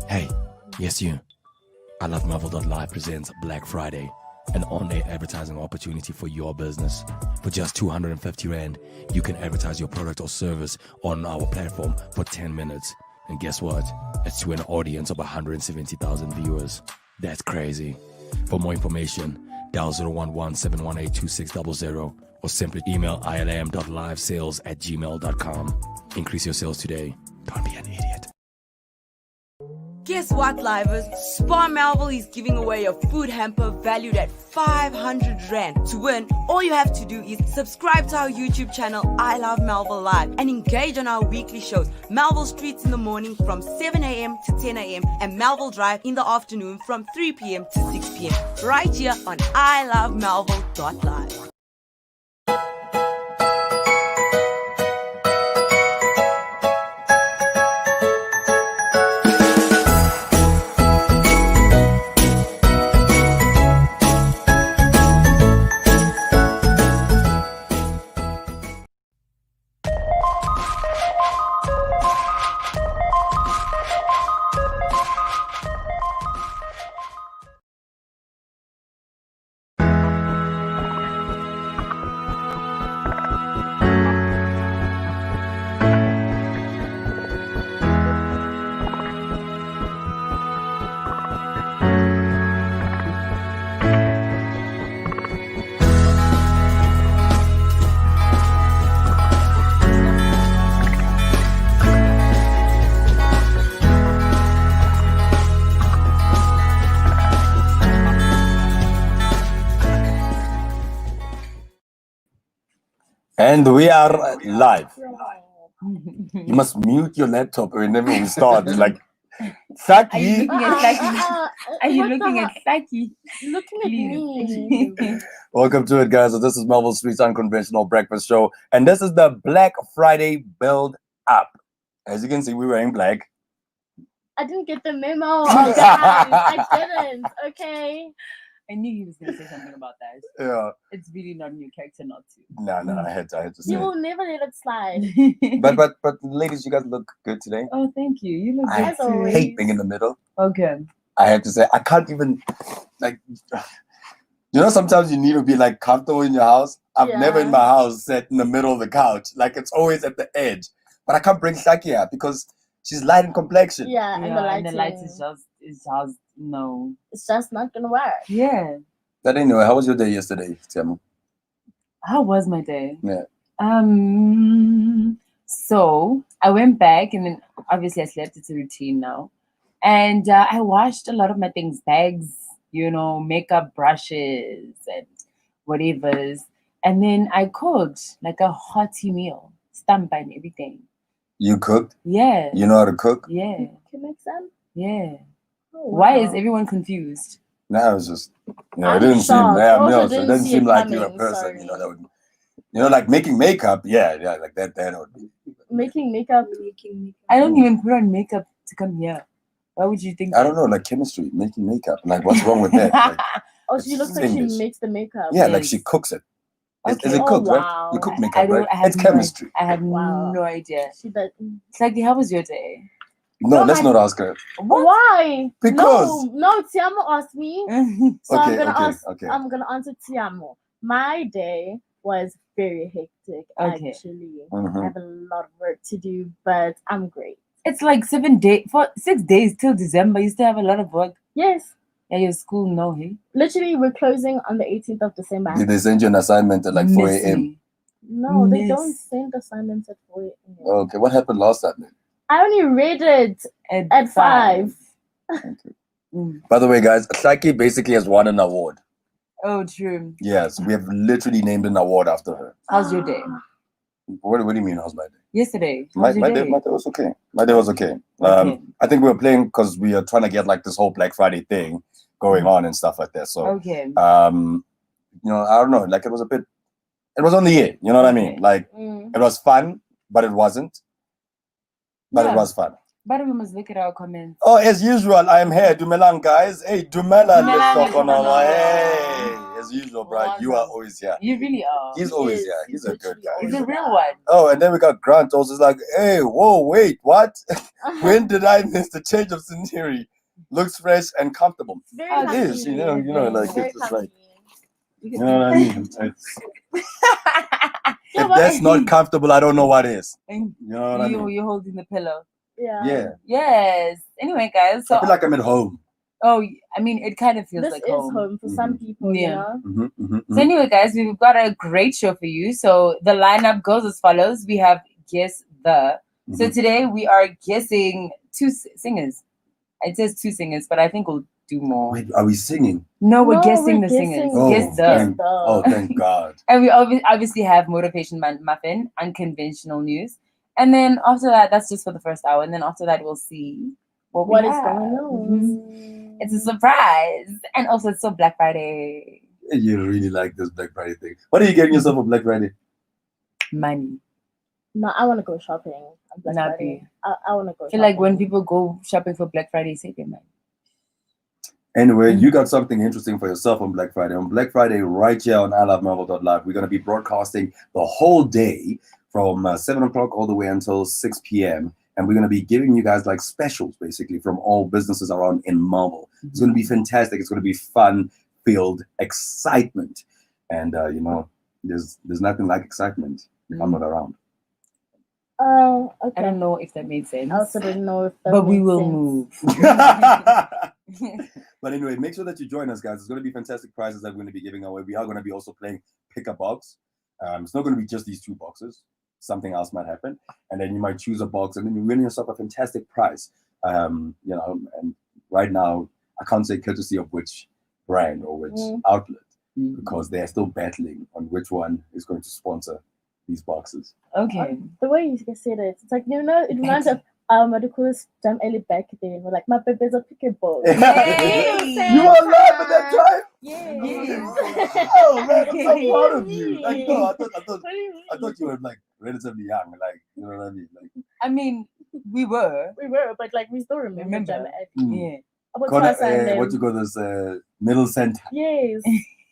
Hey, yes you. I Love Melville.live presents Black Friday, an on-air advertising opportunity for your business. For just 250 Rand, you can advertise your product or service on our platform for 10 minutes. And guess what? It's to an audience of 170,000 viewers. That's crazy. For more information, dial 011-718-2600 or simply email ilm.livesales@gmail.com. Increase your sales today. Don't be an idiot. Guess what, livers? Spar Melville is giving away a food hamper valued at 500 Rand. To win, all you have to do is subscribe to our YouTube channel, I Love Melville Live, and engage on our weekly shows, Melville Streets in the morning from 7 a.m. to 10 a.m. and Melville Drive in the afternoon from 3 p.m. to 6 p.m. right here on ilovemelville.live. And we are live. You must mute your laptop whenever we start. Like, Are you Saki. looking at Saki? Are you looking at Saki? Looking at me. Welcome to it, guys. So this is Melville Street's Unconventional Breakfast Show. And this is the Black Friday build up. As you can see, we're wearing black. I didn't get the memo. Oh, guys, I didn't. Okay. I knew he was going to say something about that. Yeah. It's really not in your character not to. No, I had to say You it. will never let it slide. But ladies, you guys look good today. Oh, thank you. You look I good As too. always. hate being in the middle. Okay. I have to say, I can't even, like, you know, sometimes you need to be like comfortable in your house. I've never in Yeah. my house sat in the middle of the couch. Like, it's always at the edge. But I can't bring Saki out because she's light in complexion. Yeah, and the And the lights lighting. is just, no. It's just not gonna work. Yeah. But anyway, how was your day yesterday, Tiamo? How was my day? Yeah. So I went back and then obviously I slept. It's a routine now. And I washed a lot of my things, bags, makeup brushes and whatevers. And then I cooked like a hearty meal, stampa and everything. You cooked? Yeah. You know how to cook? Yeah. Can you make some? Yeah. Oh, Why is wow. everyone confused? No, it was just, it I'm didn't seem, shocked. yeah, Also no, so it didn't doesn't see seem it like you're a coming, person, sorry. that would, like making makeup, yeah, like that would be. Making makeup. I don't even put on makeup to come here. Why would you think I don't know, like chemistry, making makeup. Like, what's wrong with that? Like, Oh, she looks like she English. makes the makeup. yeah, like Yes. she cooks it. Is Okay. it Oh, cooked, right? wow. You cook I makeup, don't. right? I have It's chemistry. I have Wow. no idea. She does. It's like, how was your day? No, No, let's I- not ask her. Why? Because- no, Tiamo asked me. So Okay, I'm gonna okay, ask. okay. I'm gonna answer Tiamo. My day was very hectic. Okay. Actually, Mhm. I have a lot of work to do, but I'm great. It's like 7 days, for 6 days till December. You still have a lot of work. Yes, Yeah, your school, no, hey? literally, we're closing on the 18th of December. Did they send you an assignment at like 4 Miss a.m.? me. No, they don't Miss. send assignments at 4 a.m. Okay, what happened last time then? I only read it at 5. Mm. By the way, guys, Saki basically has won an award. Oh, true. Yes, we have literally named an award after her. How's your day? What do you mean, how's my day? Yesterday. My How's your day was okay. My day was okay. Okay. I think we were playing because we are trying to get like this whole Black Friday thing going on and stuff like that. So, Okay. I don't know. Like it was on the air. You know what I mean? Okay. Like Mm. it was fun, but it wasn't. But Yeah. it was fun. But we must look at our comments. Oh, as usual, I am here. Dumelang, guys. Hey, Dumela. Dumelang, Let's talk on Dumelang. our. Hey, as usual, bro. You are always here. You really are. He's always here. He's a good guy. He's a real one. Oh, and then we got Grant also. It's like, hey, whoa, wait, what? When did I miss the change of scenery? Looks fresh and comfortable. Very It comfy. is, you know, like Very it's just comfy. like, you know what I mean? Yeah, If but- that's not comfortable, I don't know what is. And You know what I mean? you're holding the pillow. Yeah. Yes. Anyway, guys. So I feel like I'm at home. I mean, it kind of feels This like is home. home for some people, you Yeah. know. So anyway, guys, we've got a great show for you. So the lineup goes as follows. We have Guess the. So today we are guessing two singers. It says two singers, but I think we'll do more. Wait, are we singing? No, we're No, guessing we're the singers. guessing. Guess the. thank, thank God. And we obviously have Motivation Muffin, Unconventional News. And then after that, that's just for the first hour. And then after that, we'll see what What we is have. going on? It's a surprise. And also, it's so Black Friday. You really like this Black Friday thing. What are you getting yourself for Black Friday? Money. No, I want to go shopping on Black Not Friday. me. I want to go I feel shopping. like when people go shopping for Black Friday, save their money. Anyway, you got something interesting for yourself on Black Friday. On Black Friday, right here on ilovemarvel.live, we're going to be broadcasting the whole day from 7 o'clock all the way until 6 p.m. And we're going to be giving you guys like specials, basically, from all businesses around in Marvel. It's going to be fantastic. It's going to be fun-filled excitement. And, you know, there's nothing like excitement if I'm not around. Okay. I don't know if that made sense. I also don't know if that But we makes will sense. move. But anyway, make sure that you join us, guys. It's going to be fantastic prizes that we're going to be giving away. We are going to be also playing Pick a Box. It's not going to be just these two boxes. Something else might happen. And then you might choose a box and then you win yourself a fantastic prize. You know, and right now, I can't say courtesy of which brand or which outlet because they're still battling on which one is going to sponsor these boxes. Okay. The way you said it, it's like, you know, it reminds of what do you call this Jam Ellie back then. We're like, my baby's a pickleball. Hey! You were alive at that time? Yeah. Oh man, I'm so proud of you. Like, no, I thought you were like relatively young, like, you know what I mean? Like, I mean, we were. We were, but like we still remember Jam Ellie. Yeah. About what twice I you call this middle center. Yes.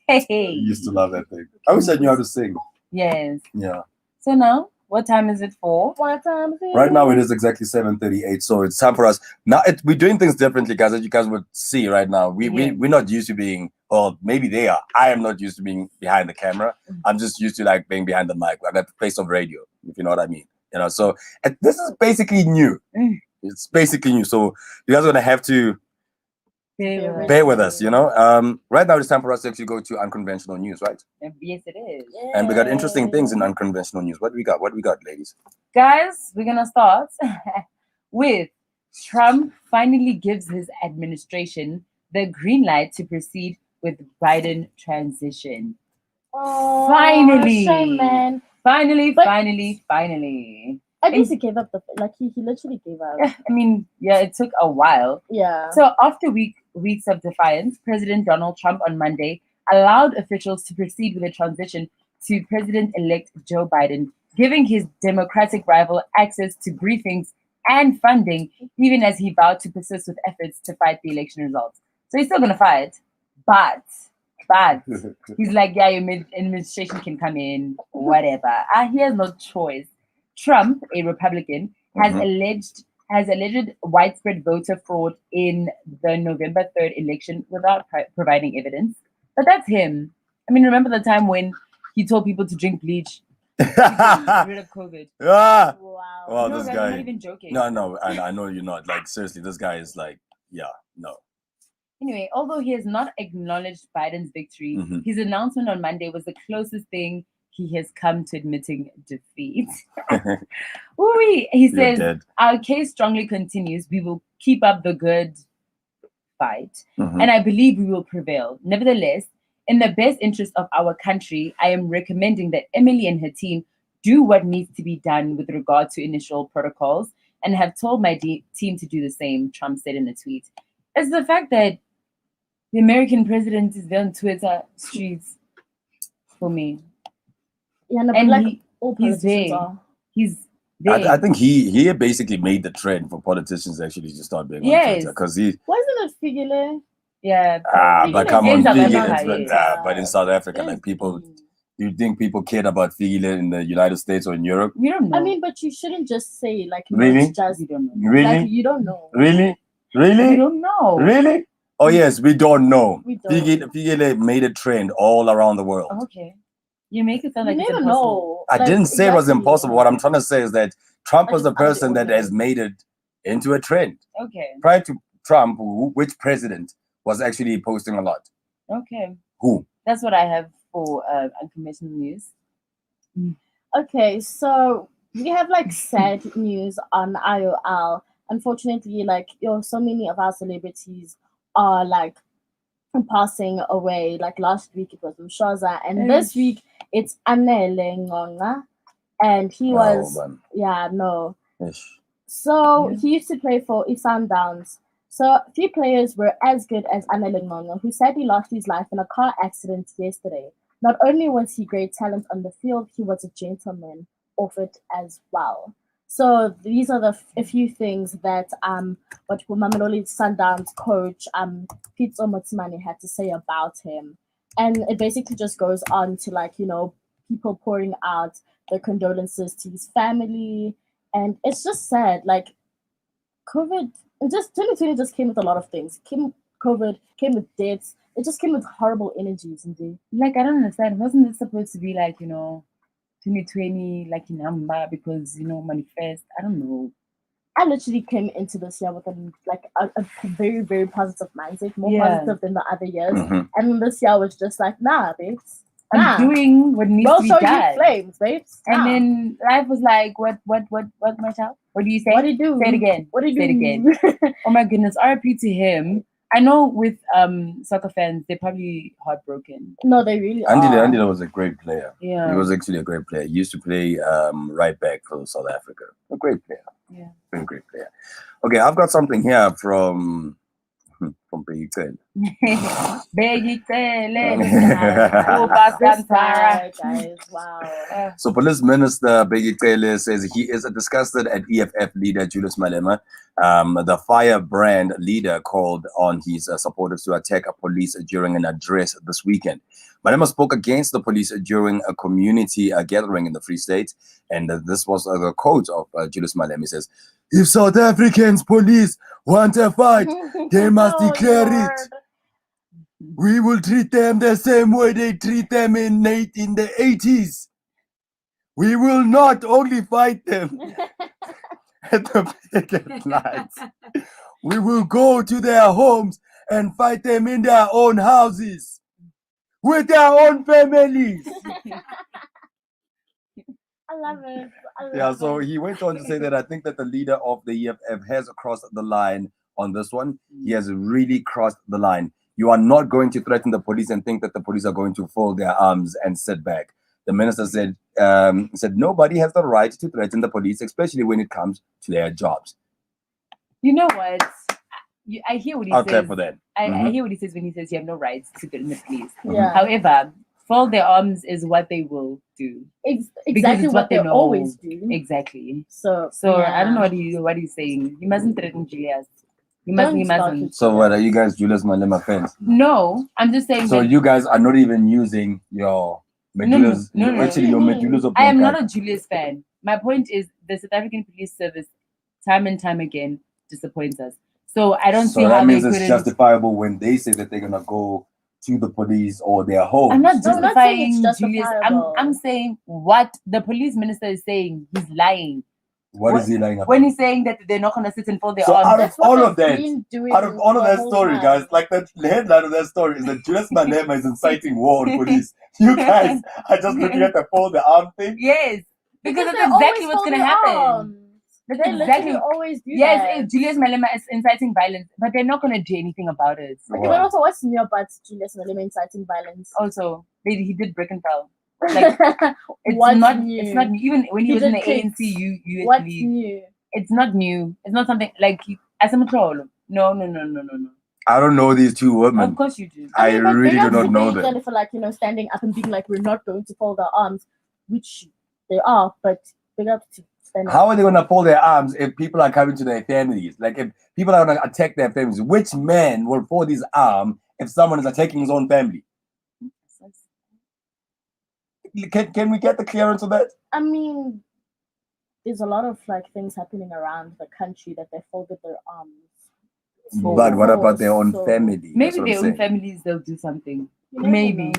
I Hey. used to love that thing. I wish I knew how to sing. Yes. Yeah. So now, what time is it for? One time. Right now it is exactly 7:38, so it's time for us. Now we're doing things differently, guys. As you guys would see right now, we're not used to being. Well, maybe they are. I am not used to being behind the camera. I'm just used to like being behind the mic, like at the place of radio, if you know what I mean. You know, so this is basically new. It's basically new. So you guys are gonna have to bear with us, you know. Right now it's time for us to actually go to unconventional news, right? Yes, it is. And we got interesting things in unconventional news. What do we got? What do we got, ladies? Guys, we're gonna start with Trump finally gives his administration the green light to proceed with Biden transition. Oh, Finally. shame, man. Finally. I guess he gave up he literally gave up. I mean, yeah, it took a while. Yeah. So after weeks of defiance, President Donald Trump on Monday allowed officials to proceed with a transition to President-elect Joe Biden, giving his Democratic rival access to briefings and funding, even as he vowed to persist with efforts to fight the election results. So he's still going to fight, but he's like, yeah, your administration can come in, whatever. He has no choice. Trump, a Republican, has alleged widespread voter fraud in the November 3rd election without providing evidence. But that's him. I mean, remember the time when he told people to drink bleach to get rid of COVID? Ah! Wow. Wow, No, this guys, guy. I'm not even joking. No, I know you're not. Like, seriously, this guy is like, yeah, no. Anyway, although he has not acknowledged Biden's victory, his announcement on Monday was the closest thing he has come to admitting defeat. He says, our case strongly continues. We will keep up the good fight, and I believe we will prevail. Nevertheless, in the best interest of our country, I am recommending that Emily and her team do what needs to be done with regard to initial protocols and have told my team to do the same, Trump said in a tweet. It's the fact that the American president is there on Twitter streets for me. Yeah, no, And but like all he's politicians there. are. He's there. I think he basically made the trend for politicians actually to start being on Twitter because he. Wasn't it Figule? Yeah. But come on, In South Figile, Africa, but in South Africa, like people, you think people cared about Figile in the United States or in Europe? We don't know. I mean, but you shouldn't just say like Really? not just we don't know. Really? like you don't know. Really? We Really? don't know. Really? Oh yes, we don't know. We don't. Figile made a trend all around the world. Okay. You make it sound You like it's never impossible. know. I Like, didn't say it was exactly. impossible. What I'm trying to say is that Trump I was the just found it person that has ordinary. made it into a trend. Okay. Prior to Trump, which president was actually posting a lot? Okay. Who? That's what I have for unconventional news. Okay, so we have like sad news on IOL. Unfortunately, like so many of our celebrities are like passing away. Like last week it was Mshoza, and this week it's Anele Ngonga, and he was Ish. So he used to play for Sundowns. So a few players were as good as Anele Ngonga, who sadly lost his life in a car accident yesterday. Not only was he great talent on the field, he was a gentleman off it as well. So these are a few things that what Mamelodi Sundowns coach Pete Omotsimane had to say about him. And it basically just goes on to like, people pouring out their condolences to his family. And it's just sad. Like COVID, and just 2020 just came with a lot of things. COVID came with deaths. It just came with horrible energies, indeed. Like, I don't understand. Wasn't it supposed to be like, 2020, like a number because, manifest? I don't know. I literally came into this year with a very, very positive mindset, more positive than the other years. Mhm. And this year was just like, nah, babes. I'm doing what needs We'll to be show done. you flames, babes. And then life was like, what, my child? What do you say? What do you do? Say it again. What do you Say do? it again. Oh my goodness, RIP to him. I know with soccer fans, they're probably heartbroken. No, they really Andile are. was a great player. Yeah. He was actually a great player. He used to play right back for South Africa. A great player. Yeah. Very great player. Okay, I've got something here from Big Ten. This guy, guys, wow. So Police Minister Bheki Cele says he is disgusted at EFF leader Julius Malema. The firebrand leader called on his supporters to attack police during an address this weekend. Malema spoke against the police during a community gathering in the Free State, and this was the quote of Julius Malema. He says, "If South Africans police want a fight, they must declare it. We will treat them the same way they treat them in the 80s. We will not only fight them at the picket lines. We will go to their homes and fight them in their own houses with their own families." I love it. So he went on to say that I think that the leader of the EFF has crossed the line on this one. He has really crossed the line. You are not going to threaten the police and think that the police are going to fold their arms and sit back. The minister said nobody has the right to threaten the police, especially when it comes to their jobs. You know what? I hear what he I'll says. clap for that. I hear what he says when he says you have no rights to threaten the police. Yeah. However, fold their arms is what they will do. Exactly what they know. always do. Exactly. So I don't know what he's saying. He mustn't threaten Julius. He mustn't. So what, are you guys Julius Malema fans? No, I'm just saying. So you guys are not even using your medullas. No. Actually, your medullas. I am not a Julius fan. My point is the South African Police Service, time and time again, disappoints us. So I don't see how that means they it's couldn't. justifiable when they say that they're gonna go to the police or their home. I'm not No, I'm not saying justifying it's Julius. justifiable. I'm saying what the police minister is saying. He's lying. What is he lying about? When he's saying that they're not going to sit and fold their So arms. out of That's what all they've of that, been doing out of all of the that whole story, time. guys, like the headline of that story is that Julius Malema is inciting war on police. You guys are just looking at the fold the arm thing. Yes, because they that's always exactly what's fold going to their happen. arms. That's They exactly. literally always do Yes, that. Julius Malema is inciting violence, but they're not going to do anything about it. Okay, but also what's new about Julius Malema inciting violence? Also, he did break and tell. Like it's What's not. new? It's not even when he was in the did ANC. kicks. What's league. new? It's not new. It's not something like as a troll. No. I don't know these two women. Of course you do. I mean, but really big do up not to know Big them. Daddy for standing up and being like, we're not going to fold our arms, which they are, but big up to understand. How are they going to fold their arms if people are coming to their families? Like, if people are going to attack their families, which man will fold his arm if someone is attacking his own family? Can we get the clearance on that? I mean, there's a lot of like things happening around the country that they folded their arms. But what about their own family? Maybe their own families, they'll do something. Maybe.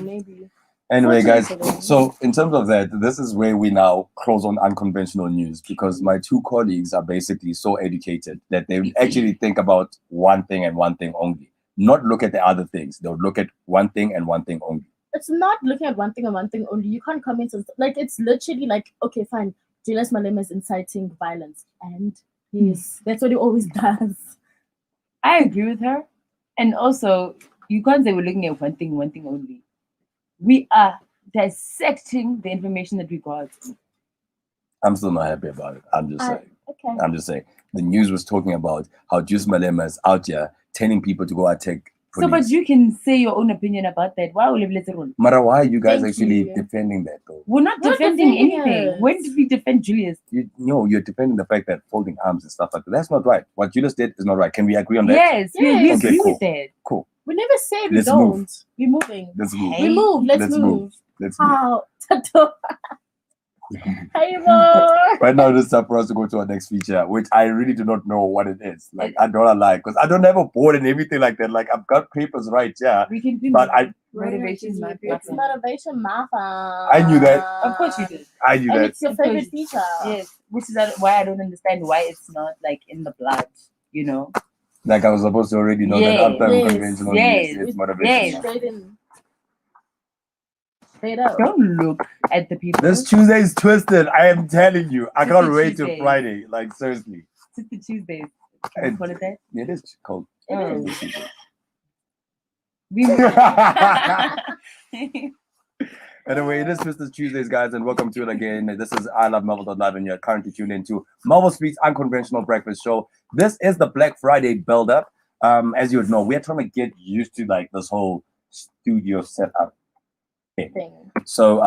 Anyway, guys, so in terms of that, this is where we now close on unconventional news, because my two colleagues are basically so educated that they would actually think about one thing and one thing only, not look at the other things. They'll look at one thing and one thing only. It's not looking at one thing and one thing only. You can't comment on, like, it's literally like, okay, fine, Julius Malema is inciting violence, and that's what he always does. I agree with her. And also, you can't say we're looking at one thing only. We are dissecting the information that we got. I'm still not happy about it. I'm just saying. Okay. I'm just saying. The news was talking about how Julius Malema is out here telling people to go attack police. So, but you can say your own opinion about that. Why will you let Mara, why are you guys Thank actually you. defending that though? We're not defending anything. When did we defend Julius? You're defending the fact that folding arms and stuff like that. That's not right. What Julius did is not right. Can we agree on that? Yes, we Yes. agree Okay, with that. Cool. We never said we Let's don't. move. We're moving. Let's move. Hey. We move. Let's Let's move. move. Let's move. How? Tato. Hey, boy. Right now, it's time for us to go to our next feature, which I really do not know what it is. Like, I don't lie, because I don't have a board and everything like that. Like, I've got papers right here, We can do but I motivation. It's motivation marathon. I knew that. Of course you did. knew And that. it's your favorite feature. Yes, which is why I don't understand why it's not like in the blood, you know. Like, I was supposed to already know Yes. that after Yes. conventional Yes. news, it's motivation. Yes. Straight in. Straight up. Don't look at the people. This Tuesday is twisted. I am telling you. I It's can't a wait till Tuesday. Friday. Like, seriously. It's the Tuesdays. Can And- you call it that? It is cold. Oh. It is. Anyway, it is Twisted Tuesdays, guys, and welcome to it again. This is I Love Melville.live, and you're currently tuned into Melville Speaks Unconventional Breakfast Show. This is the Black Friday build-up. As you would know, we're trying to get used to like this whole studio setup thing. So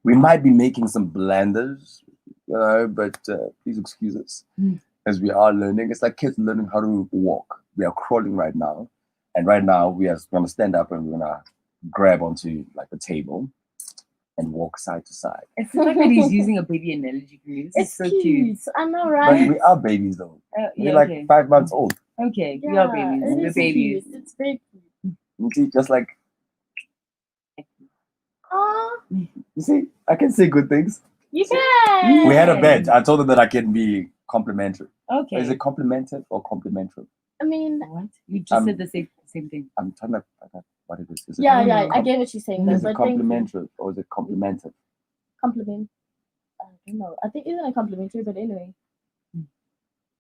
we might be making some blunders, but please excuse us as we are learning. It's like kids learning how to walk. We are crawling right now, and right now we are going to stand up and we're going to grab onto like the table and walk side to side. It's like that he's using a baby analogy for you. This is It's so cute. I know, But right? we are babies though. Yeah, We're like okay. 5 months old. Okay, we are babies. it We're is babies. cute. It's very cute. You see, just like, Aw, you see, I can say good things. you can. We had a Yeah. bet. I told them that I can be complimentary. Okay. Is it complimented or complimentary? I mean, What? You just said the same thing. I'm trying to find out what it is. Is it yeah, don't yeah, know. I get what you're saying. Is But it thank you. complimentary or is it complimented? Compliment. I don't know. I think isn't it complimentary, but anyway.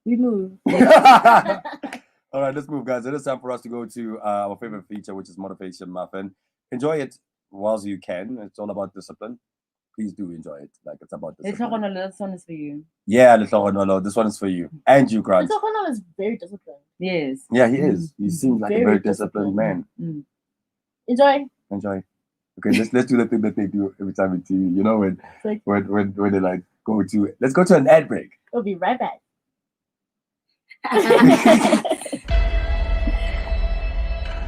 We move. All right, let's move, guys. It is time for us to go to our favorite feature, which is Motivation Muffin. Enjoy it whilst you can. It's all about discipline. Please do enjoy it. Like, it's about Let's talk discipline. on this one is for you. Yeah, no, this one is for you. And you, Grant. But Sokono is very disciplined. Yes. Yeah, he is. He seems like a Very very disciplined man. Enjoy. Enjoy. Okay, let's do the thing that they do every time in TV. You know, Like- when they like go to, let's go to an ad break. We'll be right back.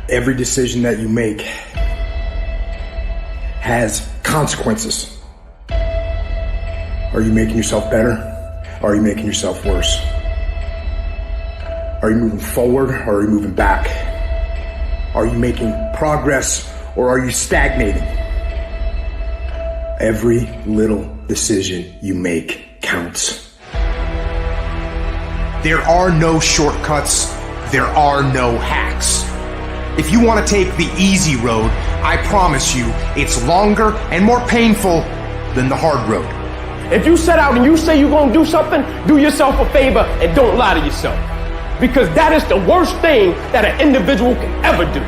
Every decision that you make has consequences. Are you making yourself better? Or are you making yourself worse? Are you moving forward or are you moving back? Are you making progress or are you stagnating? Every little decision you make counts. There are no shortcuts. There are no hacks. If you want to take the easy road, I promise you it's longer and more painful than the hard road. If you set out and you say you're going to do something, do yourself a favor and don't lie to yourself. Because that is the worst thing that an individual can ever do.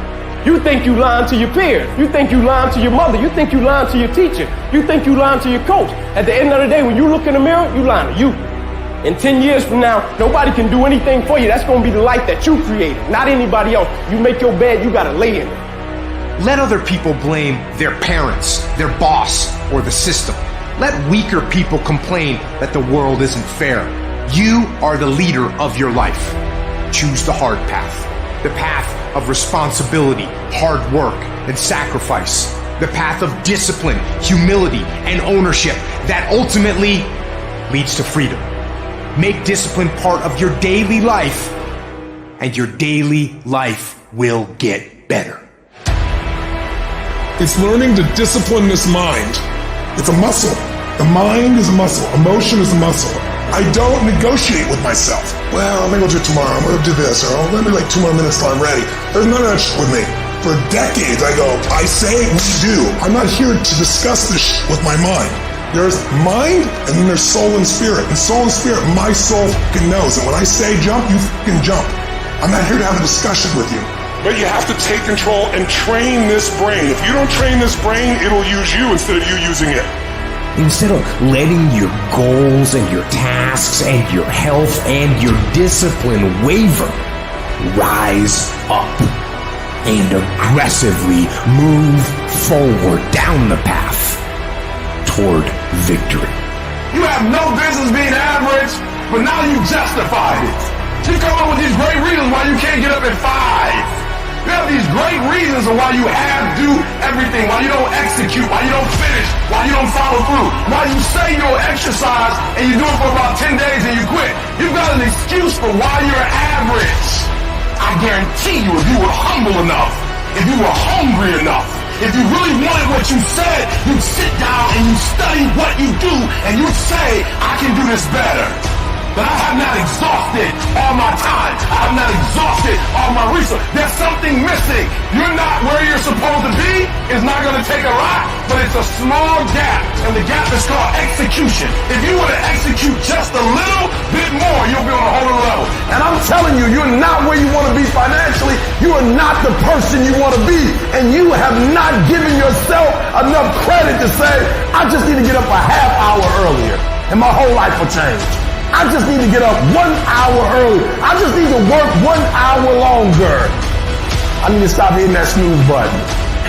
You think you lying to your peers. You think you lying to your mother. You think you lying to your teacher. You think you lying to your coach. At the end of the day, when you look in the mirror, you lying to you. In 10 years from now, nobody can do anything for you. That's going to be the life that you created, not anybody else. You make your bed, you got to lay in it. Let other people blame their parents, their boss, or the system. Let weaker people complain that the world isn't fair. You are the leader of your life. Choose the hard path. The path of responsibility, hard work, and sacrifice. The path of discipline, humility, and ownership that ultimately leads to freedom. Make discipline part of your daily life, and your daily life will get better. It's learning to discipline this mind. It's a muscle. The mind is a muscle. Emotion is a muscle. I don't negotiate with myself. Well, maybe I'll do it tomorrow. I'm going to do this. Or let me like 2 more minutes till I'm ready. There's none of that shit with me. For decades, I go, I say, we do. I'm not here to discuss this with my mind. There's mind, and then there's soul and spirit. And soul and spirit, my soul fucking knows. And when I say jump, you fucking jump. I'm not here to have a discussion with you. But you have to take control and train this brain. If you don't train this brain, it'll use you instead of you using it. Instead of letting your goals and your tasks and your health and your discipline waver, rise up and aggressively move forward down the path toward victory. You have no business being average, but now you justified it. You come up with these great reasons why you can't get up at 5. You have these great reasons of why you do everything, why you don't execute, why you don't finish, why you don't follow through, why you say you'll exercise and you do it for about 10 days and you quit. You've got an excuse for why you're average. I guarantee you, if you were humble enough, if you were hungry enough, if you really wanted what you said, you'd sit down and you study what you do and you'd say, I can do this better. But I have not exhausted all my time. I have not exhausted all my resources. There's something missing. You're not where you're supposed to be. It's not going to take a lot, but it's a small gap. And the gap is called execution. If you were to execute just a little bit more, you'll be on a whole other level. And I'm telling you, you're not where you want to be financially. You are not the person you want to be. And you have not given yourself enough credit to say, I just need to get up a half hour earlier and my whole life will change. I just need to get up 1 hour early. I just need to work 1 hour longer. I need to stop hitting that snooze button.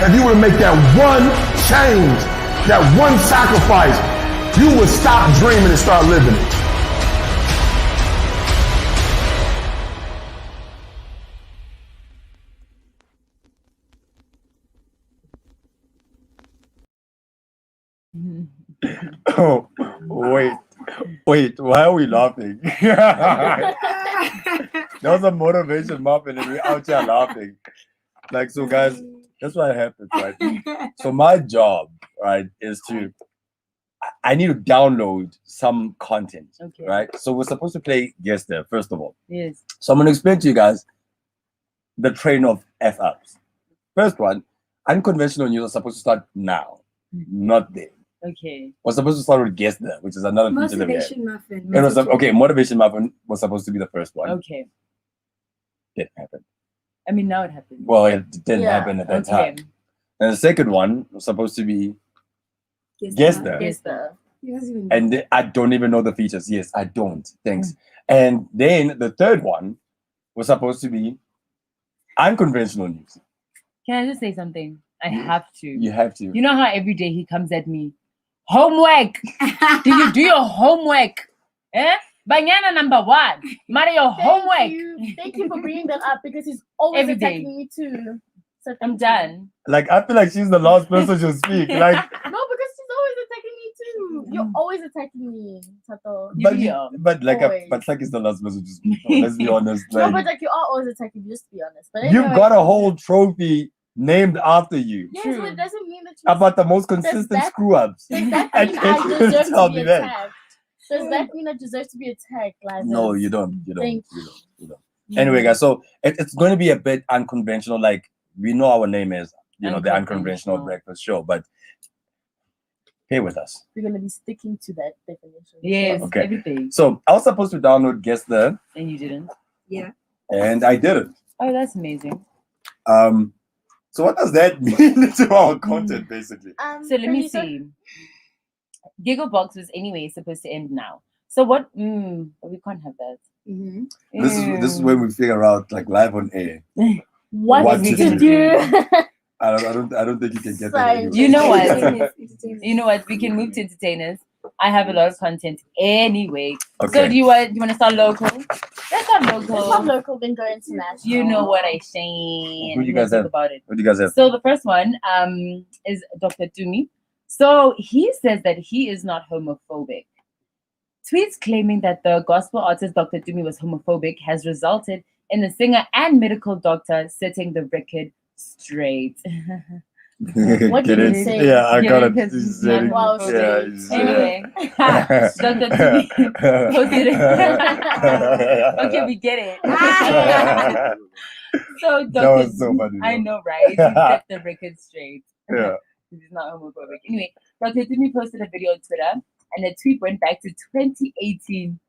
If you were to make that one change, that one sacrifice, you would stop dreaming and start living it. Oh, wait, why are we laughing? That was a motivation muffin and we're out here laughing. Like, so guys, that's what happens, right? So my job, right, is I need to download some content, Okay. right? So we're supposed to play Guess There, first of all. Yes. So I'm going to explain to you guys the train of F-ups. First one, unconventional news are supposed to start now, not then. Okay. We're supposed to start with Guess There, which is another feature that we had. Motivation muffin. It was Motivation Muffin was supposed to be the first one. Okay. Didn't happen. I mean, now it happened. Well, it didn't happen at that Okay. time. And the second one was supposed to be Guess There. Guess there. And I don't even know the features. Yes, I don't. Thanks. And then the third one was supposed to be unconventional news. Can I just say something? I have to. You have to. You know how every day he comes at me, homework. Do you do your homework? Eh? Banyana number 1. Mario, homework. Thank you for bringing that up because he's always Every day. attacking me too. So I'm thank you. I done. feel like she's the last person to speak. Like, No, because she's always attacking me too. You're always attacking me, Tato. but Yeah. like it's the last person to speak. Let's be honest. No, Like, but like you are always attacking me, just to be honest. But you've anyway, got a whole trophy named after you Yes, True. but it doesn't mean that you about the most consistent that- screw ups. Does that I mean I can't deserve tell to be me that. attacked? Does that mean I deserve to be attacked, like No, this? you don't. You don't. Thank You don't. Anyway, guys, so it's going to be a bit unconventional. Like, we know our name is, the Unconventional Unconventional. Breakfast Show, but stay with us. We're gonna be sticking to that definition. Yes, Okay. everything. So I was supposed to download Guess There, And you didn't. and I didn't. Oh, that's amazing. So what does that mean to our content, basically? So let me Pranita, see. Gigglebox was anyway supposed to end now. So what? But we can't have that. This is when we figure out, like, live on air. What What to to do? I don't think you can get that. Sorry. anywhere. You know what? Entertainers. You know what? We can move to entertainers. I have a lot of content anyway. So Okay. do you want to start local? Let's start local. It's not local, then go international. You know what I say. Who do you guys have? About it. What do you guys have? So the first one is Dr. Tumi. So he says that he is not homophobic. Tweets claiming that the gospel artist Dr. Tumi was homophobic has resulted in the singer and medical doctor setting the record straight. What Get did it? he say? Yeah, I got it. Because he's not Wow, Yeah, homophobic. he's, Anyway, Dr. Tumi posted it. Okay, we get it. So That Dr. was so funny. I though. know, right? He set the record straight. Yeah. He's not homophobic. Anyway, Dr. Tumi posted a video on Twitter, and the tweet went back to 2018.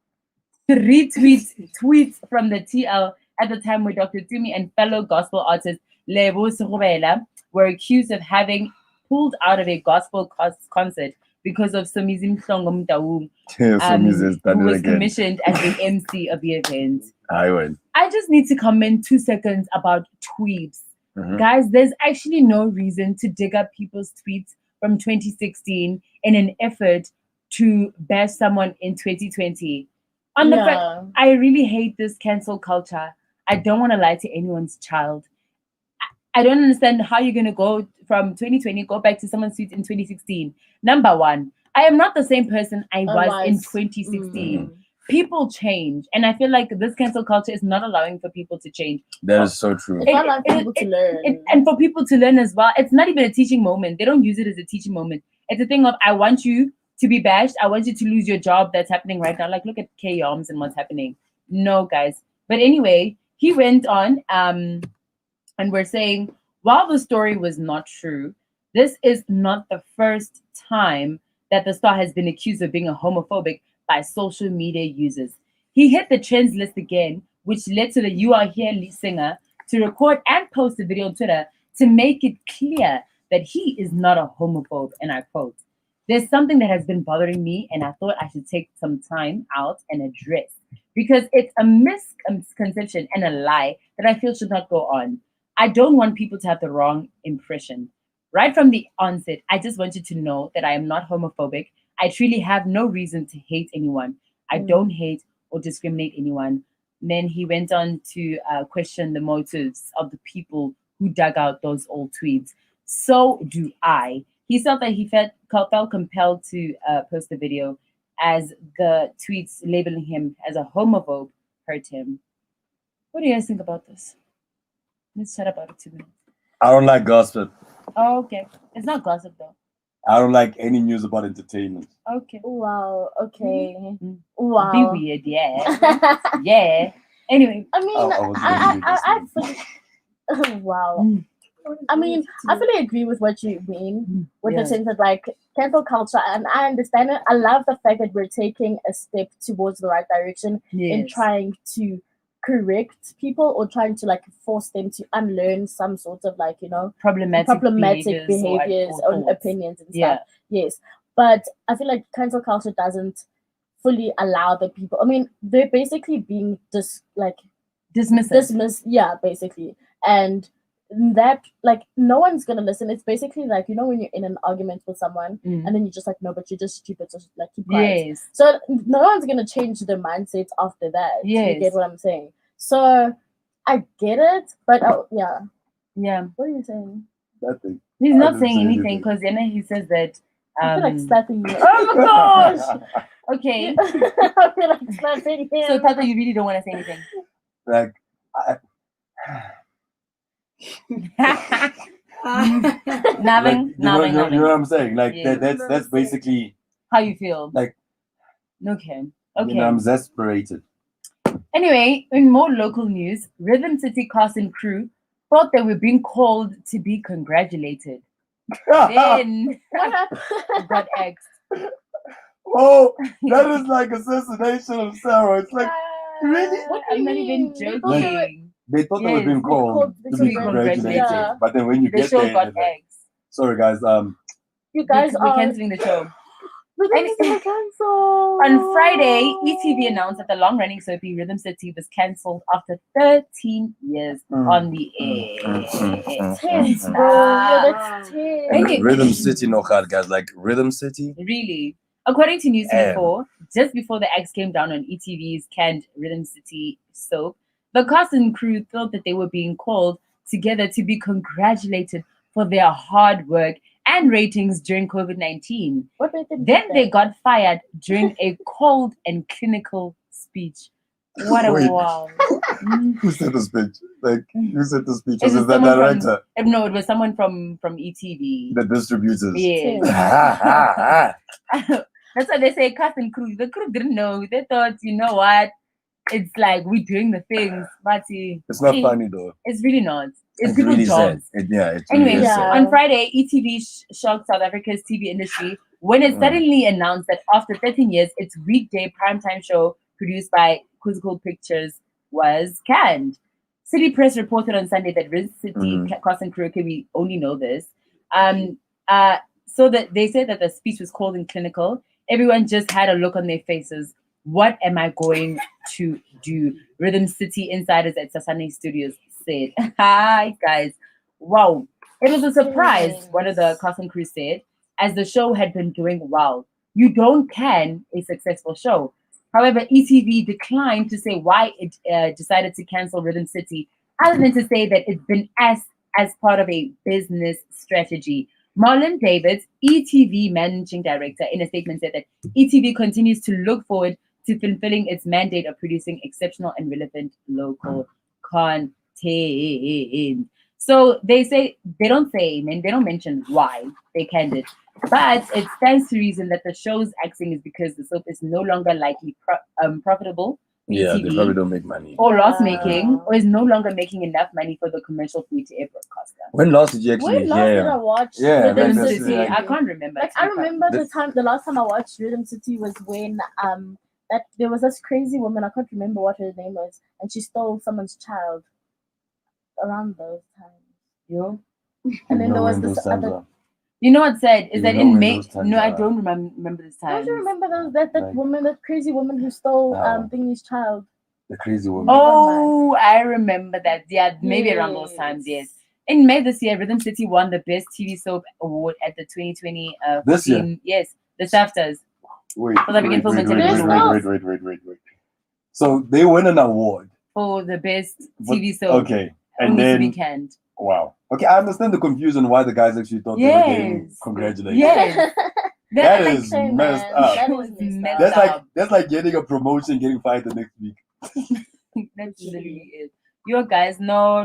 3 tweets from the TL at the time where Dr. Tumi and fellow gospel artist Lebo Serobela were accused of having pulled out of a gospel concert because of Somizi Mhlongo Mtaung, who was commissioned as the MC of the event. I win. I just need to comment 2 seconds about tweets. Mhm. Guys, there's actually no reason to dig up people's tweets from 2016 in an effort to bash someone in 2020. On the fact, I really hate this cancel culture. I don't want to lie to anyone's child. I don't understand how you're going to go from 2020, go back to someone's tweet in 2016. Number one, I am not the same person I was in 2016. People change. And I feel like this cancel culture is not allowing for people to change. That is so true. It's not allowing people to learn. And for people to learn as well, it's not even a teaching moment. They don't use it as a teaching moment. It's a thing of, I want you to be bashed. I want you to lose your job that's happening right now. Like, look at K-Yoms and what's happening. No, guys. But anyway, he went on and we're saying, while the story was not true, this is not the first time that the star has been accused of being a homophobic by social media users. He hit the trends list again, which led to the You Are Here lead singer to record and post a video on Twitter to make it clear that he is not a homophobe, and I quote, "There's something that has been bothering me, and I thought I should take some time out and address, because it's a misconception and a lie that I feel should not go on. I don't want people to have the wrong impression. Right from the onset, I just want you to know that I am not homophobic. I truly have no reason to hate anyone. I don't hate or discriminate anyone." And then he went on to question the motives of the people who dug out those old tweets. So do I. He felt that he felt compelled to post the video as the tweets labeling him as a homophobe hurt him. What do you guys think about this? Let's chat about it 2 minutes. I don't like gossip. Oh, okay. It's not gossip though. I don't like any news about entertainment. Okay. Wow. Okay. Mm-hmm. Wow. Be weird, yeah. Yeah. Anyway. I mean, wow. I mean, I fully agree with what you mean, with the sense that, like, cancel culture, and I understand it. I love the fact that we're taking a step towards the right direction in trying to correct people, or trying to, like, force them to unlearn some sort of, like, you know, problematic behaviors or opinions and stuff. Yes, but I feel like cancel culture doesn't fully allow the people. I mean, they're basically being dismissed. Yeah, basically, and that, like, no one's gonna listen. It's basically like, you know, when you're in an argument with someone and then you're just like, no, but you're just stupid, so like keep quiet. So no one's gonna change their mindset after that. You get what I'm saying? So I get it, but yeah. What are you saying? Nothing. He's not saying anything because then he says that I feel like slapping you. Oh my gosh. Okay. I feel like slapping him. So Tata, you really don't want to say anything? Like, Nothing. You know what I'm saying? Like, that's basically how you feel. Like, okay. You know, I'm exasperated. Anyway, in more local news, Rhythm City cast and crew thought they were being called to be congratulated. Then got X. Oh, that is like assassination of Sarah. It's like, really? I'm not even joking. They thought they were being called to be congratulated, but then when you get there, got X. Sorry guys, you guys we're canceling the show. On Friday, ETV announced that the long-running soapy Rhythm City was cancelled after 13 years on the air. Tense, bro. Yeah, that's tense. And Rhythm City, no hard guys, like Rhythm City. Really? According to News 24, just before the axe came down on ETV's canned Rhythm City soap, the cast and crew thought that they were being called together to be congratulated for their hard work and ratings during COVID-19. Then they got fired during a cold and clinical speech. What a wow. Who said the speech? Like, who said the speech? Was Was it the director? No, it was someone from ETV. The distributors. Yes. That's why they say cast and crew. The crew didn't know. They thought, you know what? It's like we're doing the things, but it's not funny though. It's really not. It's really people's jobs. It's Anyway, really sad. on Friday, ETV shocked South Africa's TV industry when it suddenly announced that after 13 years, its weekday primetime show produced by Quizzical Pictures was canned. City Press reported on Sunday that Rhythm City cast and crew, okay, we only know this. So that they said that the speech was cold and clinical. Everyone just had a look on their faces. What am I going to do? Rhythm City insiders at Sasani Studios said. Hi, guys. Wow. It was a surprise, one of the cast and crew said, as the show had been doing well. You don't can a successful show. However, ETV declined to say why it decided to cancel Rhythm City, other than to say that it's been asked as part of a business strategy. Marlon Davids, ETV managing director, in a statement said that ETV continues to look forward to fulfilling its mandate of producing exceptional and relevant local content. So they say, they don't mention why they canned it, but it stands to reason that the show's axing is because the soap is no longer likely profitable. Yeah, ETV, they probably don't make money. or loss making, or is no longer making enough money for the commercial free-to-air broadcaster. When last did you actually When last did I watch Rhythm like City? I can't remember. Like I remember the last time I watched Rhythm City was when that there was this crazy woman, I can't remember what her name was, and she stole someone's child around those times. Yo. And then there was this other. You know what's sad is that in May. No, I are. don't remember this time. Don't you remember that woman, that crazy woman who stole Thingy's child? The crazy woman. Oh, I remember that. Yeah, maybe around those times. Yes. In May this year, Rhythm City won the Best TV Soap Award at the 2020. This year? Yes, the SAFTAs. Wait. So they win an award for the best TV soap. Okay, and then weekend. Wow. Okay, I understand the confusion why the guys actually thought they were getting congratulations. Yes. That is messed up. That is messed up. That's like getting a promotion, getting fired the next week. That's literally it. You guys, no. Wow.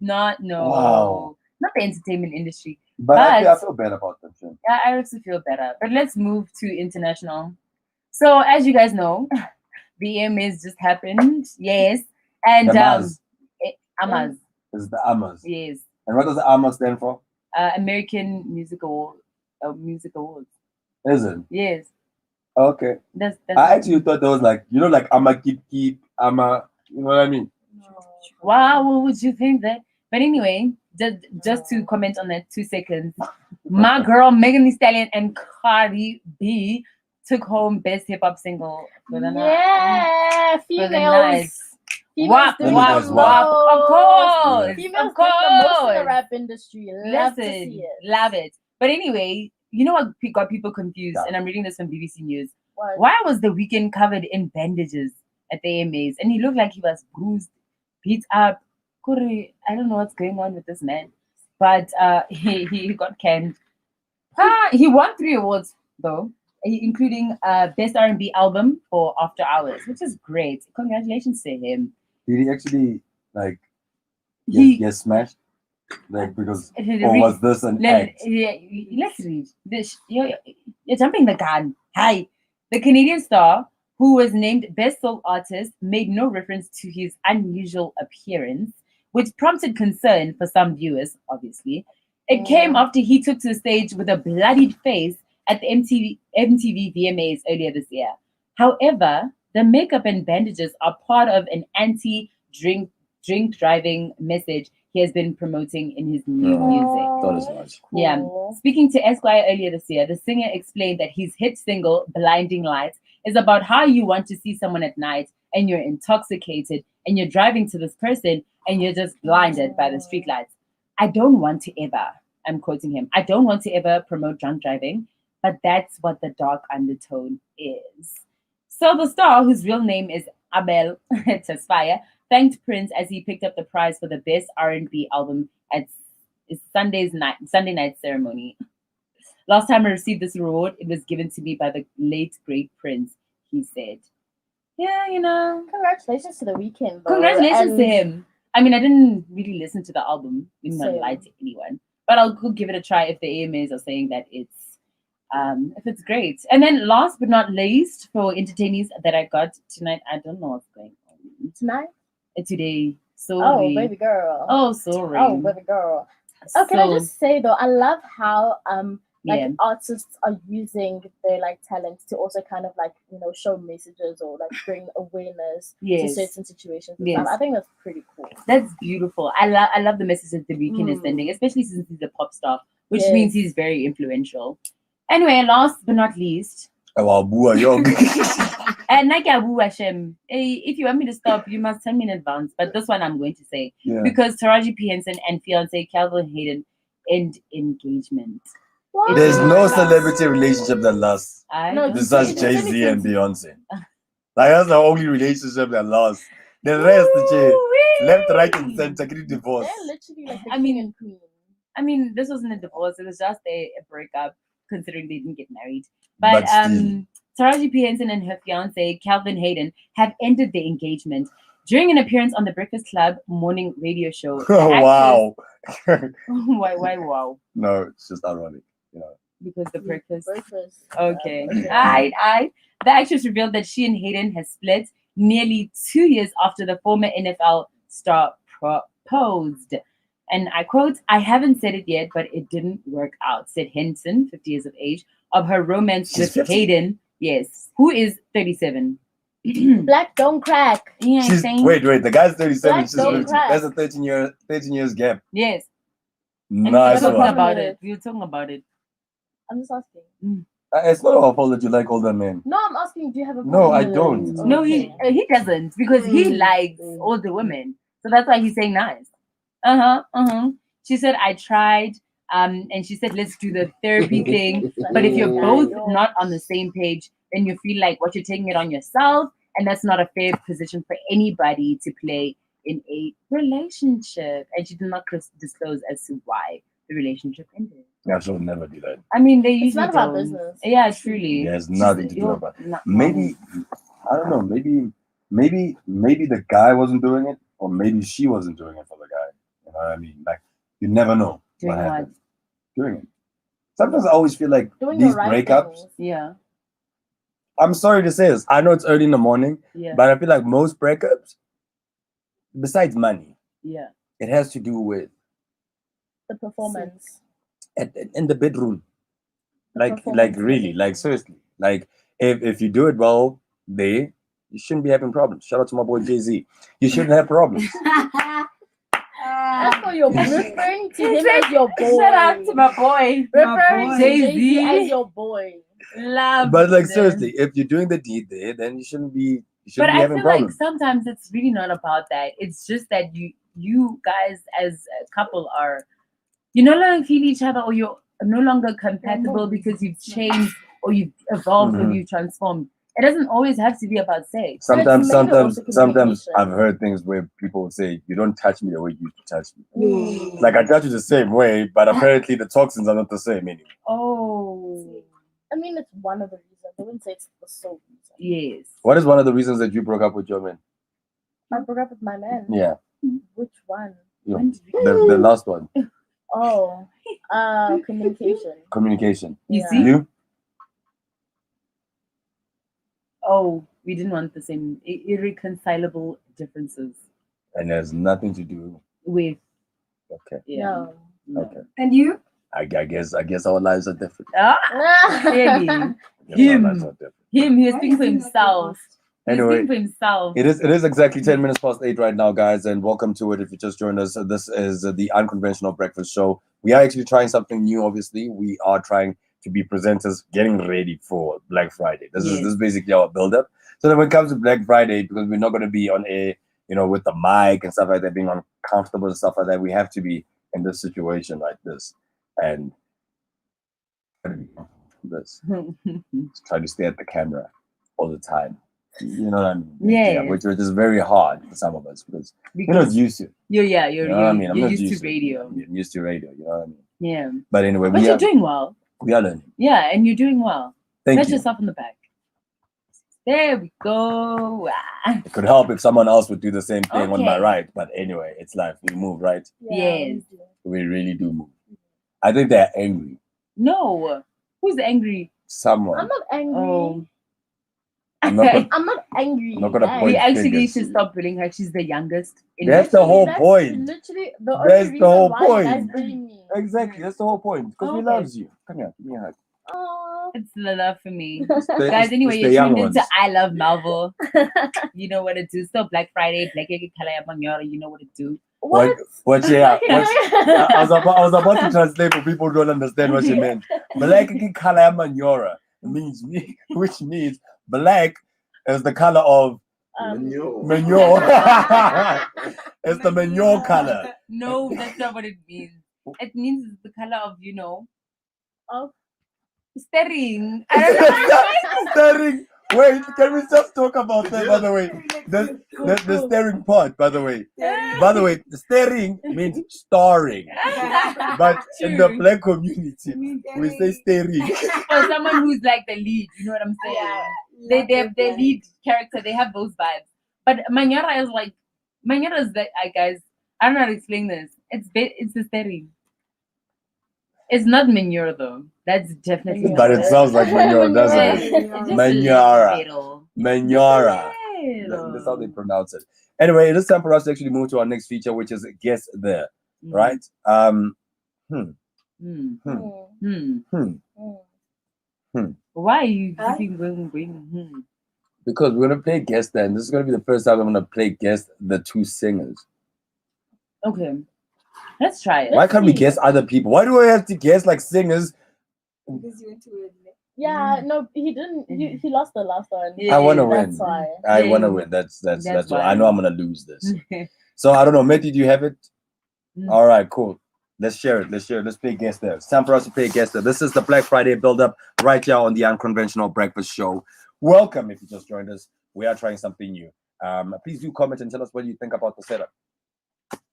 Not the entertainment industry. But I feel bad about them. Too. Yeah, I also feel better. But let's move to international. So as you guys know, the AMAs just happened. Yes. And AMAs. AMAs. It's the AMAs. Yes. And what does the AMAs stand for? American Music Award. Music Awards. Is it? Yes. Okay. That's I actually thought that was like, like Ama keep Ama, you know what I mean? Wow, what would you think that? But anyway, just to comment on that 2 seconds, my girl Megan Thee Stallion and Cardi B took home Best Hip Hop Single for the night. Yeah, females. Wap. Of course. Females of the most in the rap industry. Love it. But anyway, you know what got people confused? And I'm reading this from BBC News. What? Why was The Weeknd covered in bandages at the AMAs? And he looked like he was bruised, beat up. I don't know what's going on with this man. But he got canned. He won 3 awards though, including Best R&B Album for After Hours, which is great. Congratulations to him. Did he actually get smashed? Like because or was this an act? Let's read this. You're jumping the gun. Hi. The Canadian star, who was named Best Soul Artist, made no reference to his unusual appearance, which prompted concern for some viewers, obviously. It came after he took to the stage with a bloodied face at the MTV VMAs earlier this year. However, the makeup and bandages are part of an anti-drink driving message he has been promoting in his new music. Thought as much. Yeah. Speaking to Esquire earlier this year, the singer explained that his hit single, Blinding Lights, is about how you want to see someone at night and you're intoxicated and you're driving to this person and you're just blinded by the streetlights. I don't want to ever, I'm quoting him, I don't want to ever promote drunk driving, but that's what the dark undertone is. So the star, whose real name is Abel Tesfaye, thanked Prince as he picked up the prize for the best R&B album at his Sunday night ceremony. Last time I received this award, it was given to me by the late great Prince, he said. Yeah, you know. Congratulations to The Weeknd. Congratulations to him. I mean, I didn't really listen to the album. I'm not lie to anyone. But I'll go give it a try if the AMAs are saying that if it's great. And then last but not least, for entertainers that I got tonight, I don't know what's going on. Tonight? Today. Sorry. Oh, baby girl. Oh, sorry. Oh, baby girl. Oh, can I just say though, I love how artists are using their talents to also kind of show messages or bring awareness to certain situations. And stuff. I think that's pretty cool. That's beautiful. I love the messages The Weeknd is sending, especially since he's a pop star, which means he's very influential. Anyway, last but not least. And if you want me to stop, you must tell me in advance. But this one I'm going to say because Taraji P. Henson and fiance Calvin Hayden end engagement. What? There's no celebrity relationship that lasts. Besides Jay-Z and Beyonce. That's the only relationship that lasts. The rest, left, right, and center, get divorce. They're literally like the king and queen. I mean, this wasn't a divorce; it was just a breakup, considering they didn't get married. But Taraji P. Henson and her fiance Calvin Hayden have ended their engagement during an appearance on the Breakfast Club morning radio show. Wow! Why? Wow? No, it's just ironic. Because the breakfast. Okay. I. The actress revealed that she and Hayden has split nearly 2 years after the former NFL star proposed. And I quote, "I haven't said it yet, but it didn't work out," said Henson, 50 years of age, of her romance with 50? Hayden, who is 37. Black don't crack. Yeah, wait, the guy's 37. She's 50. That's a 13 years gap. Yes. Nice we were one. talking about it. I'm just asking. It's not our fault that you like older men. No, I'm asking, do you have a No, I don't. No, he doesn't, because he likes older women. So that's why he's saying nice. She said, I tried. And she said, let's do the therapy thing. But if you're both not on the same page, then you feel like what you're taking it on yourself. And that's not a fair position for anybody to play in a relationship. And she did not disclose as to why the relationship ended. Yeah, she'll never do that. I mean, they usually it's none of our business. Yeah, truly. It has nothing to do about it. Maybe, I don't know, maybe the guy wasn't doing it, or maybe she wasn't doing it for the guy. You know what I mean? Like, you never know what happened. Doing it. Sometimes I always feel like doing these right breakups. things. Yeah. I'm sorry to say this. I know it's early in the morning, but I feel like most breakups, besides money, it has to do with the performance. In the bedroom. Like really, like seriously. Like if you do it well there, you shouldn't be having problems. Shout out to my boy Jay-Z. You shouldn't have problems. That's why you're referring to him as your boy. Shout out to my boy. Referring to Jay-Z as your boy. Love. But like seriously, if you're doing the deed there, then you shouldn't be having problems. Like sometimes it's really not about that. It's just that you guys as a couple you no longer feel each other, or you're no longer compatible because you've changed or you've evolved or you've transformed. It doesn't always have to be about sex. Sometimes I've heard things where people would say, "You don't touch me the way you used to touch me." Like I touch you the same way, but apparently the toxins are not the same anymore. Oh. I mean, it's one of the reasons. I wouldn't say it's the sole reason. Yes. What is one of the reasons that you broke up with your man? I broke up with my man. Yeah. Which one? The last one. Oh, communication. Communication. You see? You? Oh, we didn't want the same irreconcilable differences. And there's nothing to do with. Okay. Yeah. No. Okay. And you? I guess our lives are different. Really? Him, he was speaking for himself. Anyway, speaking for himself. it is exactly 10 minutes past 8 right now, guys, and welcome to it. If you just joined us, this is the Unconventional Breakfast Show. We are actually trying something new. Obviously, we are trying to be presenters, getting ready for Black Friday. This is basically our build-up. So that when it comes to Black Friday, because we're not going to be on a with the mic and stuff like that, being uncomfortable and stuff like that, we have to be in this situation like this, and this try to stay at the camera all the time. You know what I mean? Yeah. Which is very hard for some of us because we're not used to it. You're You know what I mean? I'm you're not used to radio. I'm used to radio. You know what I mean? Yeah. But anyway, But you're doing well. We are learning. Yeah, and you're doing well. Thank Pat you. yourself on the back. There we go. Ah. It could help if someone else would do the same thing on my Okay. right. But anyway, it's life. We move, right? Yes. We really do move. I think they're angry. No. Who's angry? Someone. I'm not angry. Oh. I'm not gonna, I'm not angry. I'm not gonna guys. point We actually need fingers. to stop bullying her. She's the youngest. in That's the the whole That's point. Literally the That's only the whole reason why you guys point. bully me. Exactly. That's the whole point. Because we Okay. loves you. Come here. Give me a hug. Aw. It's the love for me. It's the- Guys, it's anyway, the you're young tuned into ones. I Love Melville. You know what to do. Still Black Friday, Black Kalaya Manyora, you know what to do. What? What? Yeah. I was about to translate for people who don't understand what she meant. Black color manure means which means black is the color of manure. It's the manure color. No, that's not what it means. It means it's the color of, Of? steering. I don't know. Staring. Wait, can we just talk about that? By the way, the staring part. By the way, the staring means starring, but in the black community, we say staring. For someone who's like the lead, you know what I'm saying? They have their lead character. They have those vibes. But Manyara is that, guys. I don't know how to explain this. It's the steering. It's not manure though. That's definitely. But it sounds like manure, doesn't It's it? just a Manura. little Manura. little. That's how they pronounce it. Anyway, it is time for us to actually move to our next feature, which is Guess There. Right? Why are you keeping going? Because we're gonna play Guess There, and this is gonna be the first time I'm gonna play Guess the two singers. Okay. Let's try it. Why can't we guess other people? Why do I have to guess like singers? Yeah, no, he didn't. He lost the last one. I wanna win. That's why. I wanna win. That's That's why. why. I know I'm gonna lose this. So I don't know. Matthew, do you have it? All right, cool. Let's share it. Let's play Guess There. It's time for us to play Guess There. This is the Black Friday build-up right here on the Unconventional Breakfast Show. Welcome if you just joined us. We are trying something new. Please do comment and tell us what you think about the setup.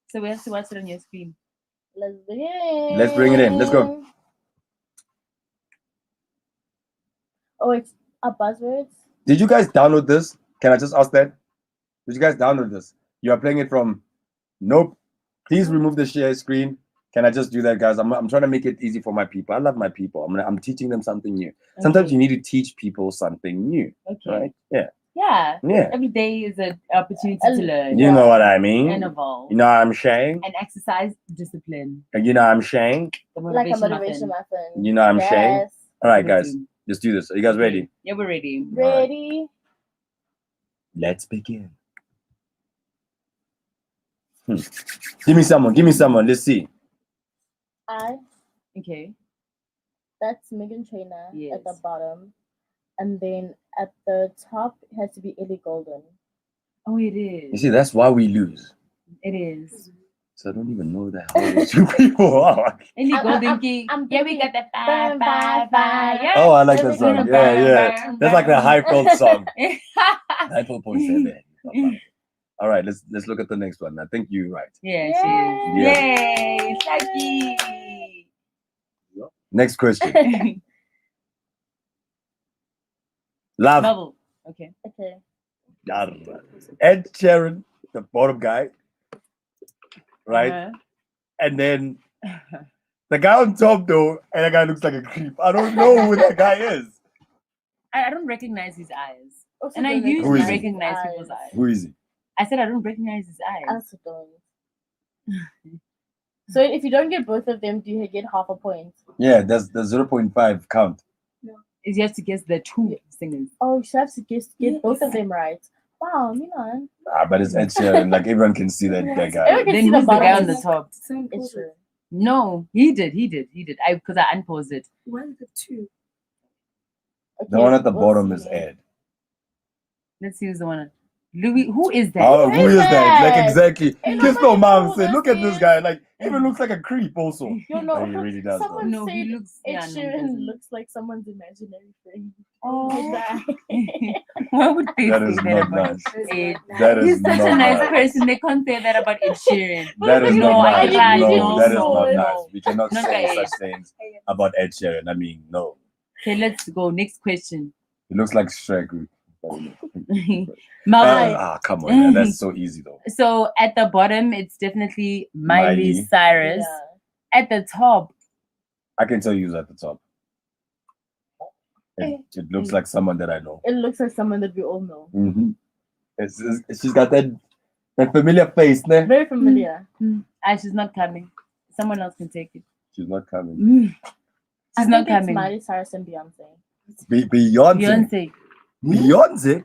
So we have to watch it on your screen. Let's begin. Let's bring it in. Let's go. Oh, it's a buzzwords. Did you guys download this? Can I just ask that? Did you guys download this? You are playing it from... Nope. Please remove the share screen. Can I just do that, guys? I'm trying to make it easy for my people. I love my people. I'm teaching them something new. Sometimes you need to teach people something new. Okay. Right? Yeah. Yeah. Every day is an opportunity to learn. You know what I mean? And evolve. You know what I'm saying? And exercise discipline. You know what I'm saying? Like a motivation muffin. You know what I'm saying? Yes. All right, guys. Let's do this. Are you guys ready? Yeah, we're ready. Ready? Let's begin. Give me someone. Let's see. Okay. That's Megan Trainor Yes. at the bottom. And then at the top, it has to be Ellie Golden. Oh, it is. You see, that's why we lose. It is. So I don't even know that how those two people are. Ellie Golden King. Yeah, we got that five. Yeah. Oh, I like that song. Yeah. That's like the Highfield song. 9.7. All right, let's look at the next one. I think you're right. Yeah, she is. Yeah. Yay, Saki. Next question. Love. Melville. Okay. Ed Sheeran, the bottom guy. Right? Uh-huh. And then the guy on top though, and that guy looks like a creep. I don't know who that guy is. I don't recognize his eyes. Also And I don't usually Who is he? recognize people's eyes. Who is he? I said I don't recognize his I eyes. also don't. So if you don't get both of them, do you get half a point? Yeah, that's the 0.5 count. Is you have to guess the two singers. Oh, she has to get both of them right. Wow, Milan. But it's Ed Sheeran. Like everyone can see that guy. Everyone can Then see who's the guy bottom on the is- top? It's true. No, he did. Because I unpaused it. One of the two. The one at the we'll bottom see. is Ed. Let's see who's the one. Louis, who is that? Oh, who is that? Like that? exactly. Ain't Kiss nobody no mom. know Say, who look this at this is. guy. Like even looks like a creep. Also, You know, Like, he really does. though. someone No, said he looks. Ed Yeah, no, he Sheeran doesn't. looks like someone's imaginary friend. Oh, why would they That say is that not about nice. Ed? That is He's such not a nice nice. person. They can't say that about Ed Sheeran. That is No, not I nice. can't. No, that is No, not no. nice. We cannot Not say by such things about Ed Sheeran. I mean, no. Okay, let's go. Next question. He looks like Shrek. Mal- Come on, man. That's so easy though. so at the bottom, it's definitely Miley Miley. Cyrus. Yeah. At the top, I can tell you who's at the top. It looks like someone that I know. It looks like someone that we all know. She's got that familiar face, ne? Very familiar. she's not coming. Someone else can take it. She's not coming. I She's not think it's coming. Miley Cyrus and Beyonce. Beyonce. Beyonce.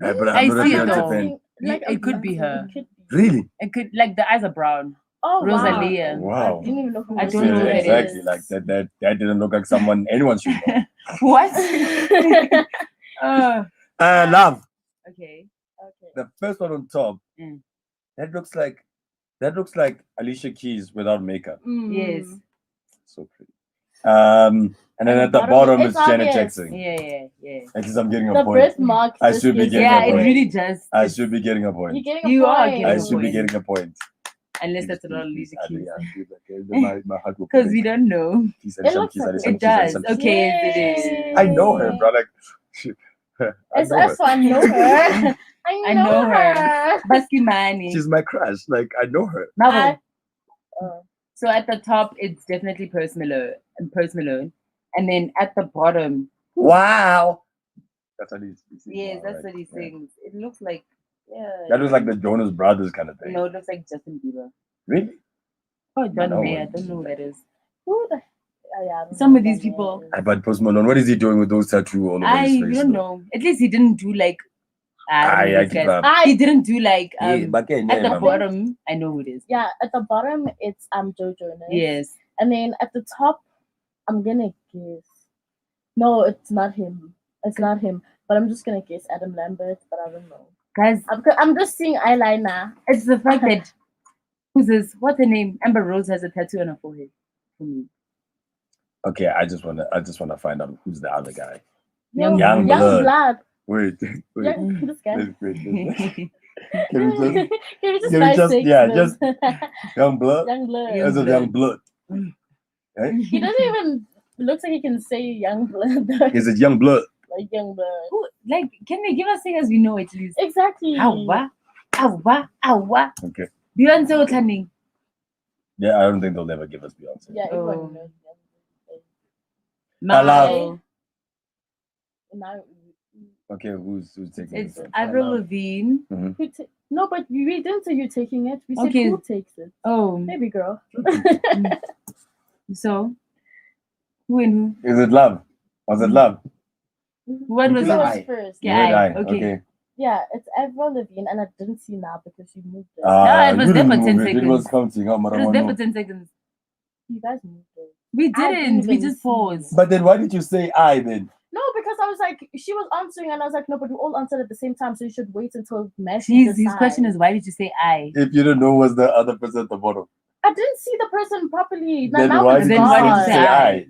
Yeah, but I I'm not a see it Beyonce though. fan. Like It could be Beyonce, her. It could be. Really? It could like the eyes are brown. Oh, Rosalia. Wow. I didn't even know who I this don't know who that exactly. is. Like that didn't look like someone anyone should know. What? Love. Okay. Okay. The first one on top. Mm. That looks like Alicia Keys without makeup. Yes. So pretty. And then at the bottom is it's Janet obvious. Jackson. Yeah. At least I'm getting a The point. birthmark. I just should be gives getting you Yeah, a it point. really does. I should be getting a point. You're getting a You point. are getting I a should be point. getting a point. Unless that's not Alicia Keys. My heart will Because we don't know. It looks like It does. Okay, yes, it is. I know her, bro. Like, I know her. I know her. I know her. Baskimani. She's my crush. Like, I know her. Marvel. Oh. So at the top, it's definitely Post Malone. And then at the bottom, Wow. That's what he's yes, that's what he sings. It looks like, That was like the Jonas Brothers kind of thing. No, it looks like Justin Bieber. Really? Oh, John No Mayer. I way. don't know who that is. Who the? I don't Some know of these who that people. is. But Post Malone, what is he doing with those tattoos all over I his face? don't know. At least he didn't do like. I I don't give know, up. he didn't do like Yeah, but again, at the man. bottom. I know who it is. Yeah, at the bottom it's Joe Jonas. Yes. And then at the top, I'm gonna guess. No, it's not him. It's not him. But I'm just gonna guess Adam Lambert. But I don't know. Guys, I'm just seeing eyeliner. it's the fact that who's this? What's her name? Amber Rose has a tattoo on her forehead. For me. Okay, I just wanna find out who's the other guy. Young Blood. Wait. Young, this guy. Wait. Can Can we just we just- dissect yeah, this? Young Blood? Young Blood. As of Young Blood. Right? He doesn't even looks like he can say Young Blood. Though. Is it Young Blood? Like Young Blood. Who, like, can they give us singers we know at least? Exactly. Awa. Okay. Beyonce or Tanning? Yeah, I don't think they'll ever give us Beyonce. Yeah, everyone Oh. knows. Hello. Now, Okay, who's taking It's it? Avril Lavigne. no, but we didn't say you taking it. We said Okay. who takes it. Oh, Baby girl. so who and Is it Love? Was it Love? who? What was Who it? was first? Yeah, Red Eye. okay. Yeah, it's Avril Lavigne, and I didn't see now because she moved it. No, it was you there didn't for 10 move it. It was seconds. counting. It was there for 10 seconds. You guys moved it. We I didn't didn't. We even just see. paused. But then why did you say I then? No, because I was like, she was answering, and I was like, no, but we all answered at the same time, so you should wait until Messi His question is, why did you say I? If you don't know who was the other person at the bottom, I didn't see the person properly. then Now why it's did you gone. say I?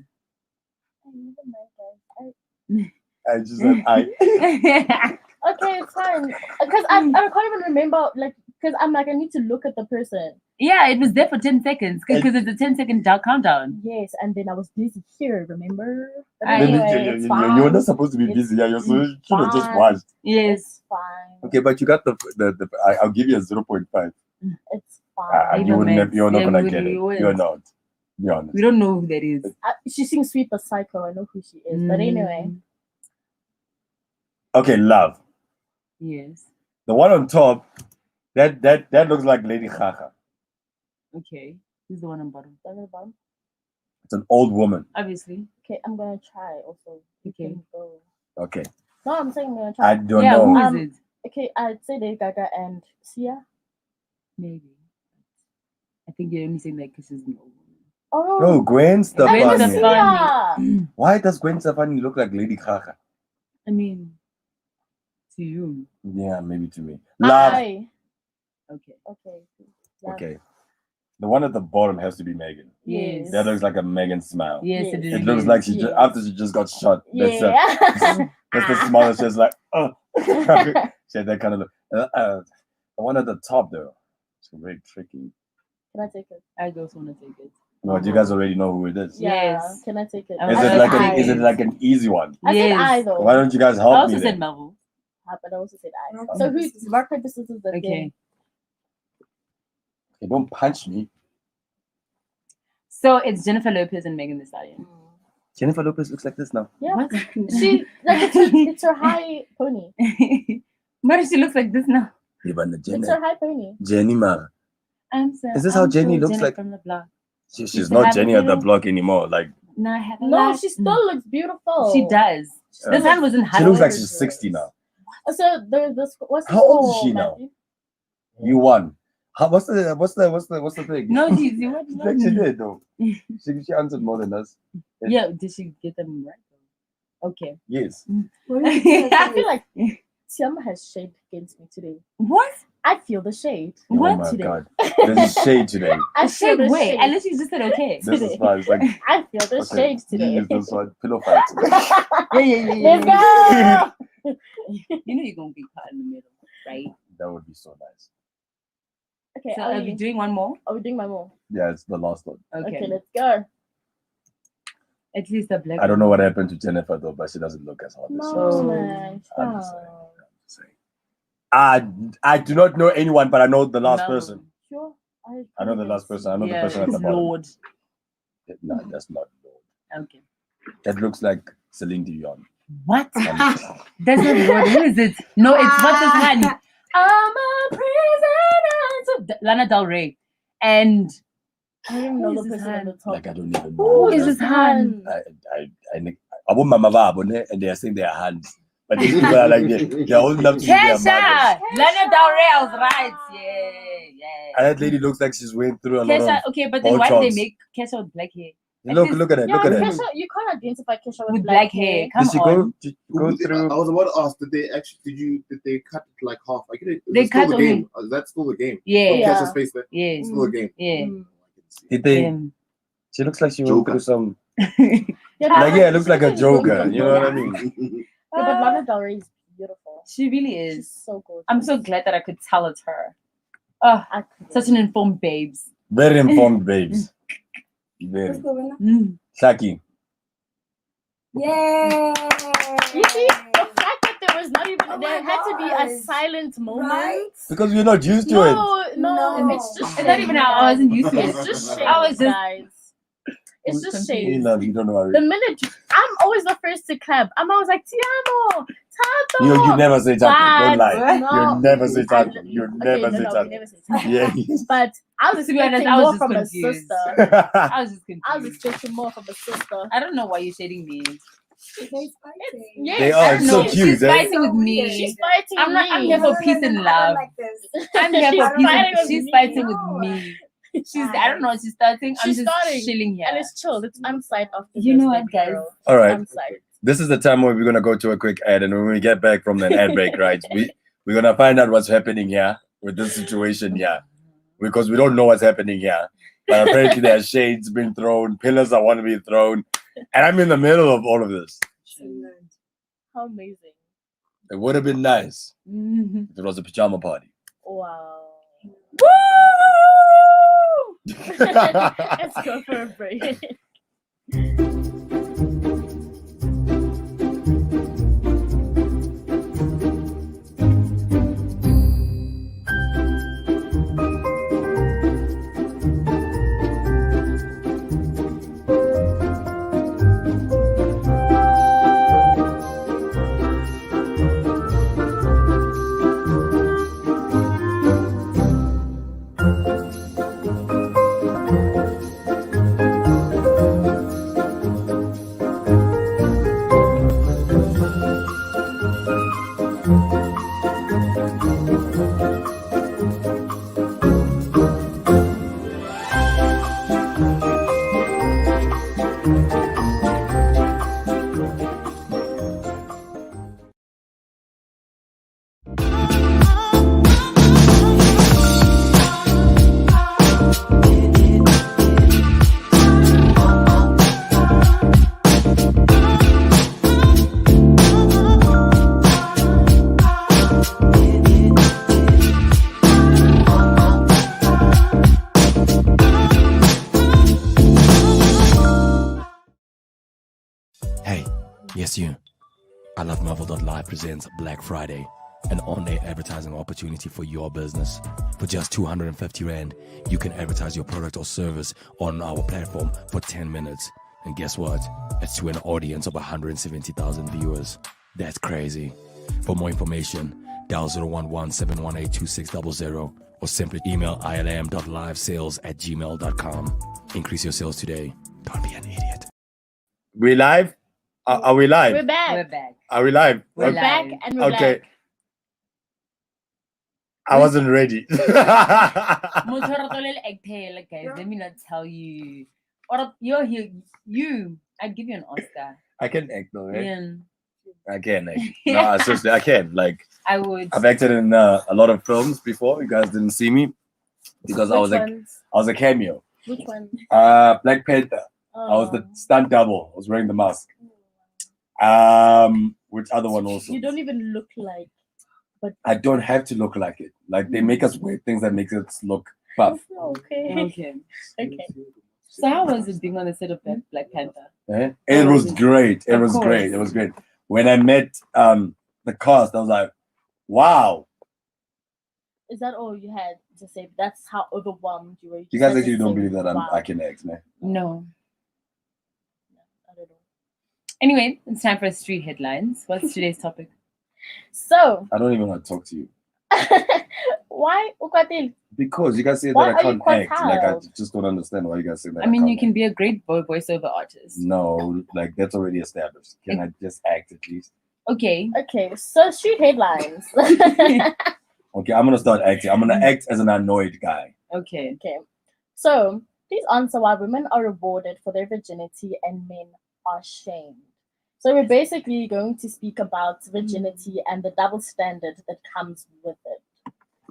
I- I just said I. Okay, it's fine. Because I can't even remember, like, because I'm like, I need to look at the person. Yeah, it was there for 10 seconds because it's a 10-second countdown. Yes, and then I was busy here, remember? But I- Then anyway, it's fine. you were not supposed to be busy. Yeah, you're so you should have just fine. watched. Yes. It's fine. Okay, but you got the I'll give you a 0.5. It's fine. You wouldn't have, you're not Yeah, gonna we get it. wouldn't. You're not. Be honest. We don't know who that is. She sings Sweet but Psycho. I know who she is. But anyway, Okay, Love. Yes. The one on top, that looks like Lady Gaga. Okay. Who's the one on bottom? down the bottom. It's an old woman. Obviously. Okay, I'm gonna try also. You Okay. can go. Okay. No, I'm saying I'm gonna try. I don't Yeah, know. who is it? Okay, I'd say Lady Gaga and Sia. Maybe. I think you're only saying that because she's an old woman. Oh, Gwen I Stefani. was Stefani. Sia. Why does Gwen Stefani look like Lady Gaga? I mean, to you. Yeah, maybe to me. Love. Okay. Okay. Love. Okay. The one at the bottom has to be Megan. Yes. That looks like a Megan smile. Yes, Yes. it is. It looks like she just after she just got shot. That's Yeah. that's the smile. She's like, oh. She had that kind of look. The one at the top though, it's very tricky. Can I take it? I also want to take it. No, you guys already know who it is. Yeah. Yes. Can I take it? I Is was it gonna like say is it like an easy one? I said Yes. I though. Why don't you guys I help also me said then? Melville. But I also said I. So who's rock paper scissors again? Okay. Hey, don't punch me. So it's Jennifer Lopez and Megan Thee Stallion. Jennifer Lopez looks like this now. Yeah. What? She like it's her high pony. Why does she look like this now? Yeah, but the It's her high pony. Jenny Ma. Is this how Jenny looks like? From the block. She's used to not have Jenny a at the little- block anymore. Like No, I have a No, lot. she still looks beautiful. She does. This one was in she looks like Hollywood. she's 60 now. So there's this. What's the How old is score, she now? Matthew? You won. What's the thing? No, she's you She actually did though. She answered more than us. Yeah, did she get them right? Okay. Yes. I feel like Tiama has shade against me today. What? I feel the shade. Oh my today? god. There's shade today. I feel the Wait, shade. unless you just said okay. This is fine. It's like I feel the okay, shade you today. use this one. Pillow fight. Let's go. You know you're gonna be caught in the middle, right? That would be so nice. Okay, So are we doing one more? Are we doing my more? Yeah, it's the last one. Okay, let's go. At least the black. I don't know what happened to Jennifer though, but she doesn't look as hot as she No, used to. man. I'm just saying. I do not know anyone, but I know the last person. Sure. I know the last person. I know the Yeah, person at the it's bottom. Lord. No, that's not Lord. Okay. That looks like Celine Dion. What? That's not Lord. Who is it? No, it's what's his hand? I'm a prisoner. Lana Del Rey. And I don't even know Who the is his person at the hand? top. Like I don't even know. who is his hand? I want my mama and they are saying their hands. But these people are like they're old enough to be their Kesha! mothers. Lana Del Rey, I was right. Yeah. And that lady looks like she's went through a lot Kesha, of okay, but then why did they Botox. make Kesha with black hair? Look at it. Yeah, Look at it. Kesha, you can't identify Kesha with With black hair. Come Did she on. go through? I was about to ask, did they cut it like half? Like, is They it still cut the only- game? That's still the game. Yeah. With Yeah. Kesha's face there. Yeah. It's still a game. Yeah. Did they? Um, She looks like she went Joker. through some. Yeah, Like it looks like a Joker. You know what I mean? Yeah, but Lana Del Rey is beautiful. She really She's is. so good. I'm so glad that I could tell it's her. Oh, I such an informed babes. Very informed babes. Very. Mm. Shaki. You see, the fact that there was not even there had to be a silent moment. Because we're not used to it. No, it's just It's not even how I wasn't used to it. It's just shade, I was just- guys. It's just You shade. know, you don't know how The to. minute I'm always the first to clap. I'm always like Tiamo, Tato. You never say Taco. Don't lie. No. You never say I- Taco. You okay, never say we Taco. never say Taco. Yeah. But I was To be honest, expecting I was more just from a confused. sister. I was just confused. I was expecting more from a sister. I don't know why you're shading me. Yes, They are. It's so No, cute. she's Eh? fighting with me. She's fighting I'm not. me. I'm here for peace and love. I'm here She's for peace. fighting with She's me. fighting with me. She's. I don't know. She's starting. I'm She's just starting. chilling here. And it's chill. It's unsight after You this, know what, baby guys? girl. All right. Unsight. This is the time where we're gonna go to a quick ad, and when we get back from that ad break, right, we're gonna find out what's happening here with this situation here, because we don't know what's happening here. But apparently there are shades being thrown, pillars that want to be thrown, and I'm in the middle of all of this. How amazing. It would have been nice Mhm. if it was a pajama party. Wow. Woo! Let's go for a break. Guess you. I Love Marvel.live presents Black Friday, an on-air advertising opportunity for your business. For just 250 Rand, you can advertise your product or service on our platform for 10 minutes. And guess what? It's to an audience of 170,000 viewers. That's crazy. For more information, dial 011-718-2600 or simply email ilm.livesales@gmail.com. Increase your sales today. Don't be an idiot. We live? Are we live? We're back. We're back. Are we live? We're We're back live. and we're Okay. back. I wasn't ready. Guys, let me not tell you. Or you're here. I'd give you an Oscar. I can act though, right? Yeah. I can act. No, seriously, I can. Like, I would. I've acted in a lot of films before. You guys didn't see me because I was a cameo. Which one? Black Panther. I was the Oh. stunt double. I was wearing the mask. Which other one also? You don't even look like. But I don't have to look like it. Like they make us wear things that makes us look buff. Okay. Okay. Okay. So how was it being on the set of Black Panther? Eh? It was great. It Of was course. great. It was great. When I met the cast, I was like, wow. Is that all you had to say? That's how overwhelmed you were. You guys had to actually don't say, believe that wow. I can act, man. No. I don't know. Anyway, it's time for street headlines. What's today's topic? So, I don't even want to talk to you. why Ukwatil? Because you guys say Why that I are you can't act. Like I quartile? just don't understand why you guys say that. I mean, can't you can act. be a great voiceover artist. No, like that's already established. Can I just act at least? Okay. Okay, so street headlines. Okay, I'm gonna start acting. I'm gonna act as an annoyed guy. Okay. Okay, so please answer why women are rewarded for their virginity and men are shamed. So we're basically going to speak about virginity and the double standard that comes with it.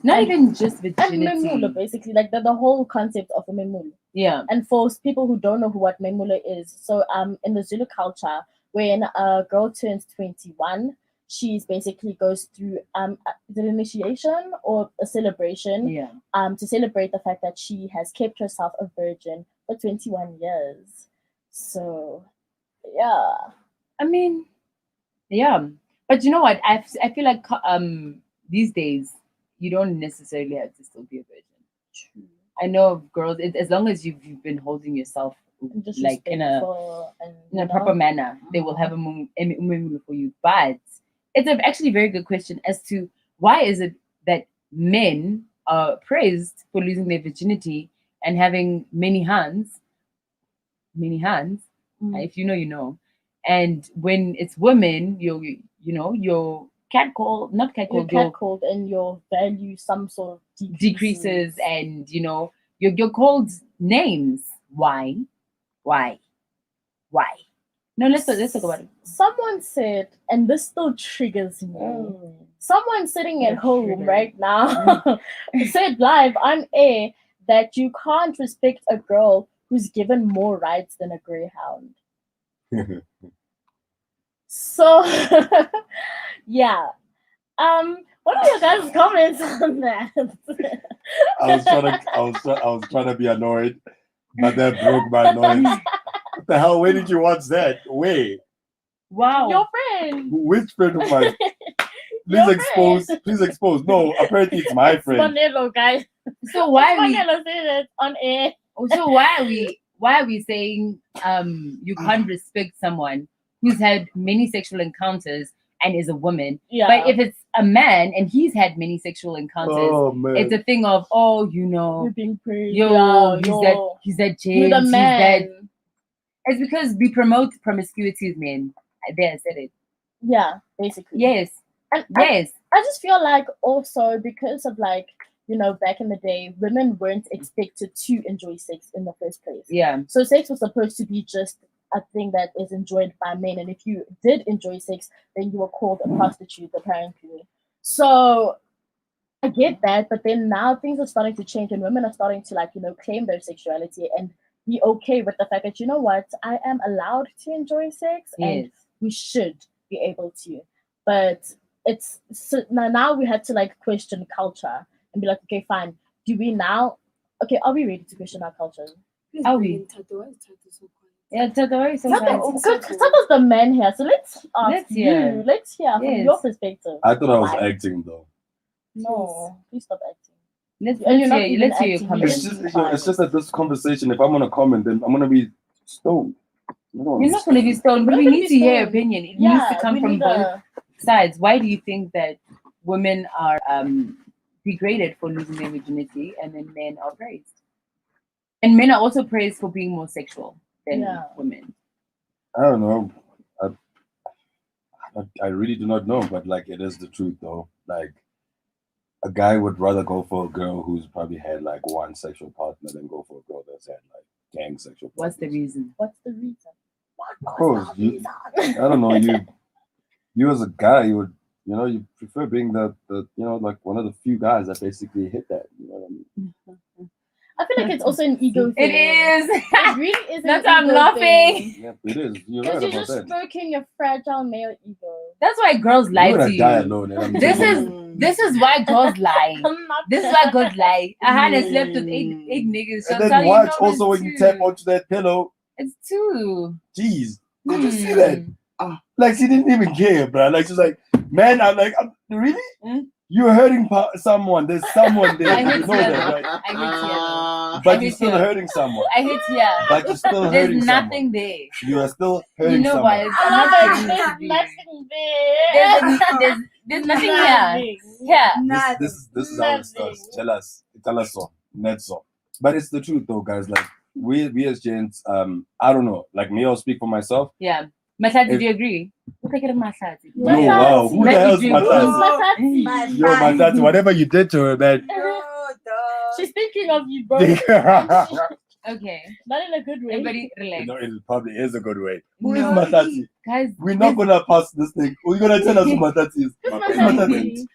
Not And- even just And virginity. memula, basically, like the whole concept of a memula. Yeah. And for people who don't know what memula is, so in the Zulu culture, when a girl turns 21, she's basically goes through the initiation or a celebration Yeah. to celebrate the fact that she has kept herself a virgin for 21 years. So, yeah. I mean, yeah. But you know what? I feel like these days you don't necessarily have to still be a virgin. True. I know of girls, as long as you've been holding yourself And just like in a respectful and, in a you know, proper manner, they will have a umemulu for you. But it's actually a very good question as to why is it that men are praised for losing their virginity and having many hands. If you know, you know. And when it's women, you're catcalled, not you're catcalled, catcalled and your value some sort of decreases, and you're called names. Why? No, let's talk about it. Someone said, and this still triggers me. Someone sitting at You're home triggered. right now said live on air that you can't respect a girl who's given more rights than a greyhound. So, yeah. What are your guys' comments on that? I was trying to be annoyed, but that broke my noise. What the hell? Where did you watch that? Where? Wow. Your friend. Which friend of mine? Your Please expose. Please expose. No, apparently it's my friend. Spanelo, guys. So why are we? Spanelo said it on air. So why are we saying you can't respect someone who's had many sexual encounters and is a woman? Yeah. But if it's a man and he's had many sexual encounters, Oh man. it's a thing of You're being praised. he's that You're the James, man. It's because we promote promiscuity with men. There, I said it. Yeah, basically. Yes. And Yes. I just feel like also because of back in the day, women weren't expected to enjoy sex in the first place. Yeah. So sex was supposed to be just a thing that is enjoyed by men. And if you did enjoy sex, then you were called a prostitute, apparently. So I get that, but then now things are starting to change and women are starting to claim their sexuality and be okay with the fact that, you know what, I am allowed to enjoy sex and Yes. we should be able to. But it's now we have to question culture and be like, okay, fine. Are we ready to question our culture? Are we? Yeah, Tadori sometimes. Tata's the man here, so let's ask Let's hear. Let's hear from Yes. your perspective. I thought I was Why? acting though. No, please stop acting. Let's And you're not hear. even Let's hear your acting, comments. It's just that this conversation, if I'm gonna comment, then I'm gonna be stoned. No, You're not going to be stoned, but We're we gonna need be to hear your stoned. opinion. It needs Yeah, to come we from need both a- sides. Why do you think that women are degraded for losing their virginity and then men are praised? And men are also praised for being more sexual than women. I don't know. I really do not know, but like it is the truth though. Like a guy would rather go for a girl who's probably had like one sexual partner than go for a girl that's had like 10 sexual partners. What's the reason? What's the reason? Of course, I don't know. You as a guy, you prefer being the like one of the few guys that basically hit that. You know what I mean? I feel like it's also an ego thing. It is. It really is. That's an why I'm ego laughing. thing. Yeah, it is. You're Because right you're about just that. stroking your fragile male ego. That's why girls lie You're to gonna die you. alone, and I'm This is why girls lie. I'm not This is why girls lie. I had slept with eight niggas. So And I'm then telling you, watch no, also it's when you two. tap onto that pillow. It's two. Jeez, did you see that? Like she didn't even care, bro. Like she's like, man, really? You're hurting someone. There's someone there. I You hit know here. that, right? I hit here. But I you're hit still here. hurting someone. I hit here. But you're still hurting There's someone. nothing there. You are still hurting You know someone. what? I love it. There's nothing there. There's nothing here. Yeah. This is how it starts. Jealous. Italaso. Netso. But it's the truth though, guys. Like we as gents, I don't know. Like me, I'll speak for myself. Yeah. Matlati, do you agree? Look at Matlati. No, wow. Who the hell's Matlati? Matlati? Yo, Matlati, whatever you did to her, man. She's thinking of you, bro. Okay. Not in a good way. Everybody relax. You know, it probably is a good way. Who No. is Matlati? Guys, We're not gonna pass this thing. We're gonna tell us who Matlati is. Who's Who's Matlati?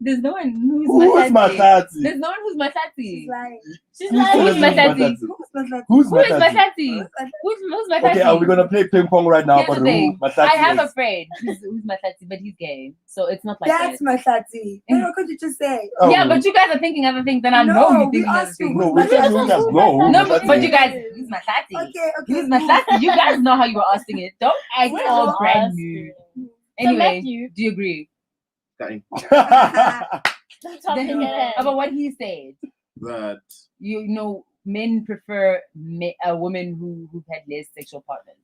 there's no one who's Who is Matlati? There's no one who's Matlati. She's Who's like, telling Who's me Matlati? Who's Who is Matlati? Matlati? Who's Matlati? Okay, are we gonna play ping pong right now? Here's But the who thing. Matlati I have is? a friend who's Matlati, but he's gay. So it's not like That's that. Matlati. What could you just say? Oh, Yeah, but you guys are thinking other things than I No, know you're we thinking other asked you things. no, we Matlati. just know. No, Matlati but is. you guys, who's Matlati? Okay. Who's Matlati? You guys know how you were asking it. Don't act We're all all brand new. asking. Anyway, Matthew. do you agree? That's how Then, they get about what he said, That you know, men prefer a woman who've had less sexual partners.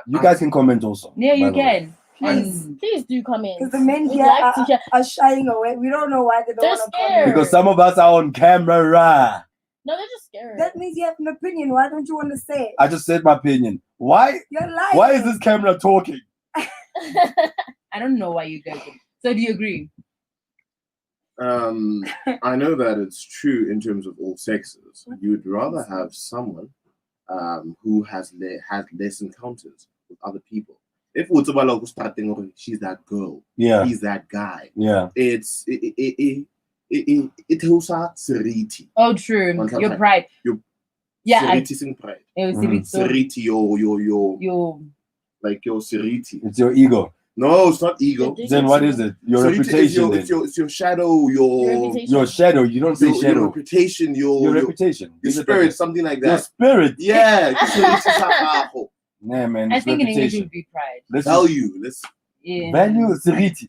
You guys can comment also. Yeah, you by the way. can. Please. And Please do come in. Because the men We'd here like to hear. are shying away. We don't know why they don't They're want to come scared. in. Because some of us are on camera. No, they're just scared. That means you have an opinion. Why don't you want to say it? I just said my opinion. Why? You're lying. Why is this camera talking? I don't know why you guys. So do you agree? I know that it's true in terms of all sexes. You would rather have someone who has less encounters with other people. If we're starting, she's that girl, Yeah. he's that guy. Yeah. It helps her seriti. Oh, true. One Your time. pride. Yeah, Seriti sing pride. Seriti, your like your seriti. It's your ego. No, it's not ego. Then what is it? Your Seriti is reputation. then. it's your shadow, your Your shadow. You don't say your shadow. reputation, Your reputation. your Is it spirit, like- something like Your that. spirit. Yeah. seriti sa ako. Nah, man. I It's think in English it reputation. would be pride. Listen, Value. Let's Yeah. value seriti.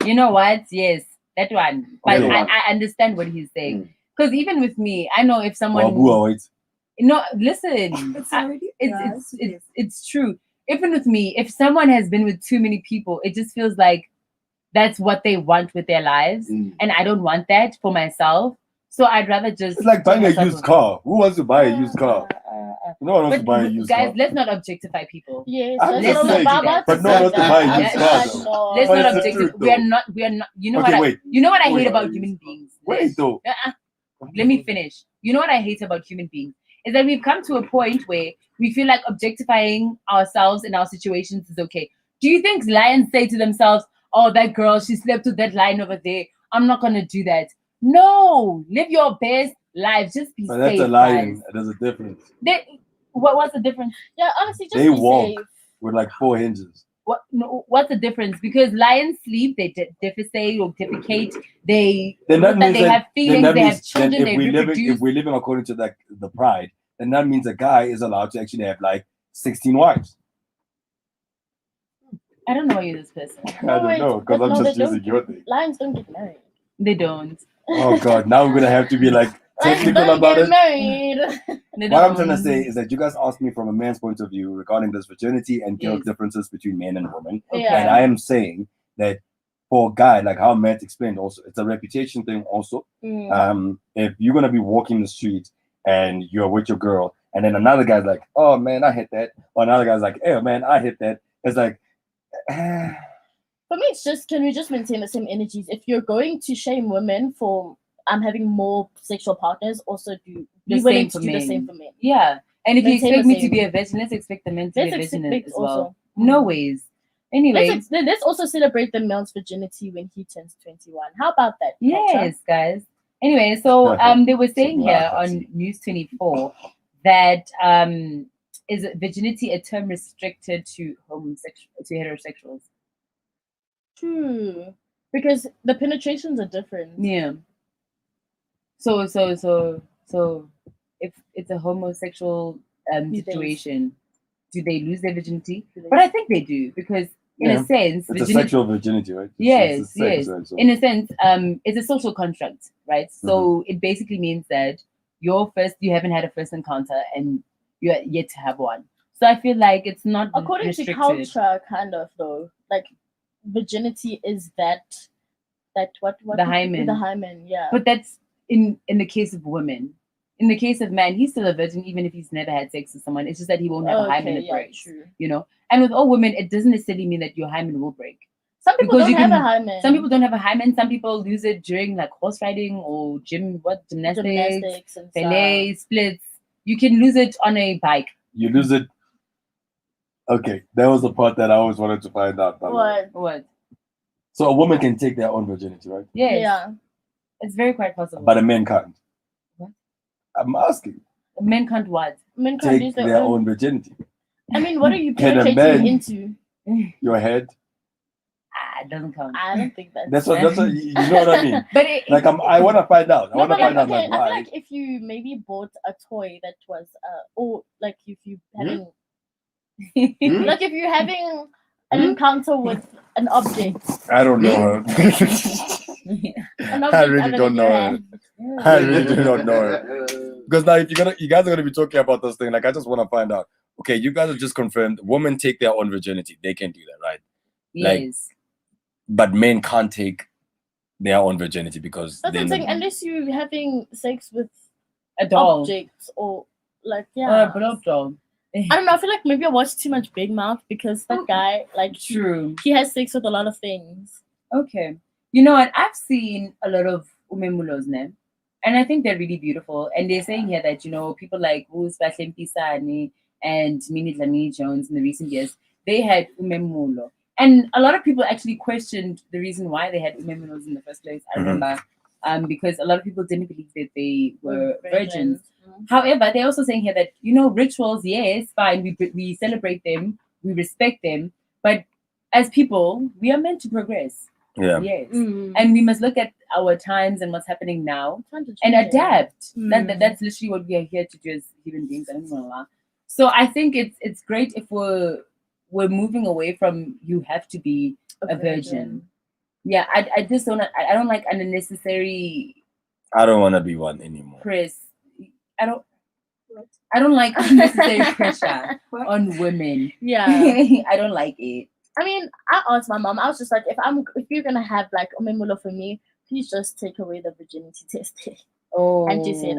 You know what? Yes, that one. But Okay. I understand what he's saying. Because even with me, I know if someone. Wabua, wait. No, listen. It's already It's true. Even with me, if someone has been with too many people, it just feels like that's what they want with their lives, and I don't want that for myself. So I'd rather just. It's like buying a take myself used car. Who wants to buy a used car? No one wants to buy a But used guys, car. let's not objectify people. Yes, I'm just saying, but no one wants to buy a used car. though. Let's But not it's the objectify. truth, We are though. not. We are not. You know Okay, what? wait. You know what I Wait. hate about human beings. Wait, though. Let me finish. You know what I hate about human beings is that we've come to a point where we feel like objectifying ourselves in our situations is okay. Do you think lions say to themselves, "Oh, that girl, she slept with that lion over there. I'm not gonna do that." No, live your best life. Just be But that's safe. a lion. Guys. There's a difference. What's the difference? Yeah, honestly, just They be walk safe. with like 4 hinges. What's the difference? Because lions sleep, they defecate or defecate. They Then that means they that, have feelings. then that They means have children. that They if reproduce. we're living according to that the pride, then that means a guy is allowed to actually have like 16 wives. I don't know you, this person. I don't know, because I'm just using your thing. Lions don't get married. They don't. Oh God, now we're gonna have to be like Lions technical don't about get it. married. They What I'm don't. trying to say is that you guys asked me from a man's point of view regarding this virginity and guilt Yes. differences between men and women. Yeah. And I am saying that for a guy, like how Matt explained also, it's a reputation thing also. If you're gonna be walking the street and you're with your girl, and then another guy's like, oh man, I hit that, or another guy's like, hey man, I hit that. It's like For me, it's just, can we just maintain the same energies? If you're going to shame women for having more sexual partners, also be willing to do the same for men. Yeah. And if you Maintain expect the me to same. be a virgin, let's expect the men to be a Let's virgin expect as well. also. No ways. Anyway, Let's also celebrate the male's virginity when he turns 21. How about that? Culture? yes, guys. Anyway, so they were saying here on News 24 that is virginity a term restricted to heterosexuals? True. Because the penetrations are different. Yeah. So if it's a homosexual situation, do they lose their virginity? But I think they do, because in a sense, it's a sexual virginity, right? Yes, it's yes. In a sense, it's a social construct, right? So it basically means that you haven't had a first encounter and you're yet to have one. So I feel like it's not According restricted. to culture, kind of though, like virginity is that what The hymen. The hymen, yeah. But that's in the case of women. In the case of man, he's still a virgin even if he's never had sex with someone. It's just that he won't have a hymen that breaks. True. You know? And with all women, it doesn't necessarily mean that your hymen will break. Some people Because don't have a hymen. Some people don't have a hymen. Some people lose it during like horse riding or gymnastics and ballet, splits. You can lose it on a bike. You lose it. Okay, that was the part that I always wanted to find out. by the way. What? So a woman can take their own virginity, right? Yes. Yeah. It's very quite possible. But a man can't. What? I'm asking. Men can't what? Men can't Take use their own virginity. I mean, what are you Can a penetrating man- into? Your head. It doesn't count. I don't think that's. That's what you know what I mean. But I want to find out. I want to but like, find out okay, like I feel why. like if you maybe bought a toy that was or like if you having like if you're having an encounter with an object. I don't know her. An object I really other don't than your know her. hand. I really do not know her. Because now, if you guys are gonna be talking about this thing, like I just want to find out. Okay, you guys have just confirmed women take their own virginity. They can do that, right? Like, Yes. but men can't take their own virginity because That's they're the thing. not- Unless you're having sex with A doll. objects or like Or a blow doll. I don't know. I feel like maybe I watched too much Big Mouth because that guy, like, True. he has sex with a lot of things. Okay. You know what? I've seen a lot of umemulos, ne? And I think they're really beautiful. And they're saying here that, you know, people like Who's Batlem Pisani and Minnie Dlamini Jones in the recent years, they had umemulo. And a lot of people actually questioned the reason why they had umemulos in the first place. I remember because a lot of people didn't believe that they were virgins. However, they're also saying here that, you know, rituals, yes, fine, we celebrate them, we respect them, but as people, we are meant to progress. Yeah. Yes. And we must look at our times and what's happening now and adapt. That's literally what we are here to do as human beings. So I think it's great if we're moving away from you have to be a virgin. Yeah, I just don't like unnecessary. I don't want to be one anymore. Press. I don't like unnecessary pressure on women. Yeah. I don't like it. I mean, I asked my mom. I was just like, if you're gonna have like umemulo for me, please just take away the virginity test. Oh. And she said,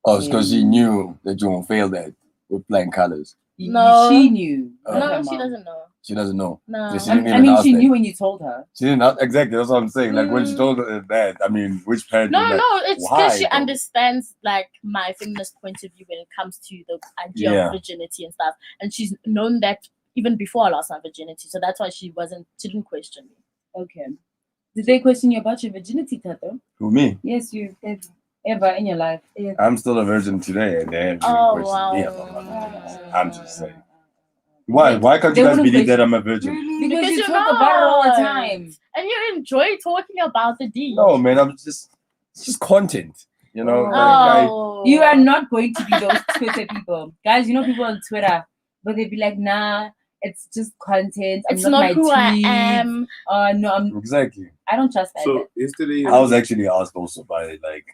Oh, it's because she knew that you won't fail that with flying colors. No. She knew. No, she doesn't know. She doesn't know. No. She didn't I even mean, ask she that. knew when you told her. She didn't know, exactly. That's what I'm saying. Like when she told her that, I mean, which parent? No, was like, no, it's why, because she though? understands like my feminist point of view when it comes to the idea of virginity and stuff, and she's known that even before I lost my virginity, so that's why she didn't question me. Okay. Did they question you about your virginity, Tato? Who, me? Yes, you ever in your life. Yeah. I'm still a virgin today, and they haven't Oh, questioned me wow. about my virginity. I'm just saying. Why can't you guys believe that I'm a virgin? Because you you're talk about it all the not. time. And you enjoy talking about the D. No, man, it's just content. You know, like, Oh, You are not going to be those Twitter people. Guys, you know people on Twitter, but they'd be like, nah, it's just content. It's not my who I tweets. am. No, Exactly. I don't trust that. So yesterday, I was actually asked also by like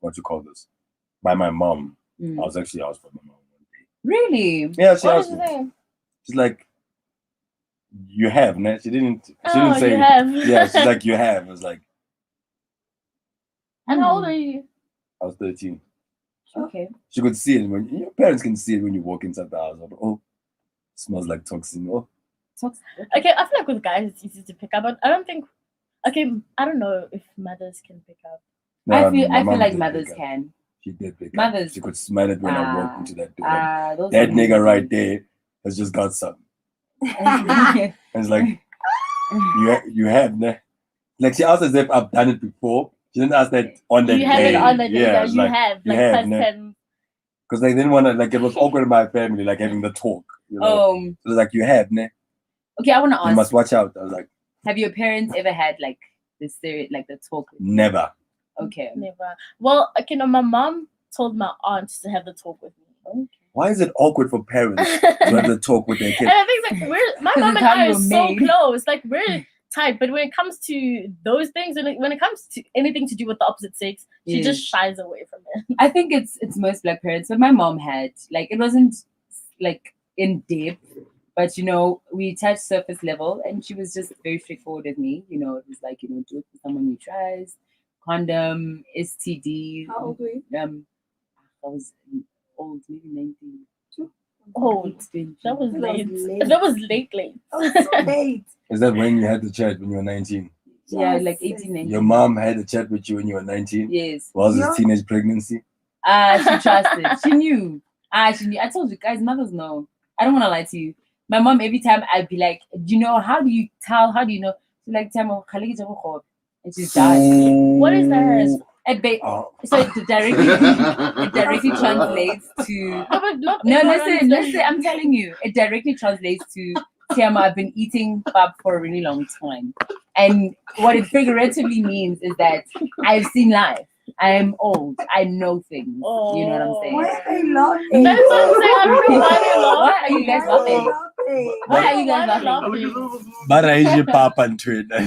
what you call this? By my mom. I was actually asked by my mom. Really? Yeah, she What asked did me. you say? She's like, you have, ne? She didn't Oh, say you have. Yeah, she's like, you have. I was like, And how old are you? I was 13. Okay. She could see it when your parents can see it when you walk inside the house. Oh, smells like toxin. Oh, Okay, I feel like with guys it's easy to pick up, but I don't think. Okay, I don't know if mothers can pick up. no, I my feel mom like did mothers pick up. can. She did pick Mothers. up. She could smell it when I walked into that door. Like, Those that are nigga right there has just got something. And it's like, you have, ne? Like she asked as if I've done it before. She didn't ask that on that You have day. it on the day. Yeah, Yeah, it's you like, have. you Like have, past ne? 10. Because they didn't want to, like, it was awkward in my family, like having the talk. You know? So it was like, you have, ne? Okay, I want to ask. You must watch out. I was like, have your parents ever had like this theory, like the talk? never. Okay. Never. Well, okay, no, my mom told my aunt to have the talk with me. Okay. Why is it awkward for parents to have the talk with their And kids? I think like my mom and I are so close. Like we're tight, but when it comes to those things, and when it comes to anything to do with the opposite sex, she just shies away from it. I think it's most black parents. But my mom had like it wasn't like in depth, but you know we touched surface level, and she was just very straightforward with me. You know, it was like do it for someone you trust, condom, STD. How old were you? I was old, maybe 19. Old. That was late. That was late. Late. Is that when you had the chat when you were 19? Yeah, like 18, 19. Your mom had a chat with you when you were 19? Yes. Was it teenage pregnancy? She trusted. She knew. She knew. I told you guys, mothers know. I don't want to lie to you. My mom, every time I'd be like, how do you tell? How do you know? She's like, and she's done. What is that? So it directly translates to listen, I'm telling you, it directly translates to Tiama, I've been eating pap for a really long time. And what it figuratively means is that I've seen life. I am old. I know things. Oh. You know what I'm saying? Why are they laughing? That's what I'm saying. I don't know why they're laughing. Why are you guys laughing? Why are you guys laughing? But I use your papa and twin. Oh,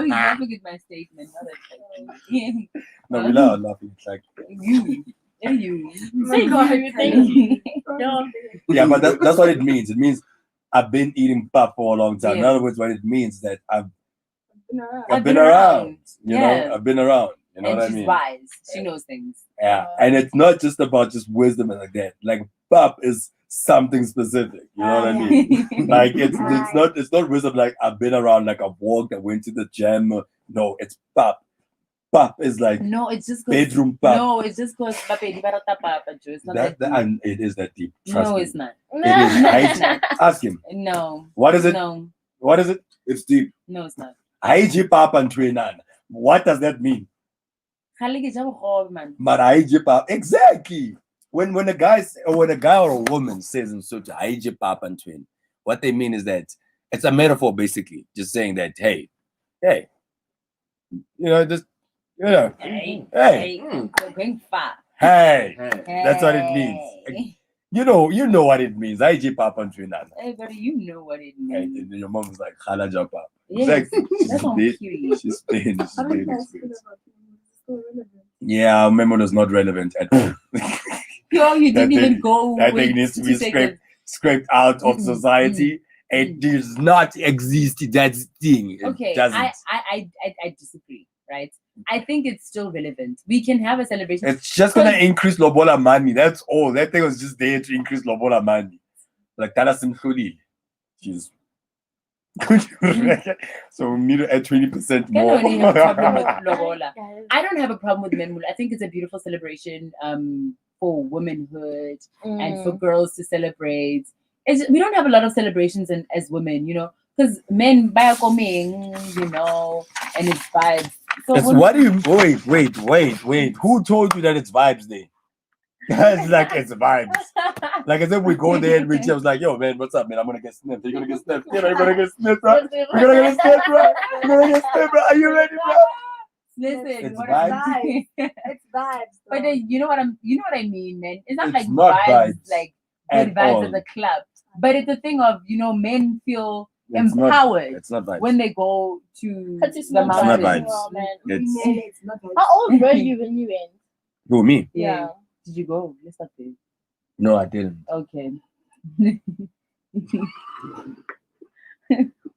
he's laughing at my statement. No, we love laughing. It's like you. Thank you. yeah, but that's what it means. It means I've been eating pap for a long time. Yeah. In other words, what it means is that I've been around. You know, I've been around. You know and what I she's mean? wise. She knows things. Yeah, and it's not just about just wisdom and like that. Like pap is something specific. You know what I mean? Like it's not wisdom. Like I've been around. Like I've walked. I went to the gym. No, it's pap. Pap is like no, it's just bedroom pap. No, it's just because it's not that and it is that deep. Trust no, me. it's not. It is. Ask him. No. What is it? No. What is it? It's deep. No, it's not. IG pap and twinan. What does that mean? But IG pap exactly. When a guy or a woman says in such IG pap and twin, what they mean is that it's a metaphor basically, just saying that hey, just hey, You're going far. hey, that's what it means. You know what it means. IG pap and twinan. Hey, but you know what it means. And your mom was like Khalaja pap. Yes, Exactly. that's on period. She's been experienced. Yeah, memo is not relevant at all. Yo, you didn't even go. That thing needs to be scraped out of society. It does not exist. That thing. Okay, doesn't. I disagree. Right? I think it's still relevant. We can have a celebration. It's just gonna increase lobola money. That's all. That thing was just there to increase lobola money. Like Tala Simkhuli. She's so we need to add 20% more. I don't have a problem with Memul. I think it's a beautiful celebration for womanhood and for girls to celebrate. We don't have a lot of celebrations as women, because men buy coming, and it's vibes. So what do you wait? Who told you that it's vibes there? It's like it's vibes. Like as if we go there and Richie was like, yo man, what's up, man? I'm gonna get snipped. You're gonna get snipped. You're gonna get snipped, bro. We're gonna get snipped, bro. We're gonna get snipped, bro. Are you ready, bro? Listen, It's what vibes. I'm It's vibes. But though. you know what I mean, man. It's not It's like not vibes, vibes like at good vibes all. at the club. But it's a thing of, men feel It's not- empowered It's not vibes. when they go to Cause it's the not not mountains. vibes. Well, man. It's How old were you when you went? who, me? Yeah. Did you go? Let's start there. No, I didn't. Okay.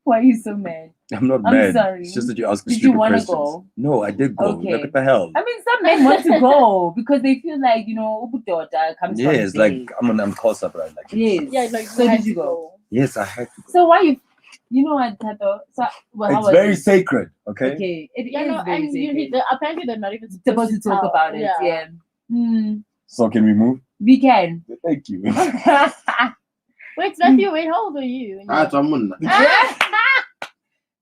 Why are you so mad? I'm not I'm mad. sorry. It's just that you ask Did you stupid wanna questions. go? No, I did go. Okay. Like, what the hell? I mean, some men want to go because they feel like, Ubudota comes from Yes, there. like I'm close up right like. Yes. Yeah, like So you had did you to go? Yes, I had to go. So why you know what, Tato? So, well, how It's was very it? sacred, okay? Okay, it is Yeah, no, very and sacred. apparently they're not even Supposed to talk tell. about it, yeah. So can we move? We can. Thank you. Wait, Matthew, wait, how old are you? someone.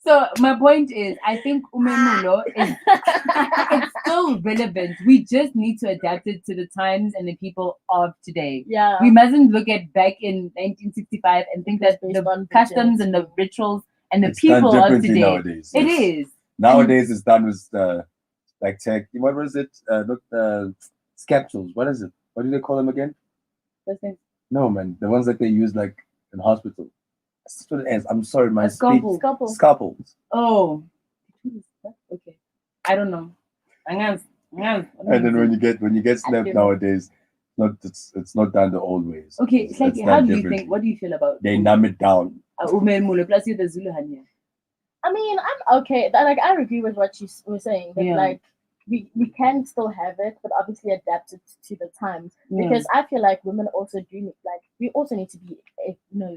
So my point is, I think Umemulo is it's still relevant. We just need to adapt it to the times and the people of today. Yeah. We mustn't look at back in 1965 and think that Based the on customs and the rituals and the It's done people of differently today. nowadays. It yes. is. Nowadays it's done with like tech. What was it? Look, capsules. What is it? What do they call them again? No, man. The ones that they use like in hospital. That's what it is. I'm sorry, my Scalpel. Scalpels. Oh. Okay. I don't know. And then when you get snapped nowadays, it's not done the old ways. Okay, it's like, done how do you differently. think? What do you feel about They numb it down. Umemulo plus you the Zulu Hanya? I mean, I'm okay. Like, I agree with what you were saying. That, Yeah. like, we can still have it, but obviously adapt it to the times. Yeah. Because I feel like women also do need, like, we also need to be,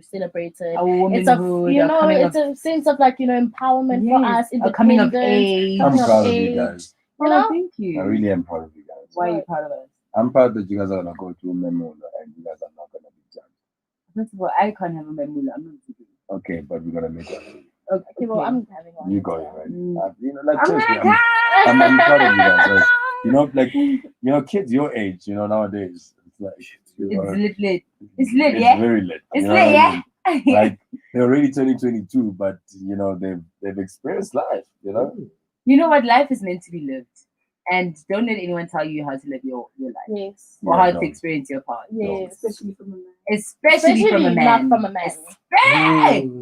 celebrated. Our It's a, womanhood, it's a sense of, like, empowerment for us, a coming of independence, age. I'm coming of proud of you age. guys. You know? Thank you. I really am proud of you guys. Why are you proud of us? I'm proud that you guys are gonna go to a memo and you guys are not gonna be judged. First of all, I can't have a memula. I'm not Zulu. Okay, but we're gonna make that. Okay, well, I'm having one. You go, right? Like I'm seriously, gonna I'm proud of you guys. Like, kids your age, nowadays, it's like It's lit. It's lit, yeah? very lit. It's you know lit, what yeah? I mean? Like they're already turning 22, but they've experienced life. You know what? Life is meant to be lived. And don't let anyone tell you how to live your life. Yes. Or Yeah, how no. to experience your part. Yes. Especially from a man. Not from a man.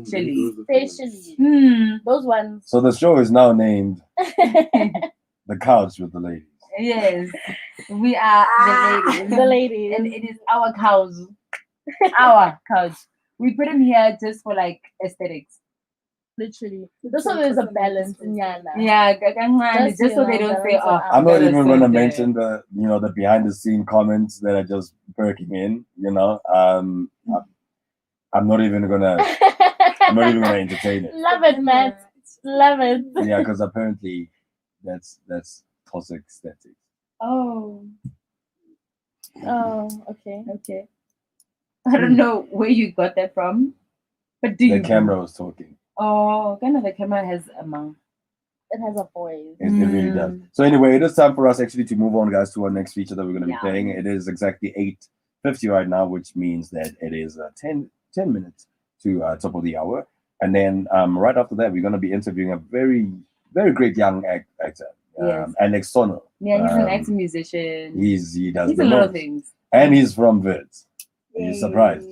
Especially. Those ones. So the show is now named The Couch with the Ladies. Yes. We are the ladies. The ladies. And it is our couch. Our couch. We put them here just for like aesthetics. Literally. Just so there's a balance in Yana. Yeah, just so they don't say, oh, I'm not even going to so mention the the behind the scene comments that are just perking in. I'm not even gonna entertain it. Love it, Matt. Love it. Yeah, because apparently that's toxic aesthetic. Oh, okay. Okay. I don't know where you got that from, but do you? The camera was talking. Oh, kind of the camera has a mouth. It has a voice. It really does. So anyway, it is time for us actually to move on, guys, to our next feature that we're going to be playing. It is exactly 8:50 right now, which means that it is 10 minutes to top of the hour. And then right after that, we're going to be interviewing a very, very great young actor, Yes. Alex Sono. Yeah, he's an actor musician. He does a lot of things. And he's from Vids. Are you surprised?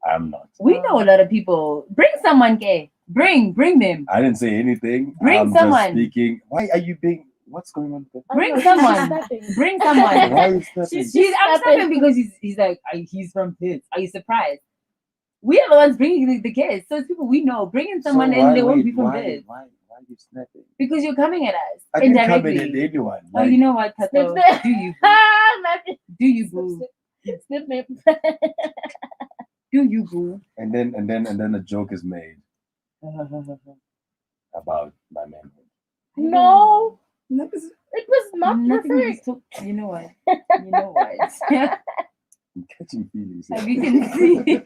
I'm not. We know a lot of people. Bring someone, gay. Bring them. I didn't say anything. Bring I'm someone. Just speaking. Why are you being? What's going on? Bring someone. Bring someone. Why is that? I'm snapping because he's like he's from Vids. Are you surprised? We are the ones bringing the kids. So it's people we know. Bringing someone and they won't be from Vids. Why are you snapping? Because you're coming at us I didn't come indirectly. at anyone. Oh, you know what, Tato? Do you? Do you, boo? Do you, boo? And then a joke is made about my manhood. No. It was not Nothing referring. was you know what? You know what? I'm catching feelings. We can see.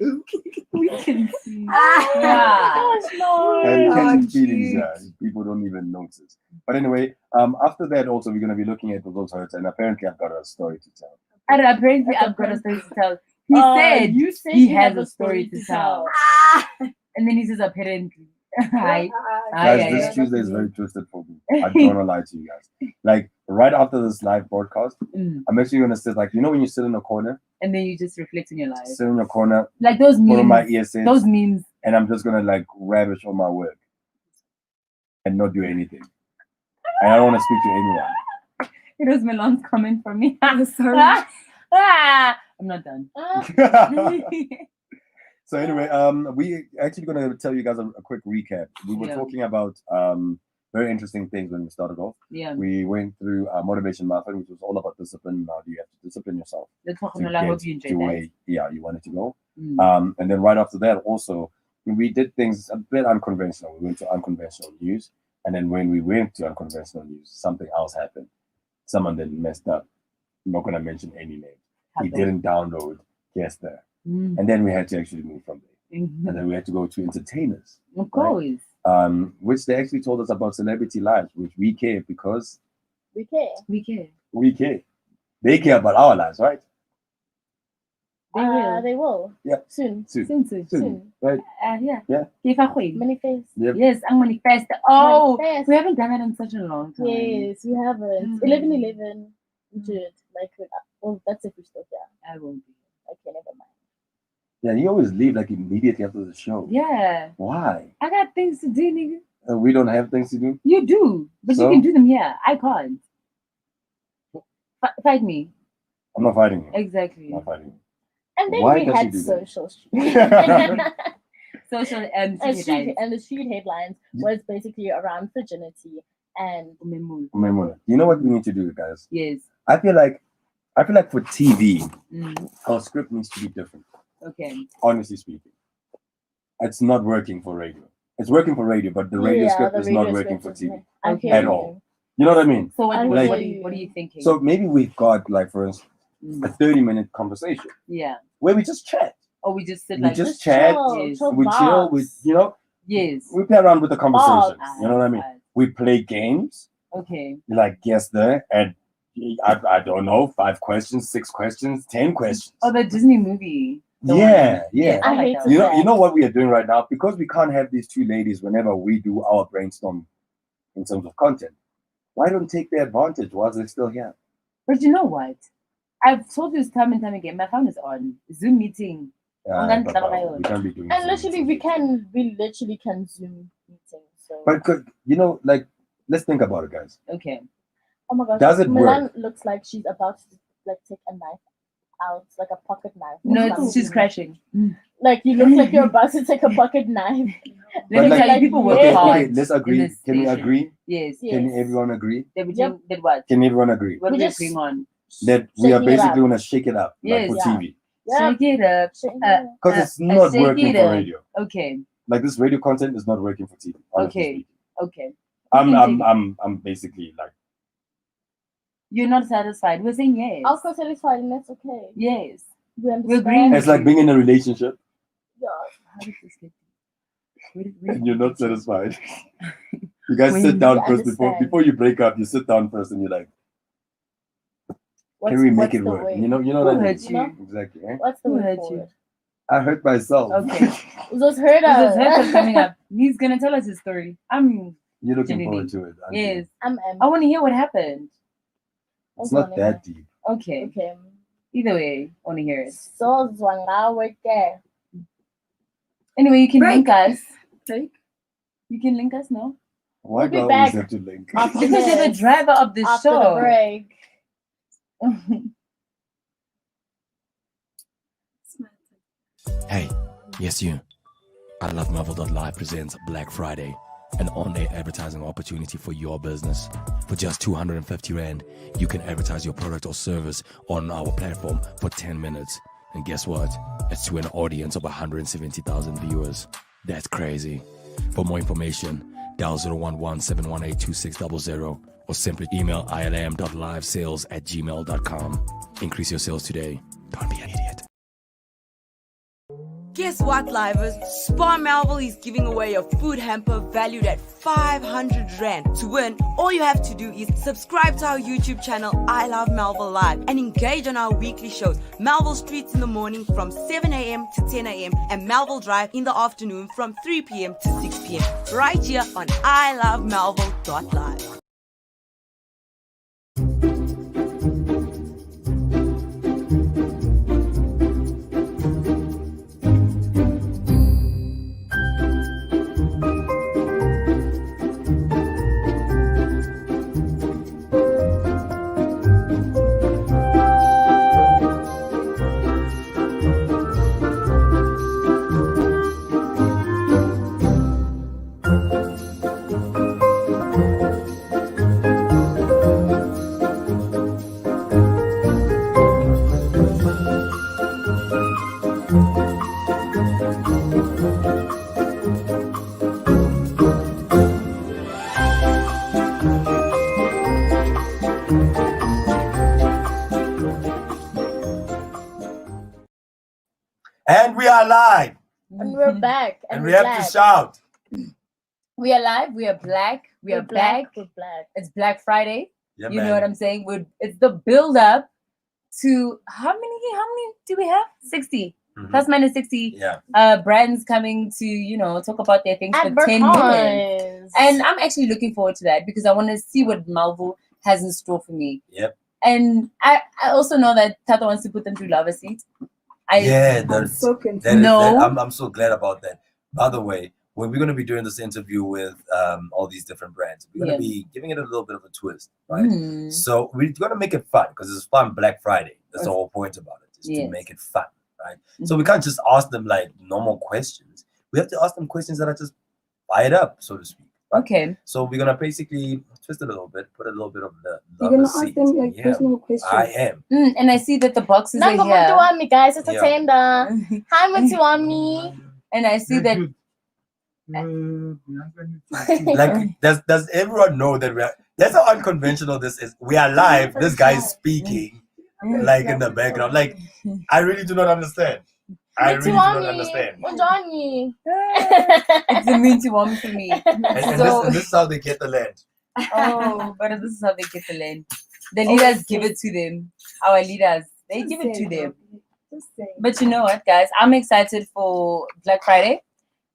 We can see. Gosh, no. I'm catching cute. feelings. People don't even notice. But anyway, after that, also we're gonna be looking at those hurts, and apparently I've got a story to tell. And apparently, I've got a story to tell. He said You said he you has have a story to tell. And then he says apparently. Hi. Guys, this Tuesday is very twisted for me. I don't want to lie to you guys. Like, right after this live broadcast, I'm actually going to sit, like, you know when you sit in a corner? And then you just reflect on your life. Sit in your corner, Like those put on memes. my earset, Those memes. and I'm just going to, like, ravish on my work and not do anything. And I don't want to speak to anyone. It was Milan's comment for me. I'm sorry. I'm not done. So anyway, we actually going to tell you guys a quick recap. We were talking about very interesting things when we started off. Yeah. We went through Motivation Marathon, which was all about discipline. Now you have to discipline yourself. I hope you enjoyed that. You wanted to go. And then right after that, also, we did things a bit unconventional. We went to unconventional news. And then when we went to unconventional news, something else happened. Someone then messed up. I'm not going to mention any name. He didn't download Guess There. And then we had to actually move from there. And then we had to go to entertainers. Of course. Right? Which they actually told us about celebrity lives, which we care because we care. We care. They care about our lives, right? They will. Yeah. Soon. Right? Yeah. Manifest. Yep. Yes, I'm manifest. Oh, Manifest. we haven't done that in such a long time. Yes, we haven't. 11/11. Dude, like, well, that's if we still here. I won't be. Okay, never mind. Yeah, you always leave like immediately after the show. Yeah. Why? I got things to do, nigga. We don't have things to do? You do, but So? you can do them here. I can't. Fight me. I'm not fighting you. Exactly. I'm not fighting you. And then Why we does had she do that? social Social and the street headlines was basically around virginity and Memuna. You know what we need to do, guys? Yes. I feel like for TV, our script needs to be different. Okay. Honestly speaking, it's not working for radio. It's working for radio, but the radio script is not working for TV at all. You know what I mean? So what are you thinking? So maybe we've got, like, for instance, a 30-minute conversation. Yeah. Where we just chat. Or we just sit We like just chat. Yes. We chill. We, you know. Yes. We play around with the conversation. Box. You know what I mean? We play games. Okay. Like Guess There, and I don't know, 5 questions, 6 questions, 10 questions. Oh, the Disney movie. Yeah. I like that. You know what we are doing right now? Because we can't have these two ladies whenever we do our brainstorm in terms of content. Why don't take their advantage while they're still here? But you know what? I've told you this time and time again. My phone is on Zoom meeting. We can't be doing and Zoom literally meetings. we literally can Zoom meetings. So But you know, like, let's think about it, guys. Okay. oh my gosh, Does it Milan work? looks like she's about to like take a knife out, like a pocket knife. No, she's crashing. Like you look like you're about to take a pocket knife. Let me But, tell like, you, people work Okay, hard. let's agree. in this Can we station. agree? Yes. Can everyone agree? That we Yep. did what? Can everyone agree? What We are we just- agreeing on? That we are Shaking it up. basically gonna shake it up, Yes. like, for Yeah. TV, Yeah. Shake it up. because it's not shake working it for up. radio. Okay. Like, this radio content is not working for TV. honestly Okay. speaking. Okay. can take it. I'm basically like, You're not satisfied. We're saying yes. I'll go satisfied and that's okay. Yes. We We're understand. agreeing. it's like being in a relationship Yeah. How did this get? Where and you're not satisfied. You guys When sit down you first understand. before you break up. You sit down first and you're like, can we make it work? You know Who what I mean? hurt you? Exactly. Right? What's the Who word hurt for you? it? I hurt myself. Okay. Those hurt This is us. Hector coming up. He's gonna tell us his story. I'm You're looking Genuinely. forward to it. aren't you? yes. I'm I want to hear what happened. It's not that deep. Okay. Okay. Either way, I want to hear it. So Zwangawe ke. Anyway, you can Break. link us. Take. You can link us, no? Why We'll be do I always back have to link? after Because you're the this. driver of the After the show. break. Hey, yes you. I Love Melville.live presents Black Friday, an on-air advertising opportunity for your business. For just 250 Rand, you can advertise your product or service on our platform for 10 minutes. And guess what? It's to an audience of 170,000 viewers. That's crazy. For more information, dial 011-718-2600 or simply email ilm.livesales@gmail.com. Increase your sales today. Don't be an idiot. Guess what, livers? Spar Melville is giving away a food hamper valued at 500 Rand. To win, all you have to do is subscribe to our YouTube channel, I Love Melville Live, and engage on our weekly shows, Melville Streets in the morning from 7 a.m. to 10 a.m. and Melville Drive in the afternoon from 3 p.m. to 6 p.m. right here on ilovemelville.live. And we are live. And we're back. And we have to shout. We are live. We are black. We are back. We're black. It's Black Friday. Yeah, You man. know what I'm saying? It's the build up to how many do we have? 60. Mhm. Plus minus 60 Yeah. brands coming to, talk about their things for 10 minutes. Advertise. And I'm actually looking forward to that because I want to see what Melville has in store for me. Yep. And I also know that Tata wants to put them through lava seat. I'm so confused. I'm so glad about that. By the way, when we're going to be doing this interview with all these different brands, we're going to be giving it a little bit of a twist, right? So we're going to make it fun because it's fun Black Friday. That's the whole point about it, is to make it fun, right? So we can't just ask them like normal questions. We have to ask them questions that are just fired up, so to speak. Okay. So we're gonna basically twist it a little bit, put a little bit of the. You're gonna ask them like personal questions. I am. And I see that the boxes are Number here. Mutuwami, guys. It's a Yeah. tender. Hi, Mutuwami. And I see that. Like, does everyone know that that's how unconventional this is? We are live. This guy is speaking, like in the background. Like, I really do not understand. I really do not understand. Unjani. It's a mean to want for me. And this is how they get the land. Oh, but this is how they get the land. The leaders give it to them. Our leaders, they give it to them. But you know what, guys? I'm excited for Black Friday.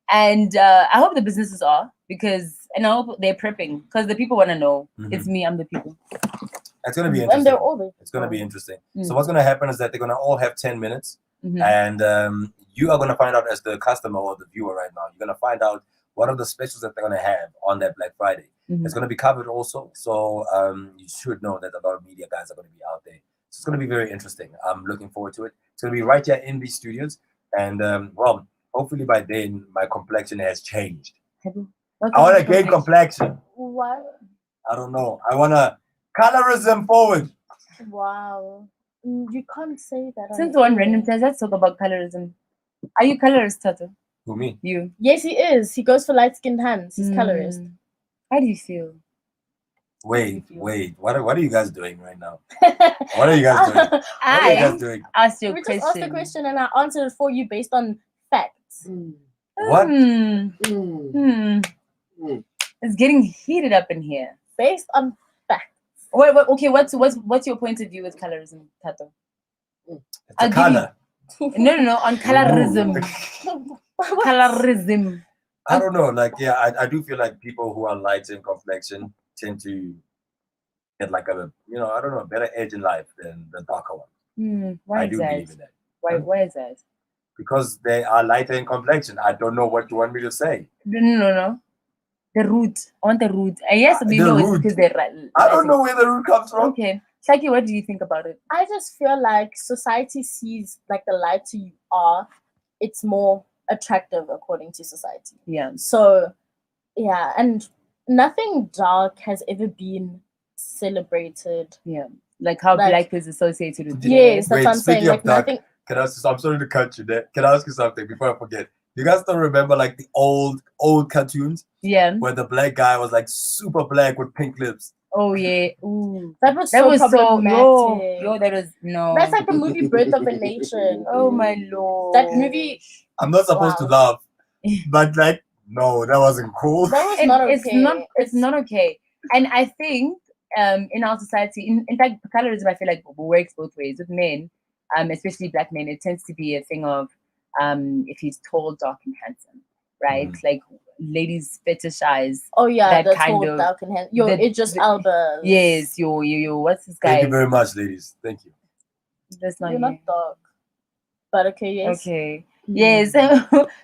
And I hope the businesses are and I hope they're prepping because the people want to know. It's me, I'm the people. It's going to be And interesting. they're older. It's going to be interesting. So what's going to happen is that they're going to all have 10 minutes. And you are going to find out as the customer or the viewer right now, you're going to find out what are the specials that they're going to have on that Black Friday. It's going to be covered also. So you should know that a lot of media guys are going to be out there. So it's going to be very interesting. I'm looking forward to it. It's going to be right here in these studios. And well, hopefully by then my complexion has changed. I want to gain complexion. What? I don't know. I want to colorism forward. Wow. You can't say that. Since one random says, let's talk about colorism. Are you colorist, Tato? Who, me? You. Yes, he is. He goes for light-skinned hands. He's colorist. How do you feel? Wait. What are you guys doing right now? What are you guys doing? What are you guys doing? Asked you a We question. just asked a question and I answered it for you based on facts. What? It's getting heated up in here. Based on facts. Wait, okay, what's your point of view with colorism, Tato? It's a color. No, on colorism. Colorism. I don't know. Like, yeah, I do feel like people who are light in complexion tend to get like a better edge in life than the darker one. Why I is do that? believe in that. Why is that? Because they are lighter in complexion. I don't know what you want me to say. No. The root. I want the root. Yes, we know it's because they're right. I don't know where the root comes from. Okay. Shaki, what do you think about it? I just feel like society sees like the lighter you are, it's more attractive according to society. Yeah. So, yeah, and nothing dark has ever been celebrated. Yeah. Like how black is associated with yes, that's what I'm saying. Like dark, nothing. Can I ask you, I'm sorry to cut you there. Can I ask you something before I forget? You guys don't remember like the old cartoons? Yeah. Where the black guy was like super black with pink lips. Oh yeah. Ooh. That was That so was so problematic. yo, that was no. That's like the movie Birth of a Nation. Oh my lord. That movie. I'm not supposed to laugh, but like, no, that wasn't cool. That was not okay. It's not okay. And I think in our society, in fact, colorism, I feel like works both ways. With men, especially black men, it tends to be a thing of if he's tall, dark, and handsome, right? Like ladies fetishize. Oh yeah, that the kind tall, of dark, and handsome. Yo, it just Albert. Yes, yo. What's this guy? Thank you very much, ladies. Thank you. That's not You're not dark, but okay, yes. Okay. Yes.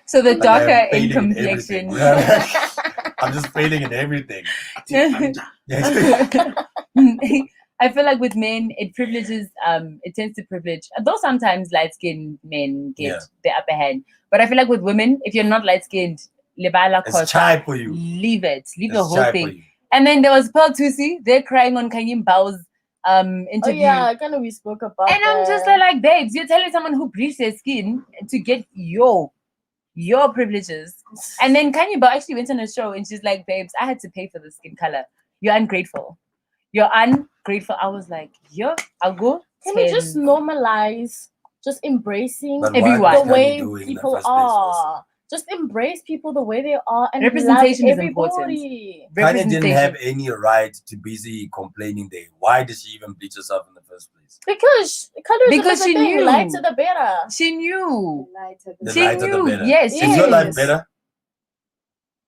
So the Like, I am darker in failing in complexion. I'm just failing in everything. I feel like with men, it tends to privilege. Though sometimes light-skinned men get the upper hand, but I feel like with women, if you're not light-skinned, it's chai for you. Leave it. Leave the It's whole chai for thing. you. And then there was Pearl Tusi. They're crying on Kanye Bao's interview. Oh yeah, kind of we spoke about. And I'm just like, babes, you're telling someone who bleached their skin to get your privileges. And then Kanye Bao actually went on a show and she's like, babes, I had to pay for the skin color. You're ungrateful. You're ungrateful. I was like, I'll go. Can we just normalize just embracing everyone the way people are? Just embrace people the way they are and representation love is important. Kanye didn't have any right to busy complaining there. Why did she even bleach herself in the first place? Because she knew. Lighter the better. She knew. The lighter the better. Yes. Is your life better?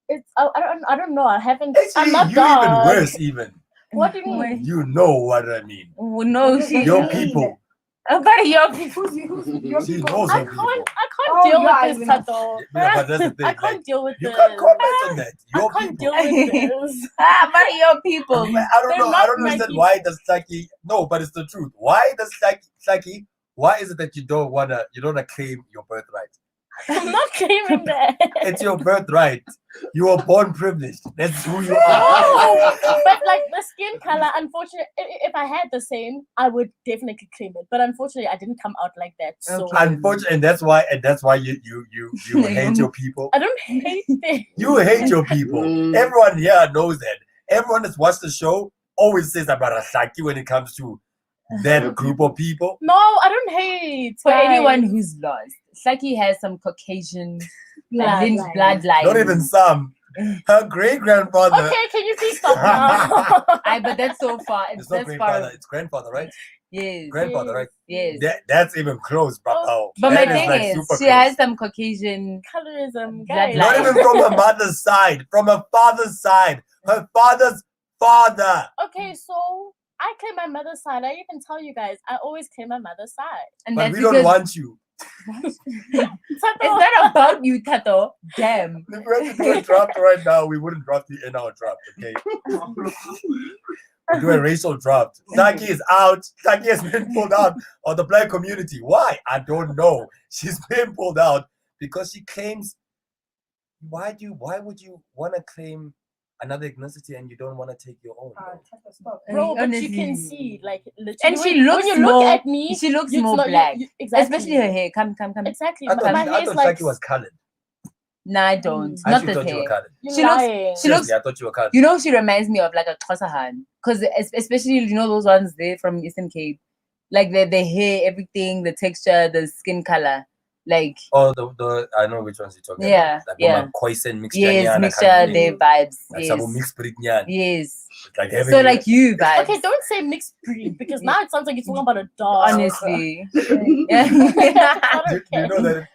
It's I don't know. I haven't. Actually, I'm not you dark. even worse even. What do you mean? You know what I mean. Oh, no, your people. But your people. She knows her people. I can't deal with this, Tato. Yeah, but that's the thing. I can't deal with this. You can't comment on that. Your I can't people. deal with this. But your people. I don't know. I don't understand why does Saki. No, but it's the truth. Why does Saki? Why is it that you don't wanna claim your birthright? I'm not claiming that. It's your birthright. You were born privileged. That's who you are. Oh, but like the skin color, unfortunately, if I had the same, I would definitely claim it. But unfortunately, I didn't come out like that. So unfortunately, and that's why you hate your people. I don't hate them. You hate your people. Everyone here knows that. Everyone that's watched the show always says about Asaki when it comes to that group of people. No, I don't hate. For anyone who's lost, Saki has some Caucasian bloodline. Not even some. Her great grandfather. Okay, can you please stop now? But that's so far. It's not grandfather. It's grandfather, right? Yes. Grandfather, right? Yes. That's even close, bro. Oh, but my that thing like is, super she close. has some Caucasian colorism. Guys. Not even from her mother's side. From her father's side. Her father's father. Okay, so I claim my mother's side. I even tell you guys, I always claim my mother's side. And but we don't want you. It's not about you, Tato. Damn. If we had to do a draft right now, we wouldn't draft you in our draft, okay? We do a racial draft. Saki is out. Saki has been pulled out of the black community. Why? I don't know. She's been pulled out because she claims. Why would you want to claim another ethnicity and you don't want to take your own? Bro, but you can see, like, literally, and she looks when you more, look at me, she looks more black. Exactly. Especially her hair. Come. Exactly. I thought hair's like, Saki was colored. No, I don't. I Not the thought you were hair. colored. She looks. Seriously, I thought you were colored. You know, she reminds me of like a Xhosa, because especially those ones there from Eastern Cape, like the hair, everything, the texture, the skin color, like. Oh, the I know which ones you're talking about. Like Khoisan mixture. Yes, mixture, their vibes. Like yes. mixed breed. Yes. Like so, like you vibes. Okay, don't say mixed breed because now it sounds like you're talking about a dog. Honestly. Do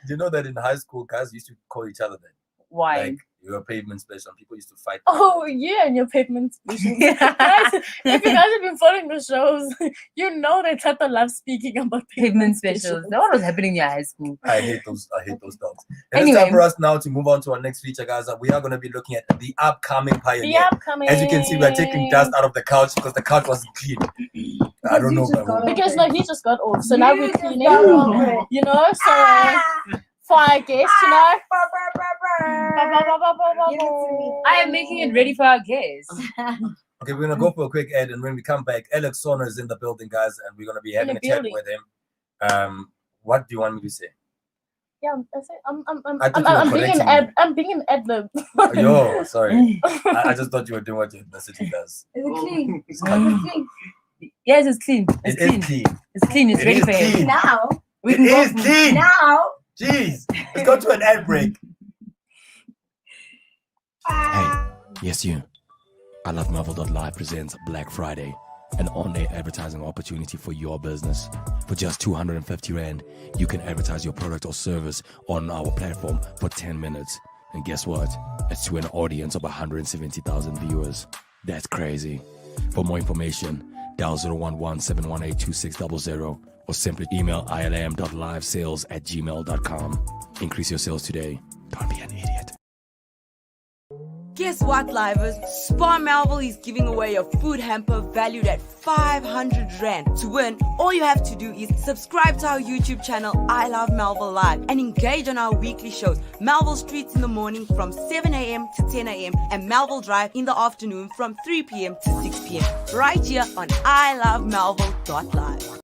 you know that in high school, guys used to call each other that? Why? Like, you're a pavement special. People used to fight. Oh yeah, and your pavement special. Guys, if you guys have been following the shows, you know that Tata loves speaking about pavement specials. What was happening in your high school? I hate those dogs. And it's time for us now to move on to our next feature, guys. We are going to be looking at the upcoming Pioneer. As you can see, we are taking dust out of the couch because the couch wasn't clean. I don't know. Because no, he just got off, so now we're cleaning. You know, so. For our guests, you know. I am making it ready for our guests. Okay, we're gonna go for a quick ad, and when we come back, Alex Sonner is in the building, guys, and we're gonna be having a chat with him. What do you want me to say? Yeah, I thought you were I'm being correcting an me. I'm being an ad-lib. Yo, sorry. I just thought you were doing what the city does. Is it clean? It's coming. Yes, it's clean. It's It clean. is clean. It's clean. It's It ready is for him. clean. Now. It is go clean. now. Jeez. Let's go to an ad break. Hey, yes you. I Love Melville.live presents Black Friday, an on-air advertising opportunity for your business. For just 250 Rand, you can advertise your product or service on our platform for 10 minutes. And guess what? It's to an audience of 170,000 viewers. That's crazy. For more information, dial 011-718-2600 or simply email ilm.livesales@gmail.com. Increase your sales today. Don't be an idiot. Guess what, livers? Spar Melville is giving away a food hamper valued at 500 Rand. To win, all you have to do is subscribe to our YouTube channel, I Love Melville Live, and engage on our weekly shows, Melville Streets in the morning from 7 a.m. to 10 a.m. and Melville Drive in the afternoon from 3 p.m. to 6 p.m. right here on ilovemelville.live.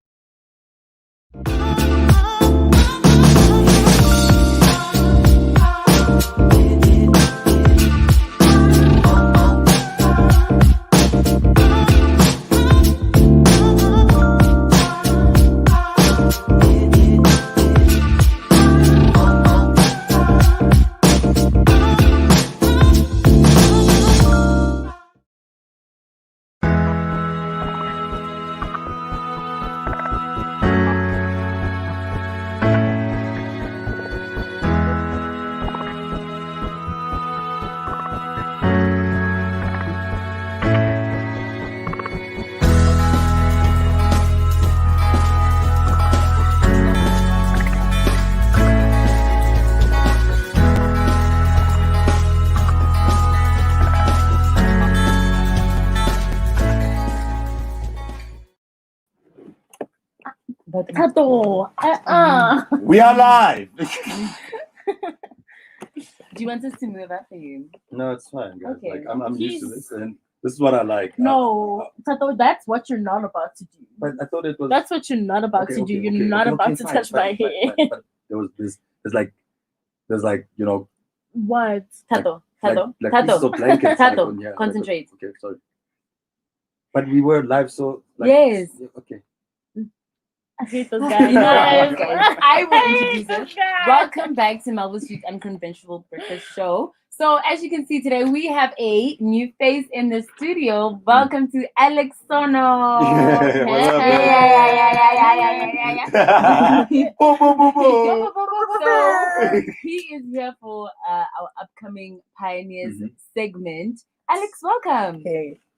Tato. We are live. Do you want us to move up for you? No, it's fine, guys. Okay. Like I'm used to this, and this is what I like. No, Tato, that's what you're not about to do. But I thought it was. That's what you're not about to do. You're not about to fine, touch my fine, hair. But there was this. There's like you know. What? Tato. Like Tato. so blankets, Tato. like on- yeah, Concentrate. Okay, sorry. But we were live, so like, Yes. yeah, okay. I hate those guys. I will introduce it. Welcome back to Melville Street's Unconventional Breakfast Show. So, as you can see today, we have a new face in the studio. Welcome to Alex Sono. So, he is here for our upcoming Pioneers segment. Alex, welcome.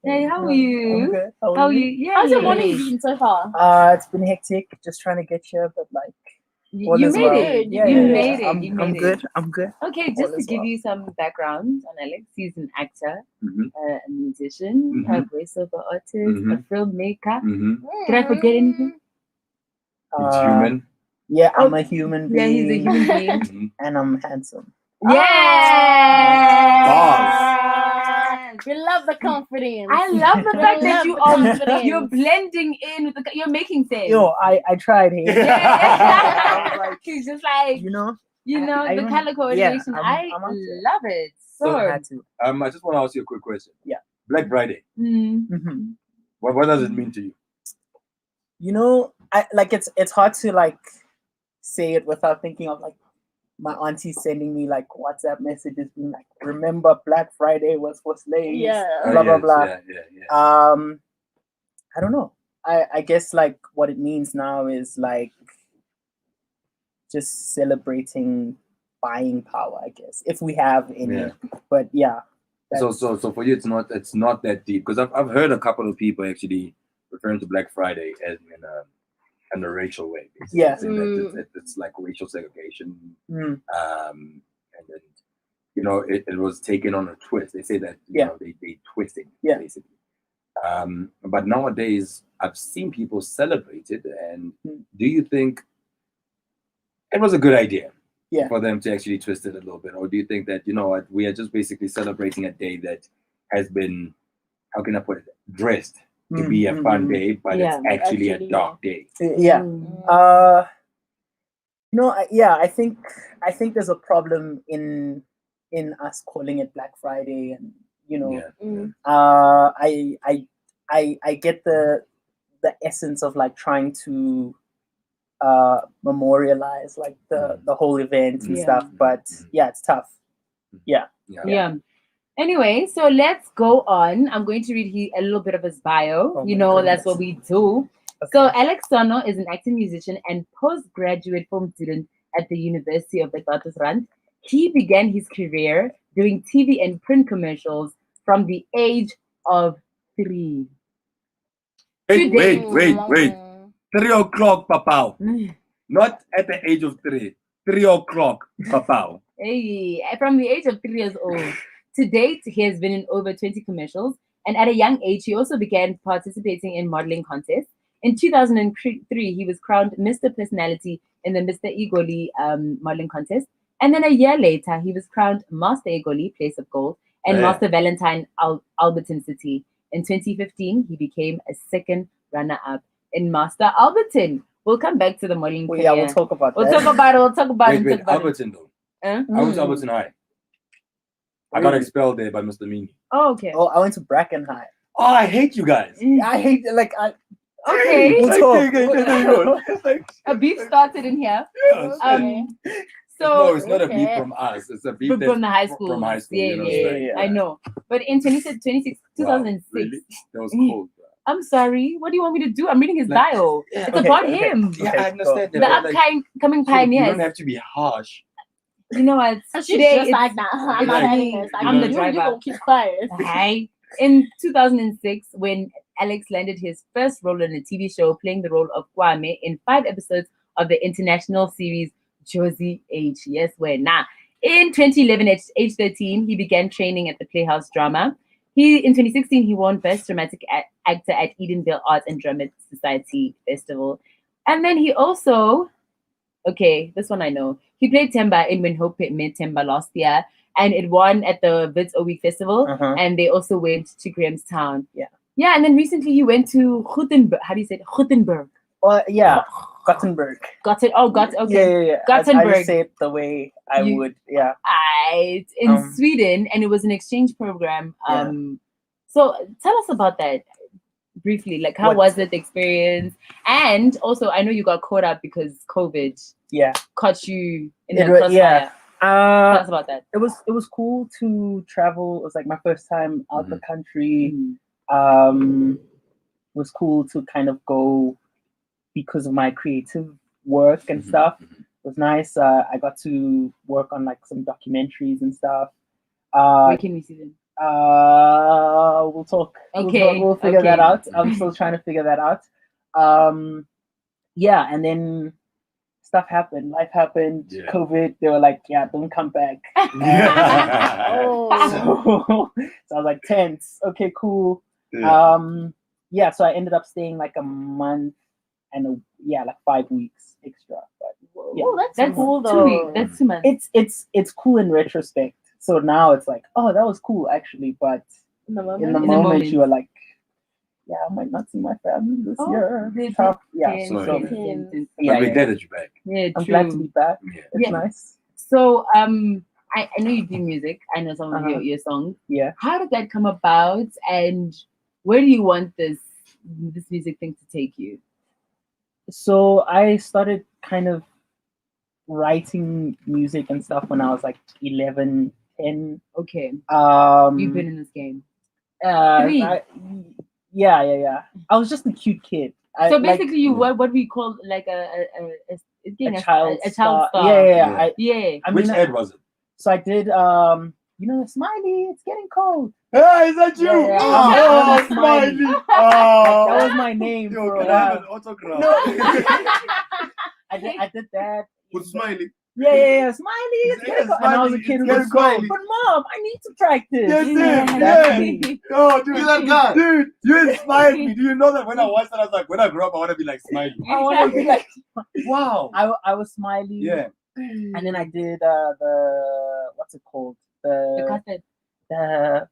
Hey, how are you? I'm good. How are you? Yeah, How's your morning been so far? It's been hectic, just trying to get here, but like all You is made well. it. Yeah, You yeah, made yeah. it. You made I'm it. good. I'm good. Okay, All just to is give well. you some background on Alex, he's an actor, Mhm. a musician, a voiceover artist, a Mhm. filmmaker. Mhm. Did I forget anything? It's human. Yeah, I'm a human Yeah, being. he's a human being. And I'm handsome. Yeah. We love the confidence. I love the fact that you love the are confidence. you're blending in with you're making sense. Yo, I tried here. Yeah. He's just like You know, the even- color coordination. I'm I up to it. love it. So, I had to. I just want to ask you a quick question. Yeah. Black Friday. Mhm. What does it mean to you? You know, I like it's hard to like say it without thinking of like my auntie sending me like WhatsApp messages being like, remember Black Friday was for slaves. Yeah. Blah blah blah. Yeah. I don't know. I guess like what it means now is like just celebrating buying power, I guess, if we have any. Yeah. But yeah. So for you, it's not that deep, because I've heard a couple of people actually referring to Black Friday as in a racial way. Basically, Yeah. saying that it's like racial segregation. Mm. And then it was taken on a twist. They say that they twisted basically. But nowadays I've seen people celebrate it, and do you think it was a good idea for them to actually twist it a little bit, or do you think that we are just basically celebrating a day that has been, how can I put it, dressed to be a fun day, but it's actually a dark day? Yeah. Yeah, I think there's a problem in us calling it Black Friday, and I get the essence of like trying to memorialize like the whole event and stuff, but yeah, it's tough. Yeah. Anyway, so let's go on. I'm going to read a little bit of his bio. That's what we do. Okay. So Alex Sono is an acting musician and postgraduate film student at the University of the Witwatersrand. He began his career doing TV and print commercials from the age of 3. Wait. 3 o'clock, Papao. Not at the age of 3. 3 o'clock, Papao. Hey, from the age of 3 years old. To date, he has been in over 20 commercials, and at a young age, he also began participating in modeling contests. In 2003, he was crowned Mr. Personality in the Mr. Igoli modeling contest, and then a year later, he was crowned Master Igoli, Place of Gold, and Master Valentine Alberton City. In 2015, he became a second runner-up in Master Alberton. We'll come back to the modeling career. Yeah, we'll talk about that. We'll talk about it. Wait, Alberton though. I went to Alberton High. I got expelled there by Mr. Meany. Oh, okay. Oh, I went to Bracken High. Oh, I hate you guys. I hate Okay. We'll talk. A beef started in here. Okay. No, it's not a beef from us. It's a beef from the high school. From high school. Yeah. I know. But in 2006, wow, really? That was cold. I'm sorry. What do you want me to do? I'm reading his bio. It's about him. Yeah, I understand. The upcoming pioneers. You don't have to be harsh. You know what? She's just like that. I'm not having this. I'm the driver. You don't keep quiet. Hi. In 2006, when Alex landed his first role in a TV show, playing the role of Kwame in 5 episodes of the international series Josie H. Yes, where nah. In 2011, at age 13, he began training at the Playhouse Drama. In 2016, he won Best Dramatic Actor at Edenvale Arts and Drama Society Festival. And then he also, this one I know. He played Temba in When Hope Met Temba last year, and it won at the Wits O Week Festival. And they also went to Grahamstown. Yeah, and then recently he went to Gothenburg. How do you say it? Gothenburg. Gothenburg. Okay. Yeah. Gothenburg. I say it the way I would. Yeah. In Sweden, and it was an exchange program. So tell us about that briefly. Like, how was it, the experience? And also, I know you got caught up because COVID. Caught you in the crossfire. Tell us about that. It was cool to travel. It was like my first time out the country. It was cool to kind of go because of my creative work and stuff. It was nice. I got to work on like some documentaries and stuff. Where can we see them? We'll talk. We'll figure that out. I'm still trying to figure that out. And then stuff happened. Life happened. COVID. They were like, don't come back. So I was like, tense. Okay, cool. So I ended up staying like a month and like 5 weeks extra. But that's cool though. 2 weeks. That's 2 months. It's cool in retrospect. So now it's like, that was cool actually. But in the moment you are like, I might not see my family this year. Tough. But we're glad that you're back. I'm glad to be back. It's nice. So I know you do music. I know some of your songs. Yeah. How did that come about, and where do you want this music thing to take you? So I started kind of writing music and stuff when I was like 11, 10. Okay. You've been in this game. 3. Yeah. I was just a cute kid. So basically, you were what we call like a child star. Yeah. Which ad was it? So I did Smiley, it's getting cold. Hey, is that you? Yeah. Oh, Smiley. That was my name. Yo, can I have an autograph? No. I did that. With Smiley. Yeah. Smiley, it's getting cold. And I was a kid who was cold. But Mom, I need to practice. Yes. Oh, dude, that guy. Dude, you inspired me. Do you know that when I watched that, I was like, when I grow up, I want to be like Smiley. I want to be like, wow. I was Smiley. Yeah. And then I did the what's it called? The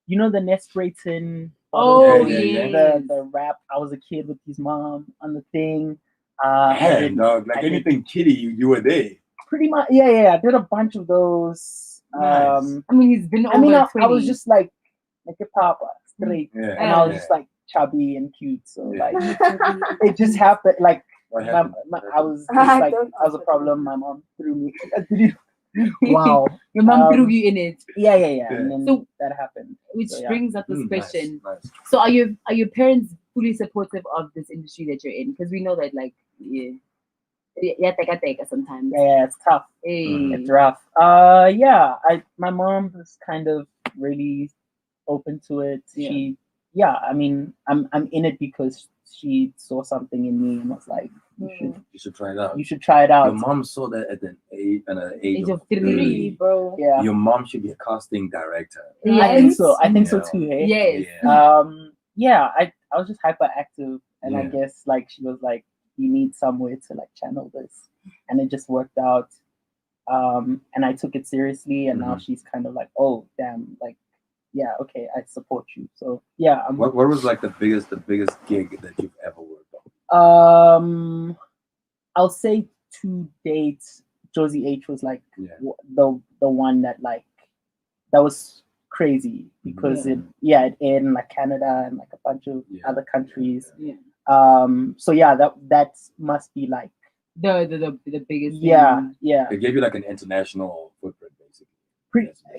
Nest Brayton. The rap. I was a kid with his mom on the thing. Man, dog, like anything kiddie, you were there. Pretty much, yeah. I did a bunch of those. Nice. I mean, he's been over I mean, I 20. was just like a papa straight, Yeah. and I was just like chubby and cute. So like, it just happened. Like, I was just, like, I was a problem. My mom threw me. Wow, your mom threw you in it. Yeah. And then So that happened. Which So, yeah. brings up this question. Nice. So are your parents fully supportive of this industry that you're in? Because we know that like teka sometimes. Yeah, it's tough. Hey. It's rough. Yeah. My mom was kind of really open to it. I mean, I'm in it because she saw something in me and was like, you should try it out. You should try it out. Your mom saw that at the age of 3, bro. Yeah. Your mom should be a casting director. Yes. I think so. I think so too. Hey? Yes. Yeah. I was just hyperactive, and I Yeah. guess like she was like, you need somewhere to like channel this, and it just worked out. And I took it seriously, and now she's kind of like, oh damn, like, yeah, okay, I support you. So yeah. What was like the biggest gig that you've ever worked on? I'll say to date, Josie H was like the one that like that was crazy because it aired in like Canada and like a bunch of other countries. So yeah, that must be like the biggest thing. It gave you like an international footprint, basically.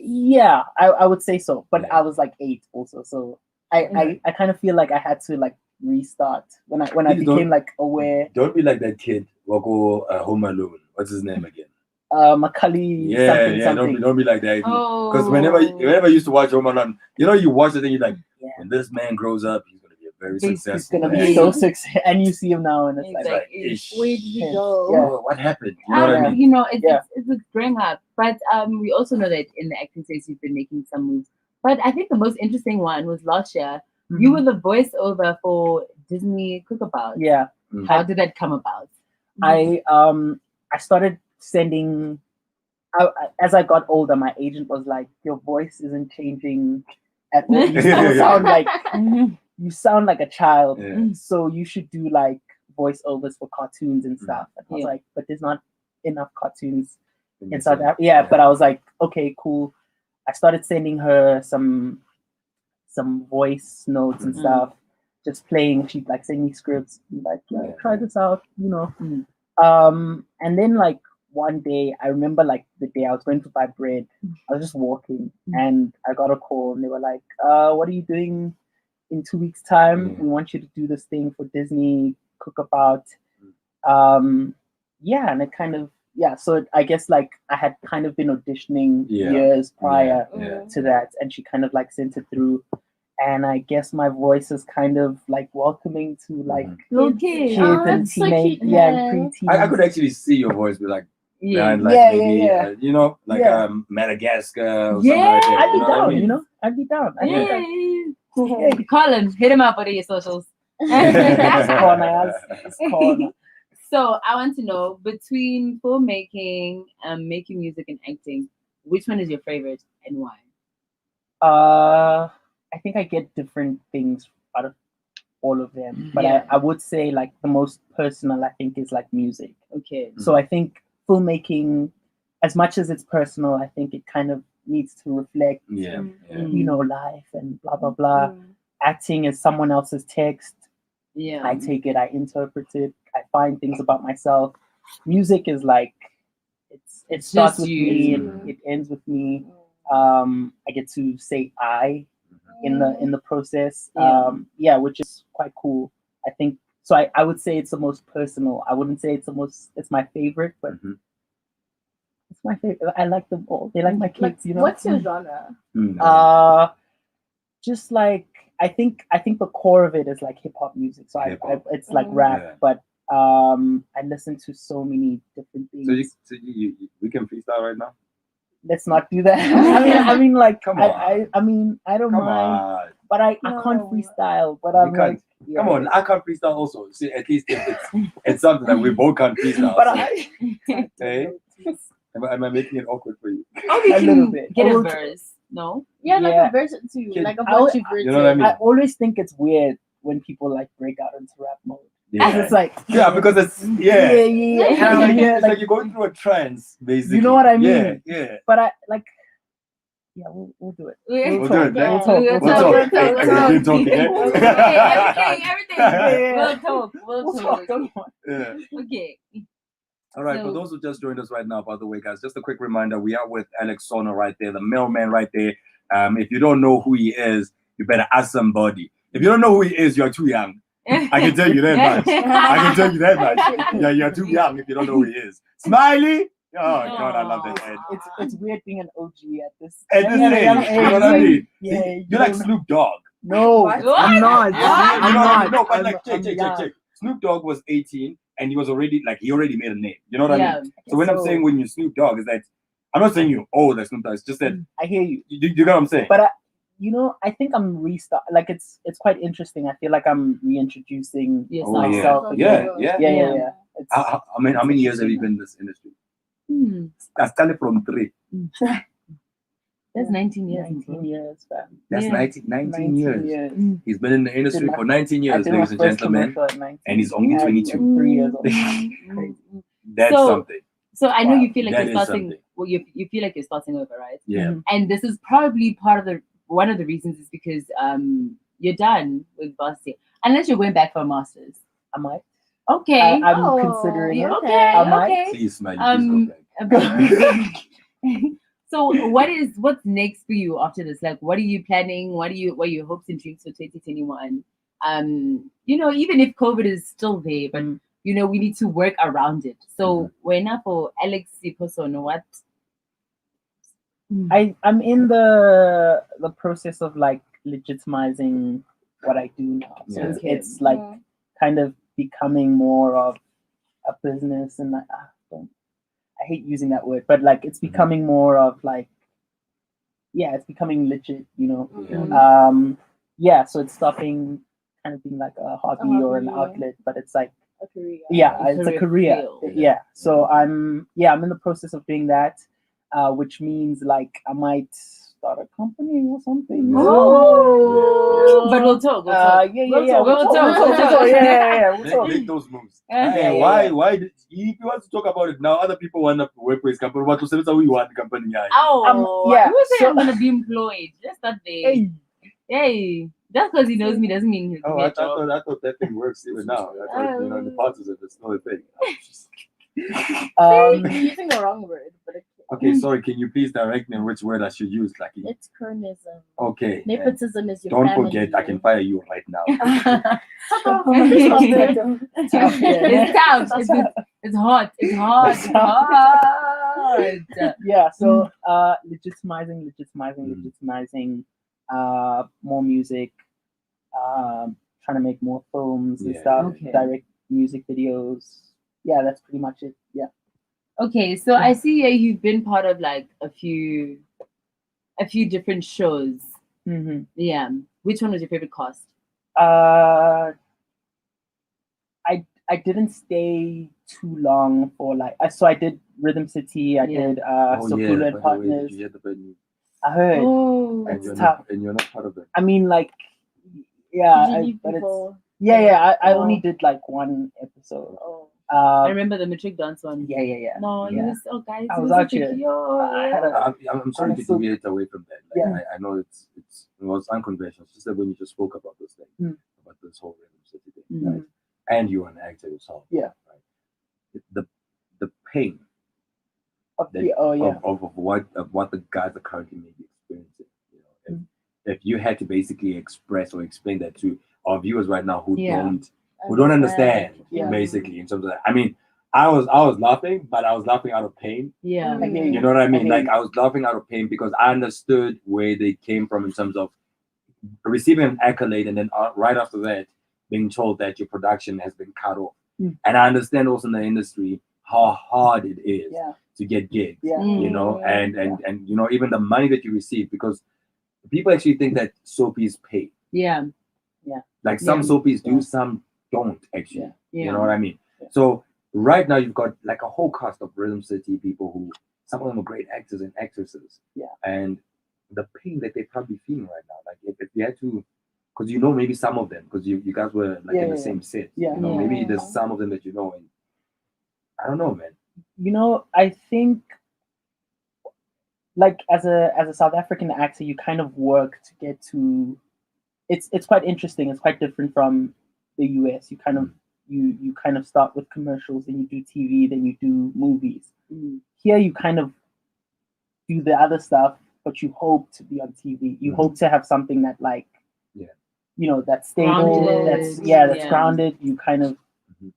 Yeah, I would say so. But I was like 8 also, so I kind of feel like I had to like restart when I became like aware. Don't be like that kid. Wako Home Alone. What's his name again? Macaulay. Something. Don't be like that. Because whenever you used to watch Home Alone, you watch it and you're like, when this man grows up, he's gonna be a very successful. He's gonna be so successful, and you see him now, and it's like where did he go? Yeah. What happened? You know what I mean? It's growing up, but we also know that in the acting space you've been making some moves. But I think the most interesting one was last year. Mm-hmm. You were the voiceover for Disney Cookabout. Yeah. Mm-hmm. How did that come about? I started sending. As I got older, my agent was like, "Your voice isn't changing at all. You still sound like a child. So you should do like voiceovers for cartoons and stuff." And I was like, "But there's not enough cartoons in South Africa." Yeah, but I was like, "Okay, cool." I started sending her some voice notes and stuff, just playing. She'd like send me scripts, like, try this out, And then like one day, I remember like the day I was going to buy bread, I was just walking and I got a call and they were like, what are you doing in 2 weeks' time? We want you to do this thing for Disney Cookabout. And it kind of, so I guess like I had kind of been auditioning years prior to that, and she kind of like sent it through. And I guess my voice is kind of like welcoming to like kids and teenage, and preteens. I could actually see your voice be like, behind, like Madagascar or something like that. I'd be down. Call him, hit him up on your socials. It's corner. So I want to know, between filmmaking, making music, and acting, which one is your favorite and why? I think I get different things out of all of them, but I would say like the most personal I think is like music. Okay. So I think filmmaking, as much as it's personal, I think it kind of needs to reflect, life and blah blah blah. Acting is someone else's text. I take it, I interpret it, I find things about myself. Music is like it starts with me and it ends with me. I get to say I in the process, which is quite cool. I think so. I would say it's the most personal. I wouldn't say it's my favorite, but it's my favorite. I like them all. They like my kids, What's your genre? Just like I think the core of it is like hip hop music. So it's like rap, but I listen to so many different things. So we can freestyle right now. Let's not do that. I mean, like, come on. I don't mind, but I can't freestyle. But I'm like, come on, I can't freestyle also. See, at least if it's something that we both can't freestyle. But hey, am I making it awkward for you? Oh, we can get a verse. No? Yeah, like a verse too. Like a bunch of verses. You know what I mean? I always think it's weird when people like break out into rap mode. Yeah. It's like Yeah, because it's yeah. And I'm like, Yeah, it's like you're going through a trance, basically. You know what I mean? Yeah. But I like. Yeah, we'll do it. We'll do it. Yeah. We'll talk. We'll talk again. Everything. We'll talk. We'll talk. Yeah. Okay. All right, for those who just joined us right now, by the way, guys, just a quick reminder, we are with Alex Sono right there, the mailman right there. If you don't know who he is, you better ask somebody. If you don't know who he is, you're too young. I can tell you that much. I can tell you that much. Yeah, you're too young if you don't know who he is. Smiley! Oh, God, I love that head. It's weird being an OG at this At this age, you know what I mean? Yeah, You're like Snoop Dogg. No, I'm not. I'm not. No, but like, check. Snoop Dogg was 18 and he was already, like, he already made a name. You know what I mean? So when I'm saying when you're Snoop Dogg, is that, I'm not saying you're old like Snoop Dogg, it's just that. I hear you. You get what I'm saying? But I think I'm like it's quite interesting. I feel like I'm reintroducing myself. Yeah. It's, how many years have you been in this industry? I started from 3. That's 19 years. 19 years, fam. That's 19 years. He's been in the industry for 19 years, ladies and gentlemen. And he's only 22. 3 years old. That's something. So I know you feel like That you're is starting. something. Well, you feel like you're starting over, right? Yeah. And this is probably one of the reasons is because you're done with varsity, unless you're going back for a master's. I might. Okay. I'm considering it. Okay. I might. Okay. Please, man. So what's next for you after this? Like, what are you planning? What are your hopes and dreams for 2021? Even if COVID is still there, but we need to work around it. So when for Alex Siposono, what? I'm in the process of like legitimizing what I do now. So it's like kind of becoming more of a business, and I hate using that word, but like it's becoming more of like, it's becoming legit, so it's stopping kind of being like a hobby or an outlet, but it's like a career. It's a career. Yeah. So I'm in the process of doing that, which means like I might start a company or something. But we'll talk. We'll talk. We'll talk. Make those moves. Why did if you want to talk about it now, other people want to work with company, but to say that we want the company. You say I'm gonna be employed. Just that day. Hey. Just because he knows me doesn't mean he's I thought that thing works even now. I thought, the parts of it's not a thing. You're using the wrong word, but okay, sorry. Can you please direct me on which word I should use? Like, it's cronism. Okay. Nepotism is your Don't family. forget, I can fire you right now. It's tough. It's hot. It's hot. Yeah. So legitimizing more music, trying to make more films and stuff, direct music videos. Yeah, that's pretty much it. Yeah. Okay, so I see you've been part of like a few different shows. Mm-hmm. Yeah. Which one was your favorite cast? I didn't stay too long for like so I did Rhythm City, I did Sokula and Partners. You had the bad news. I heard. It's tough. And you're not part of it. I mean, like, I only did like one episode. I remember the matric dance one. Yeah. No, you was guys. I was out here. I'm sorry to deviate away from that. Like, I know it was unconventional. It's just that when you just spoke about this thing, about this whole Rhythm City thing, right? And you're an actor yourself. Yeah. Right. The pain of what the guys are currently maybe experiencing. If you had to basically express or explain that to our viewers right now who don't understand, basically in terms of that. I mean, I was laughing, but I was laughing out of pain. Yeah. You know what I mean? Like I was laughing out of pain because I understood where they came from in terms of receiving an accolade and then right after that being told that your production has been cut off. And I understand also in the industry how hard it is to get gigs. And even the money that you receive, because people actually think that soapies pay. Like some soapies do, some don't actually. You know what I mean? So right now you've got like a whole cast of Rhythm City people who some of them are great actors and actresses. And the pain that they're probably feeling right now, like if you had to because you know maybe some of them because you guys were like in the same set. Yeah. You know, maybe there's some of them that you know, and I don't know, man. You know, I think like as a South African actor, you kind of work to get to. It's quite interesting. It's quite different from the US. You kind of you kind of start with commercials, then you do TV, then you do movies. Here you kind of do the other stuff, but you hope to be on TV. You hope to have something that like, you know, that's stable. Grounded. That's grounded. You kind of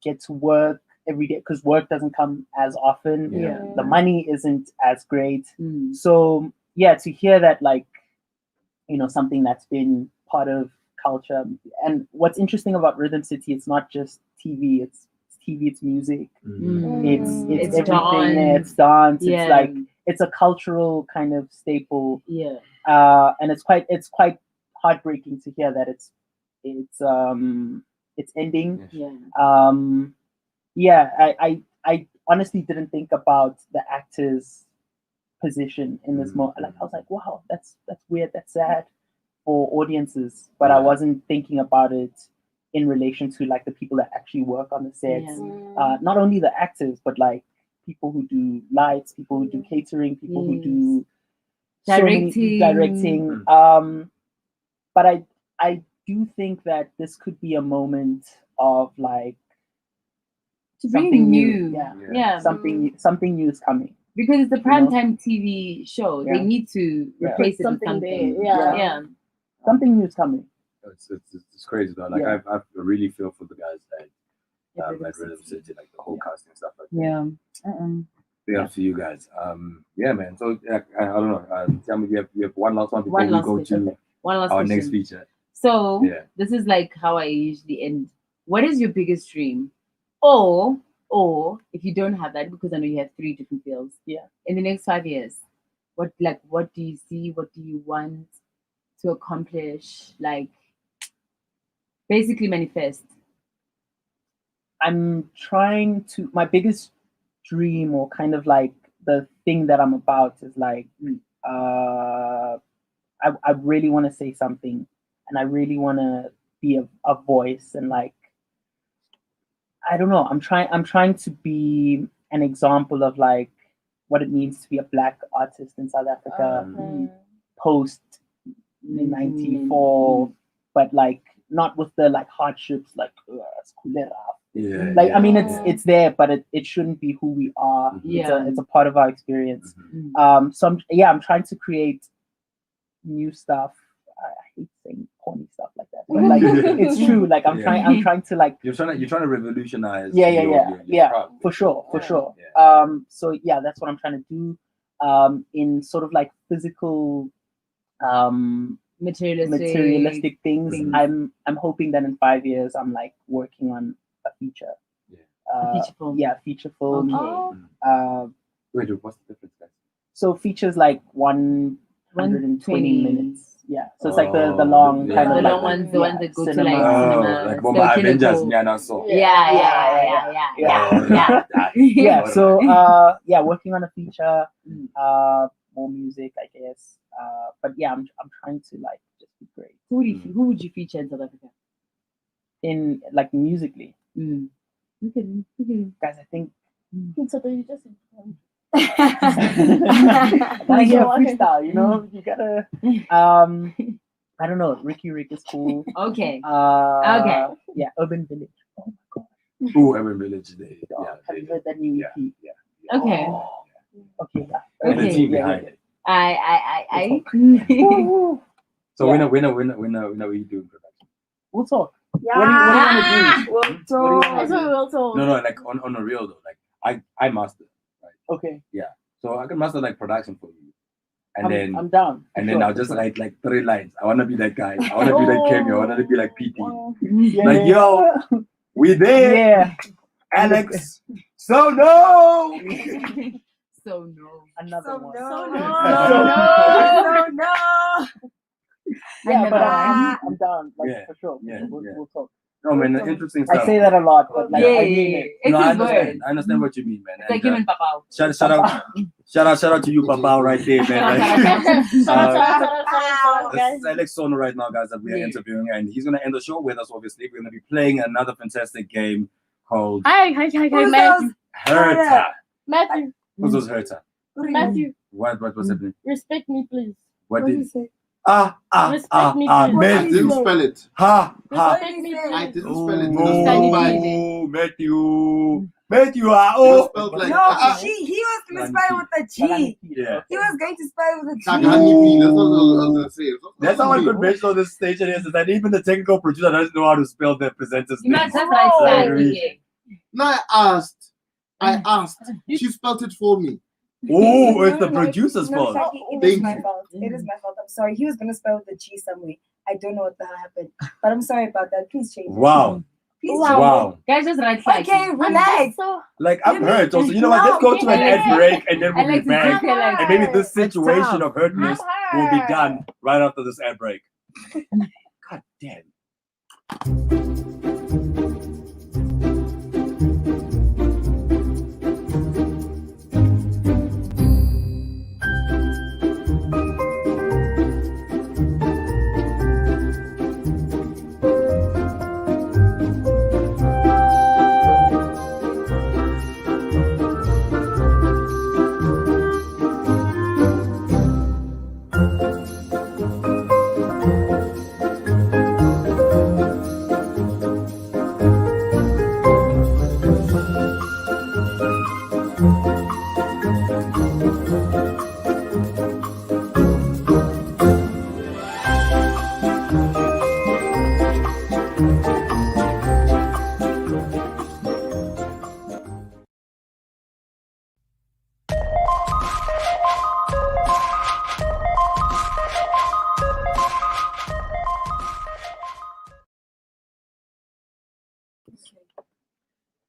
get to work every day because work doesn't come as often. The money isn't as great. So yeah, to hear that like, you know, something that's been part of culture. And what's interesting about Rhythm City, it's not just TV. It's TV. It's music. It's everything. Dance. It's dance. It's like it's a cultural kind of staple. And it's quite heartbreaking to hear that it's ending. I honestly didn't think about the actor's position in this moment. Like I was like, wow, that's weird. That's sad for audiences, but I wasn't thinking about it in relation to like the people that actually work on the sets. Not only the actors, but like people who do lights, people who do catering, people who do directing. But I do think that this could be a moment of like something new. Something new is coming. Because it's the primetime TV show. They need to replace it with something. Something new is coming. It's crazy though. Like I really feel for the guys that at Rhythm City, like the whole casting stuff like that. Big up to you guys. Yeah, man. So I don't know. Tell me, you have one last one before we go to our next feature. So this is like how I usually end. What is your biggest dream? Or if you don't have that, because I know you have 3 different fields. In the next 5 years, what do you see? What do you want to accomplish? Like basically manifest. I'm trying to. My biggest dream, or kind of like the thing that I'm about, is like I really want to say something, and I really want to be a voice, and like I don't know. I'm trying to be an example of like what it means to be a Black artist in South Africa post 94, but like not with the like hardships like I mean it's there, but it shouldn't be who we are. It's a part of our experience. So I'm trying to create new stuff. I hate saying corny stuff like that, but like it's true. Like I'm trying to like you're trying to revolutionize. For sure. So yeah, that's what I'm trying to do. In sort of like physical, materialistic things. I'm hoping that in 5 years I'm like working on a feature. Feature film. Wait, what's the difference, guys? So features like 120 minutes. So it's like the long kind of the like long ones, the ones that go cinema. to like cinema. Like what my Avengers, So working on a feature, more music, I guess. But yeah, I'm trying to like just be great. Who would you feature in South Africa? In like musically. Guys, I think. So you just. Freestyle, you know, you gotta I don't know, Ricky Rick is cool. Okay. Urban Village. Oh my gosh. Urban Village. Have you heard that new EP? Okay. And the team behind it. I So when are we doing production? We'll talk. Yeah. What do you want to do? We'll talk. No, like on a real though. Like I master. Okay. Yeah. So I can master like production for you. And then I'm down. And then I'll just write like 3 lines. I wanna be that guy. I wanna be like Kemi. I wanna be like PT. Yo, we there. Yeah. Alex. So no. So no. Another one. No. Yeah, but I'm down. Like for sure. We'll talk. No man, interesting stuff. I say that a lot, but like I mean it. No, I understand what you mean, man. It's like him and Papa. Shout out Shout out to you, Papa, right there, man. This is Alex Sono right now, guys, that we are interviewing, and he's gonna end the show with us. Obviously, we're gonna be playing another fantastic game called Hi, Matthew. Herta. Matthew. Who's those Herta? Matthew. What was happening? Respect me, please. What did you say? Respect me, I Matthew. didn't spell it. Respect me, please. I didn't spell it. Oh, Matthew. Matthew, It was spelled like No, he was going to spell with a G. Yeah. He was going to spell with a G. That's what I was gonna say. That's how unconventional this station is that even the technical producer doesn't know how to spell the presenter's You name. must have like Spanish. No, I asked. She spelled it for me. Oh, it's the producer's fault. It is my fault. It is my fault. I'm sorry. He was going to spell with a G somewhere. I don't know what the hell happened. But I'm sorry about that. Please change it. Wow. Please Wow. Guys, just right like Okay, relax. Like, I'm hurt also. You know what? Let's go to an ad break and then we'll be back. like And maybe this situation of hurtness will be done right after this ad break. God damn.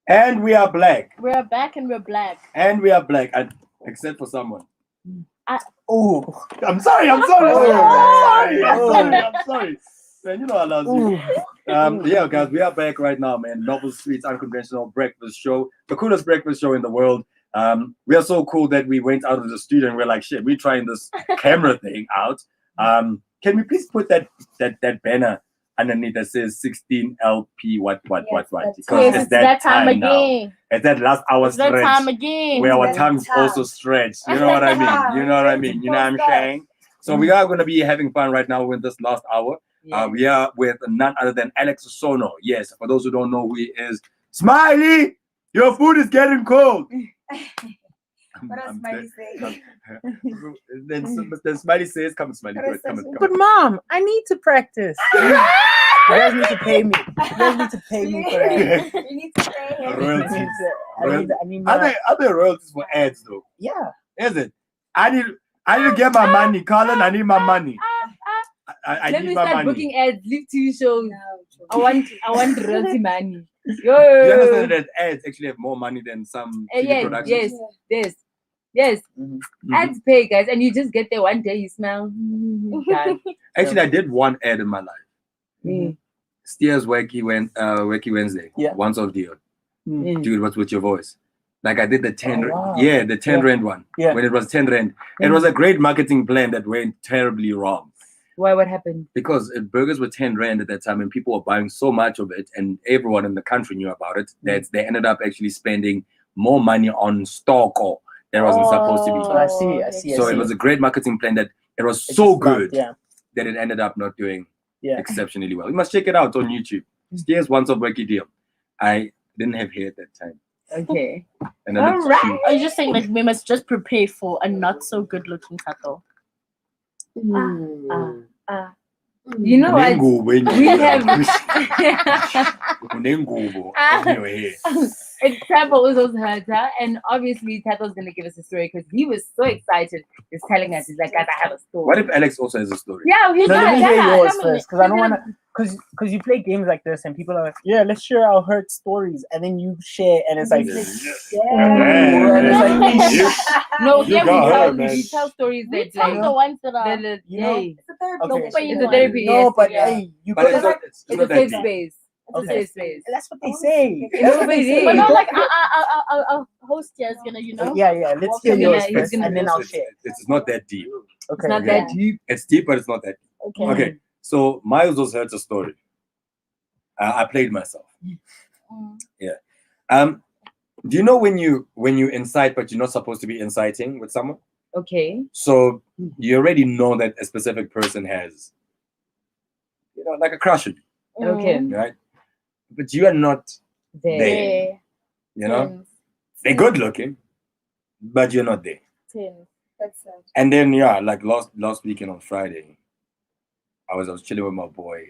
And we are black. We're back and we're black. And we are black. Except for someone. Oh, I'm sorry. I'm sorry. Man, you know I love you. Yeah, guys, we are back right now, man. Novel Street's Unconventional Breakfast Show. The coolest breakfast show in the world. We are so cool that we went out of the studio and we're like, shit, we're trying this camera thing out. Can we please put that banner underneath that says 16 LP what? Because it's that time again. Now. It's that last hour stretch. That time again. Where our tongues also stretch. You know what I mean? You know what I mean? You know what I'm saying? So we are going to be having fun right now with this last hour. We are with none other than Alex Sono. Yes, for those who don't know who he is. Smiley, your food is getting cold. What does Smiley say? Then Smiley says, come Smiley. Come. But Mom, I need to practice. You guys need to pay me. You guys need to pay me for that. You need to pay him. Royalties. Are there royalties for ads though? Yeah. Is it? I need to get my money, Colin. I need my money. I Let need me my start money. booking ads, leave two shows. I want royalty money. Do you understand that ads actually have more money than some TV productions? Yes. Ads pay, guys, and you just get there one day, you smell. Done. Actually, I did one ad in my life. Steers Wacky Wednesday. Yeah. Once off deal. Dude, what's with your voice? Like I did the 10 wow. the 10 rand one. Yeah. When it was 10 rand. It was a great marketing plan that went terribly wrong. Why? What happened? Because burgers were 10 rand at that time and people were buying so much of it and everyone in the country knew about it that they ended up actually spending more money on stock or that wasn't supposed to be. I see. So it was a great marketing plan that it was so good that it ended up not doing exceptionally well. You must check it out on YouTube. Steers Once Off Wacky Deal. I didn't have hair at that time. Okay. And then All right. Are you just saying like we must just prepare for a not so good looking Tato? You know what? We have it's Tabo was also Herta, and obviously Tato's gonna give us a story because he was so excited. He's telling us, he's like, "Guys, I have a story." What if Alex also has a story? Yeah, he's let me hear yours come first, because I don't want to. Because you play games like this and people are like, yeah, let's share our hurt stories, and then you share and it's like, no, yeah, we tell stories that tell the ones that are it's a therapy. Okay, It's a therapy. No, but yeah. hey, you but guys, it's a safe space. It's a safe space. That's what they say. Nobody. But not like our host here is gonna, you know. Yeah. Let's Walk hear in yours there, he's first, gonna and then do I'll It's, share. it's not that deep. Okay. It's not that deep. It's deep, but it's not that deep. Okay. Okay, so Miles was heard a story. I played myself. Yeah. Do you know when you incite, but you're not supposed to be inciting with someone? Okay. So you already know that a specific person has, like a crush on you, Okay. right? But you are not There. there. You know, they're good looking, but you're not there. That's sad. And then like last weekend on Friday, I was chilling with my boy,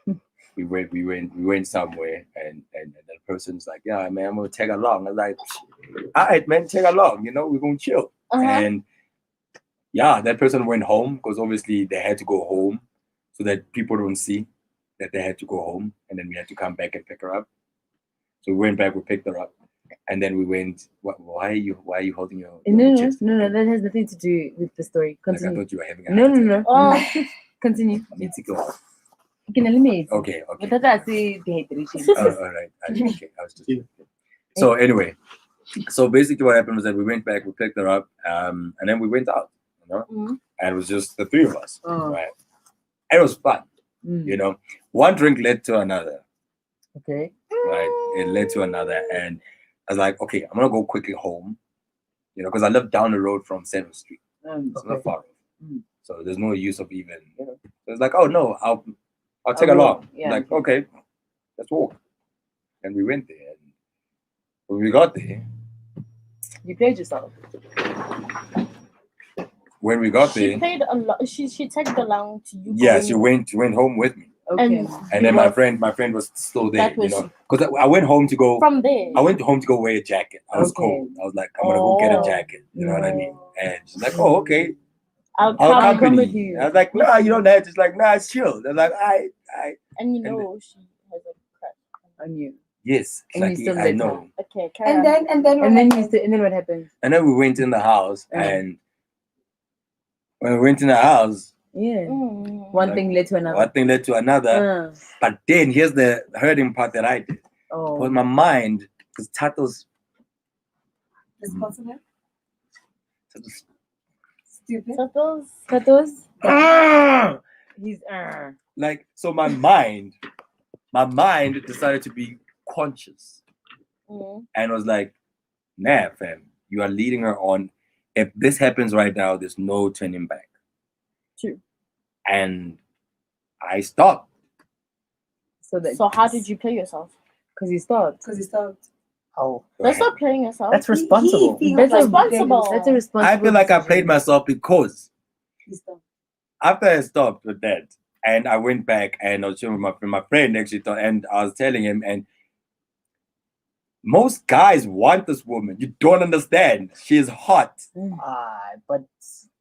and we went somewhere, and the person's like, yeah, man, I'm gonna tag along. I was like, all right, man, tag along. We're gonna chill. And that person went home because obviously they had to go home so that people don't see that they had to go home, and then we had to come back and pick her up. So we went back, we picked her up, and then we went. Why are you holding your chest? No, that has nothing to do with the story. Like I Continue. thought you were having a No. Continue. I need to go. You can eliminate. Okay. But that's the dehydration. All right. Okay. I was just. So anyway, so basically what happened was that we went back, we picked her up, and then we went out, and it was just the three of us, right? And it was fun, One drink led to another, Okay. right? It led to another, and I was like, okay, I'm gonna go quickly home, because I live down the road from 7th Street. It's not far off, so there's no use of even, So it's like, oh no, I'll take along. Yeah. Like, okay, let's walk, and we went there. And when we got there, You played yourself. when we got She there, played a lot. She tagged along to you. yeah, going- she went home with me, Okay. and then my friend was still there, That was- because I went home to go. From there. I went home to go wear a jacket. I was cold. I was like, I'm gonna go get a jacket. You know what I mean? And she's like, oh, okay. I'll I'll come accompany with you. you. I was like, nah, you don't have. She's like, nah, it's chill. They're like, I. And she has a crush on you. Yes, And you exactly. still I let know. Okay, And then what happened? And then we went in the house, and when we went in the house, Yeah. One thing led to another. one thing led to another. But then here's the hurting part that I did. Oh. But my mind, because Tato's Responsible? Tato's Stupid? Katos? He's like, so my mind decided to be conscious and was like, nah, fam, you are leading her on. If this happens right now, there's no turning back. True. And I stopped. So how did you play yourself? Because he stopped. Oh, That's not playing yourself. that's responsible. That's responsible. That's a responsible. I feel like I decision. played myself because after I stopped with that, and I went back and I was chilling with my friend actually thought, and I was telling him, and most guys want this woman. You don't understand. She is hot. But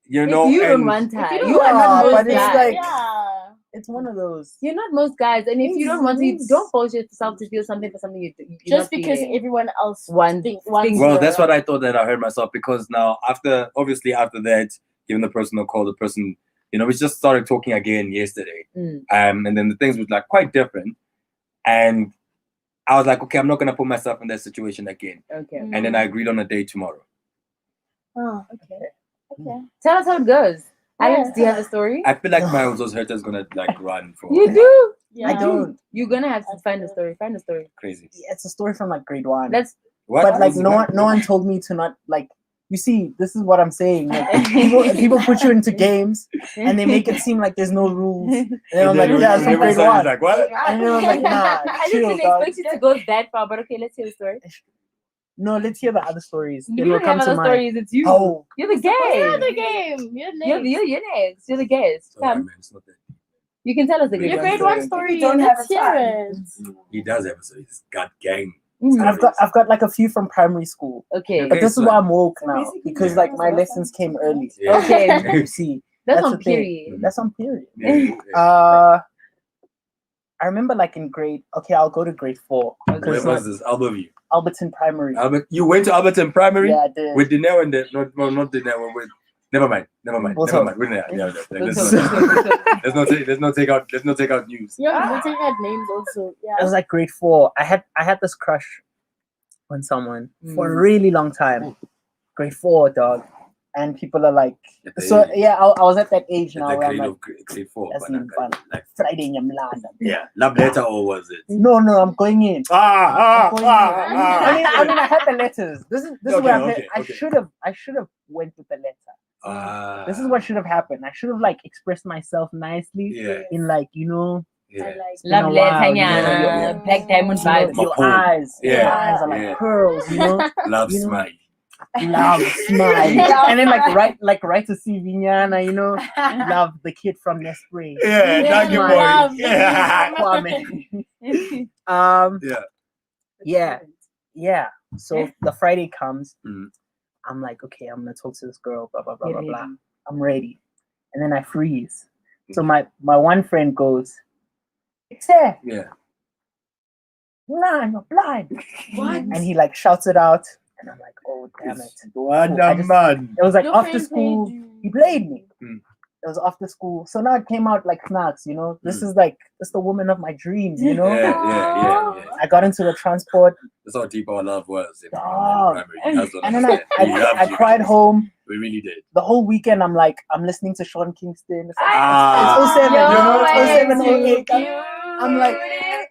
You know, if you don't and- want her, If you you don't are not want most but it's guys. like- Yeah. it's one of those. You're not most guys, and if you don't want to, you don't force yourself to feel something for something you're Just not because feeling. everyone else Wants wants Well, her. that's what I thought that I heard myself, because now after that, giving the person a call, the person, we just started talking again yesterday. And then the things was like quite different. And I was like, okay, I'm not gonna put myself in that situation again. Okay. And then I agreed on a date tomorrow. Oh, okay. Okay. Tell us how it goes. Alex, Yeah. do you have a story? I feel like my those hurters gonna like run for You do. Yeah. I don't. You're gonna have to find a story. Find a story. crazy. It's a story from like grade 1. Let's. What? But like no one told me to not like. You see, this is what I'm saying. Like, people put you into games and they make it seem like there's no rules. And then I'm like, yeah, it's from grade 1. Like what? And then I'm like, nah, I chill, didn't dog. expect you to go that far, but okay, let's hear the story. No, let's hear the other stories. You It will don't have come to other mind. stories. It's you. Oh, You're the You're the guest. game. You're next. You're next. You're the guest. Sorry, Come. man, it's not that. You can tell us the Your Your grade grade one one story. story. You don't have Let's a hear time. it. He does have, so he's got gang. I've got like a few from primary school. Okay. But this is why I'm woke now, Basically, because yeah. like my lessons came early. Yeah. Okay. You see, That's the on thing. period. That's on period. Yeah. I remember like in grade. Okay, I'll go to grade 4. Where Because was this? Albertview. Alberton Primary. You went to Alberton Primary? Yeah, I did. With Dineo and the not Dineo, with Never mind. We'll Never talk. mind. We're not- yeah, We'll Let's talk. not take out news. Yeah, we're taking out names also. Yeah. It was like grade 4. I had this crush on someone for a really long time. Grade 4, dog. And people are like, At the so age- yeah, I was at that age at now the where I'm grade like, of grade 4. that's but in fun. like, Friday in Milan. yeah, love letter or was it? No, I'm going in. Ah, I'm going in. I mean, I had the letters. This is where I should have went with the letter. This is what should have happened. I should have like expressed myself nicely in like, you know, yeah. Love Wow, letter, yeah. Black Diamond you know, vibes. your Mahmoud. eyes. Your Yeah, eyes are like yeah. pearls, you know. Love You know, smile. Love, smile. And then write to see Vinyana, you know, love the kid from Nespray. Yeah, thank you, boy. Love. Yeah. Kwame. Yeah. Yeah. So the Friday comes. Mhm. I'm like, okay, I'm gonna talk to this girl. Blah blah blah blah blah. I'm ready, and then I freeze. So my one friend goes, "It's there. Yeah. You're blind." What? And he like shouts it out, and I'm like, oh damn it. What I a just- man. It was like Your after friend school. played you. He played me. Mm. It was after school. So now it came out like snacks, you know. This is like the woman of my dreams, you know. Yeah. I got into the transport. That's how deep our love was in Dog. primary. That's what And I'm then saying. We loved I you cried guys. home. We really did. The whole weekend I'm listening to Sean Kingston. It's, like, Ah. it's 07, you know, it's 07, 08. You I'm like,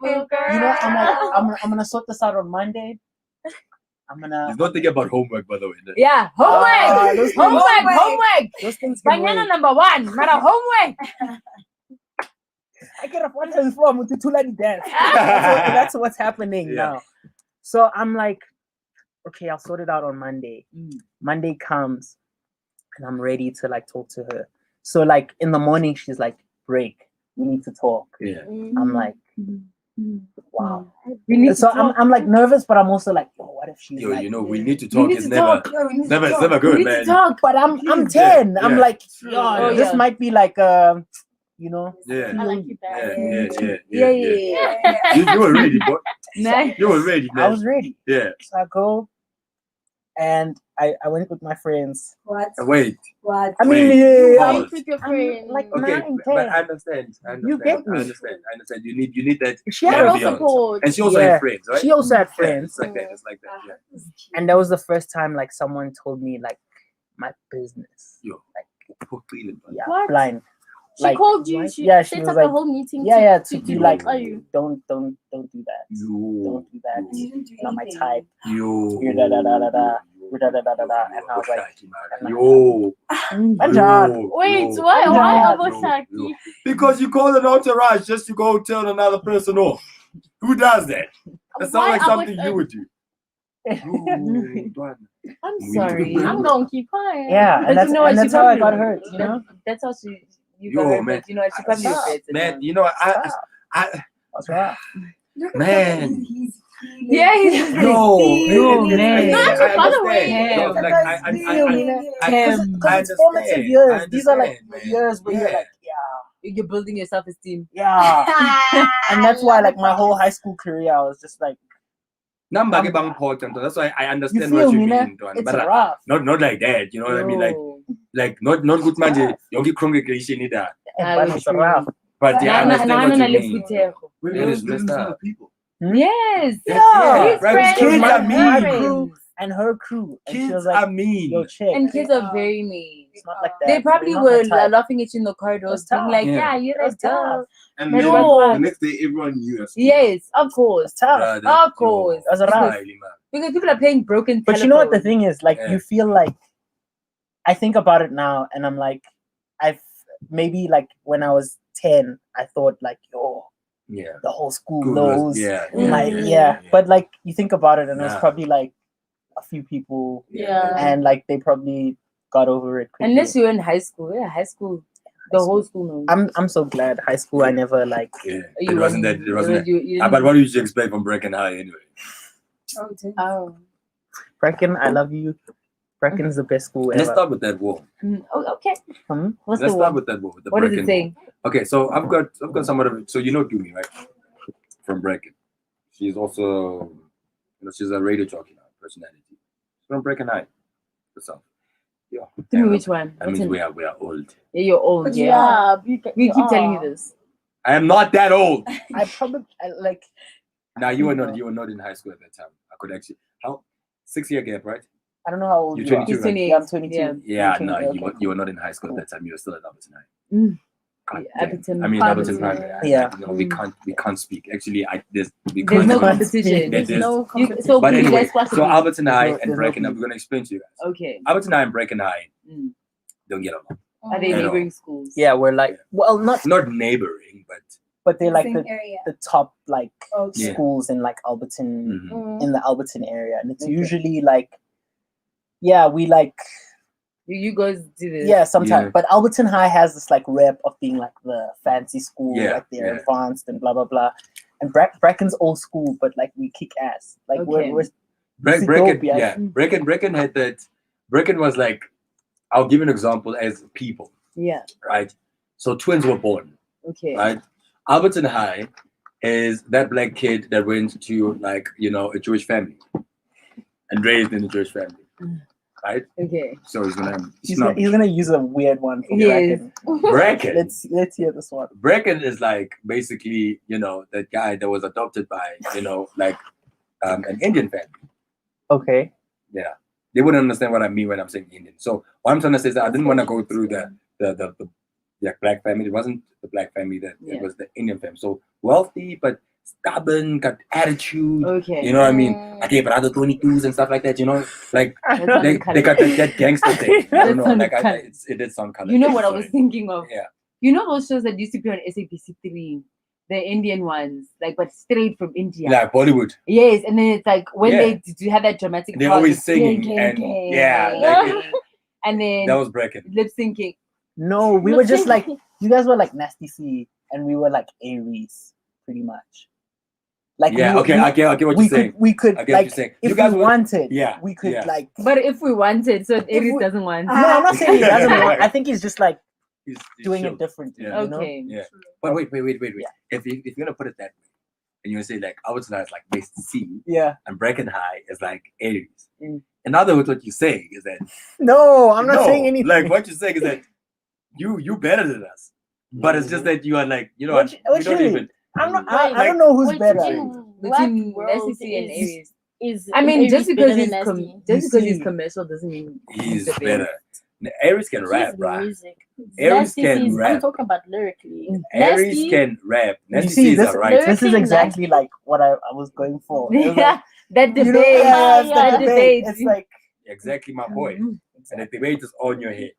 beautiful you know, I'm like, girl. I'm gonna sort this out on Monday. I'm gonna He's not thinking about homework, by the way. Yeah, homework. those Homework. those things can Banana wait. number 1. Not a homework. I get up one time before I'm going to Tulani dance. That's what's happening Yeah. now. So I'm like, okay, I'll sort it out on Monday. Monday comes and I'm ready to like talk to her. So like in the morning, she's like, break, we need to talk. Yeah. I'm like, wow. We need So to talk. I'm like nervous, but I'm also like, yo, what if she's Yo, like, you know, we need to We talk. need It's to never, talk. it's never good, We need man. to talk. but I'm 10. I'm yeah. like, Oh, this yeah. might be like you know, Yeah. I like you back. Yeah. You were ready, boy. Nice. You were ready, man. I was ready. Yeah. So I go and I went with my friends. What? Wait. What? I mean, Wait. yeah, Pause. With your I'm friend. like Okay, 9, but 10. I understand. You get me. I understand. You need that. She had Moral ambiance. support. And she also Yeah. had friends, right? She also had Yeah, friends. it's like that. It's like that. Yeah. And that was the first time like someone told me like my business. Yo. Poor feeling, man. Yeah, What? blind. She Like, called you. She yeah, she set was up like, the whole meeting. yeah, to to be like, are you? don't do that. You. Don't do that. You didn't do Not my anything. type. Yo. You're da da da da da. You're da da da da da. And I was like, Yo. Wait, Yo. why? Why Yo. Aboshaki? Because you call an entourage just to go tell another person off. Who does that? That sounds Why like something Aboshaki? you would do. I'm sorry. I'm gonna keep quiet. yeah, But and that's, you know what, and she that's how I probably- got hurt, you know? That's how you Yo, got her, man. but you know, she probably regrets it. Man, you know, I That's right. man. Yeah, he's No, man. Not I by the understand. way. No, like, Because it's formative years. These are like man. years where you're Yeah. like, You're building your self-esteem. yeah. And that's why like my whole high school career I was just like, Number get important. That's why I you understand feel what you me, mean, man? Duan. It's But rough. not like that. You know what I mean? Like not good man. Yonke congregation either. But it's rough. But yeah, I understand what you mean. Women That is messed up. Yes. Yeah. His friends Kids are are my mean. crew and her crew. And she Kids was are like, mean. yo, chick. And kids are very mean. It's not like that. They probably Not were my type. laughing at you in the corridors, That's being tough. like, Yeah. "Yeah, you're a That's tough. girl." And That's then right. the next day, everyone knew us. Yes, of course. Tough. Of course. That's rough. Because people are playing broken. But you know what the thing is? Like, Yeah. you feel like, I think about it now and I'm like, maybe like when I was 10, I thought like, yo, Yeah. the whole school Good knows. was- yeah. Like, Yeah. yeah. But like, you think about it and it was Nah. probably like a few people Yeah. and like they probably got over it quickly. Unless you're in high school, high school, the whole school knows. I'm so glad high school I never like. Yeah. You It wasn't that. It wasn't that. But what did you expect from Brecken High anyway? Oh. Brecken, I love you. Brecken is the best school Let's ever. start with that war. Oh, okay. What's Let's the start one? with that war. The What is Brecken it saying? war. Okay, so I've got somewhat of so you know Dumi, right? From Brecken. She's also she's a radio jockey now, personality. From Brecken High herself. Yeah. Tell me which one. That means we are old. Yeah, you're old. Yeah. Yeah, We keep telling you this. I am not that old. I probably like. Now you were not in high school at that time. I could actually 6-year gap, right? I don't know how old You're you are. 22, He's 28. Yeah, I'm 22. Yeah. Yeah, I'm no, 22, you were not in high school at that time. You were still at Alberton High. Mm. God Yeah, damn. Alberton. I mean, Alberton High. Yeah. No, we can't speak. Actually, There's can't no even- competition. There's no competition. So But you anyway, guys squash the so beef. Alberton High and there's no Bracken, beef. I'm going to explain to you guys. Okay. Alberton High and Bracken High Mm. don't get along. Are they At all. neighboring schools? Yeah, we're like, well, not, Not neighboring, but they're like Same area. the top like Okay. schools in like Alberton, mhm. in the Alberton area, and it's Okay. usually like, yeah, we like, You guys do this. yeah, sometimes. Yeah. But Alberton High has this like rep of being like the fancy school, Yeah, like they're yeah. advanced and blah blah blah. And Bracken's old school, but like we kick ass. Like Okay. we're Bracken, Ethiopia. yeah. Bracken had that. Bracken was like, I'll give you an example as people, Yeah. right? So twins were born, Okay. right? Alberton High is that black kid that went to like, a Jewish family and raised in a Jewish family, right? Okay. So he's gonna he's gonna use a weird one for Yes. Bracken. Bracken. Let's hear this one. Bracken is like basically, that guy that was adopted by, like an Indian family. Okay. Yeah. They wouldn't understand what I mean when I'm saying Indian. So what I'm trying to say is that I didn't want to go through the black family. It wasn't the black family it was the Indian family. So wealthy but stubborn, got attitude. Okay. You know what I mean? I gave brother 22s and stuff like that, like That they sounded got that gangster thing. I don't know. sounded Like colour. it did sound color. You know what I was thinking of? Yeah. You know those shows that used to be on SABC 3? The Indian ones, like, but straight from India. Yeah, Bollywood. Yes, and then it's like when Yeah. they do have that dramatic They're part, always it's singing gang, and gang, yeah, gang. like and then that was Bracken. lip syncing. No, we were just like, you guys were like Nasty C, and we were like Aries, pretty much. Like Yeah, we, okay, we, I get what we you're saying. could I get what you're like saying. if You guys we were- wanted, yeah, we could yeah. like. But if we wanted, so Aries we- doesn't want. No, I'm not saying he doesn't want. Right. I think he's just like He's doing chill. it differently. Yeah. You know? Okay. Yeah. But wait. Yeah. If you're gonna put it that way, and you say like Alberton High is like base C Yeah. and Bracken High is like Aries. Mm. In other words, what you're saying is that No, I'm not no, saying anything. Like what you're saying is that you better than us. But it's just that you are like, What you you don't mean? even I'm not. Wait, I don't know who's Wait, better. Between what world Nasty and is- Aries. Is I mean, Aries just because better he's than just Nasty? because he's see. commercial doesn't mean he's the best. better. Aries can It's rap, just right? music. Aries Nasty can C's- rap. I'm talking about lyrically. Aries Nasty- can rap. You Nasty see, C's this, are right. this is Lyrically exactly like what I was going for. It was Yeah, like, that you debate. know, yeah, it's Yeah, that yeah. debate. It's like Exactly my point. Mhm. And the debate is on your head.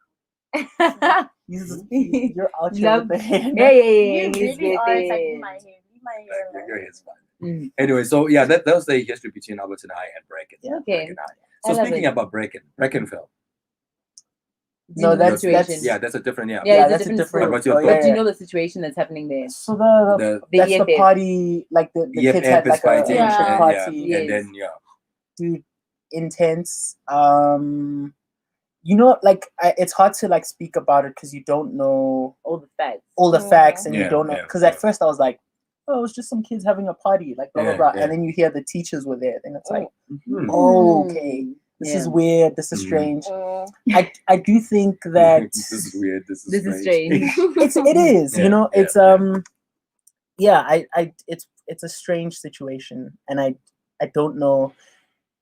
you're out here Love- with the hand. Yeah. You He's really are with attacking it. my hair. Leave my Like, hair your alone. head's fine. Mm. Anyway, so yeah, that was the history between Alberton High and Bracken. Yeah. Okay. Bracken High. I So love speaking it. about Brackenfell. No, that's situation. Yeah, that's a different Yeah, Yeah, it's that's a a different different. What's story. your But thought? do you know the situation that's happening there? So the The that's the EFF. party. Like the kids EFF had is like a fighting. Yeah. initial and, party. yeah, and Yes. then yeah. Dude, intense. Like it's hard to like speak about it because you don't know All the facts. all the facts and Yeah, you don't know. yeah, Because yeah. at first I was like, oh, it was just some kids having a party, like blah blah Yeah, blah. yeah. And then you hear the teachers were there, then it's like, Hmm. oh, okay, this Yeah. is weird. This is Mhm. strange. Oh. I do think that this is weird. This This is strange. it is. Yeah, You know, yeah, it's yeah. it's a strange situation, and I don't know.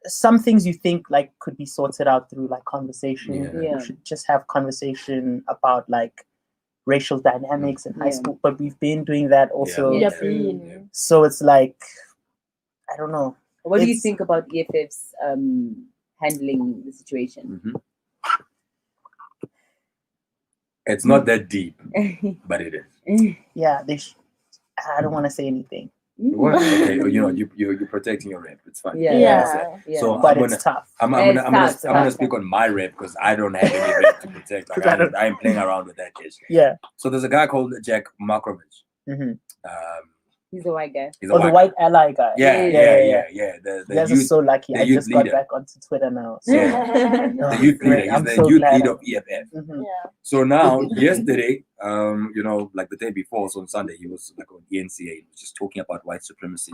Some things you think like could be sorted out through like conversation. Yeah. We should just have conversation about like racial dynamics in high Yeah. school, but we've been doing that also. Yeah, Yeah. been. So it's like, I don't know. What do you It's- think about EFF's handling the situation? Mhm. It's not that deep, but it is. Yeah, I don't want to say anything, What? Okay, you're protecting your rep. It's fine. Yeah. Yeah. So but I'm it's gonna tough. I'm It's gonna tough. speak on my rep because I don't have any rep to protect. Like 'Cause I don't- I ain't playing around with that shit. Yeah. So there's a guy called Jack Markovich. Mm-hmm. He's a white guy. He's a Oh, the white ally guy. Yeah. You The guys are youth, so lucky. the I youth just got leader. back onto Twitter now. So. Yeah. Oh, the youth great. leader. He's I'm the so youth glad leader I- of EFF. Mhm. Yeah. So now, yesterday, like the day before, so on Sunday, he was like on ENCA, he was just talking about white supremacy,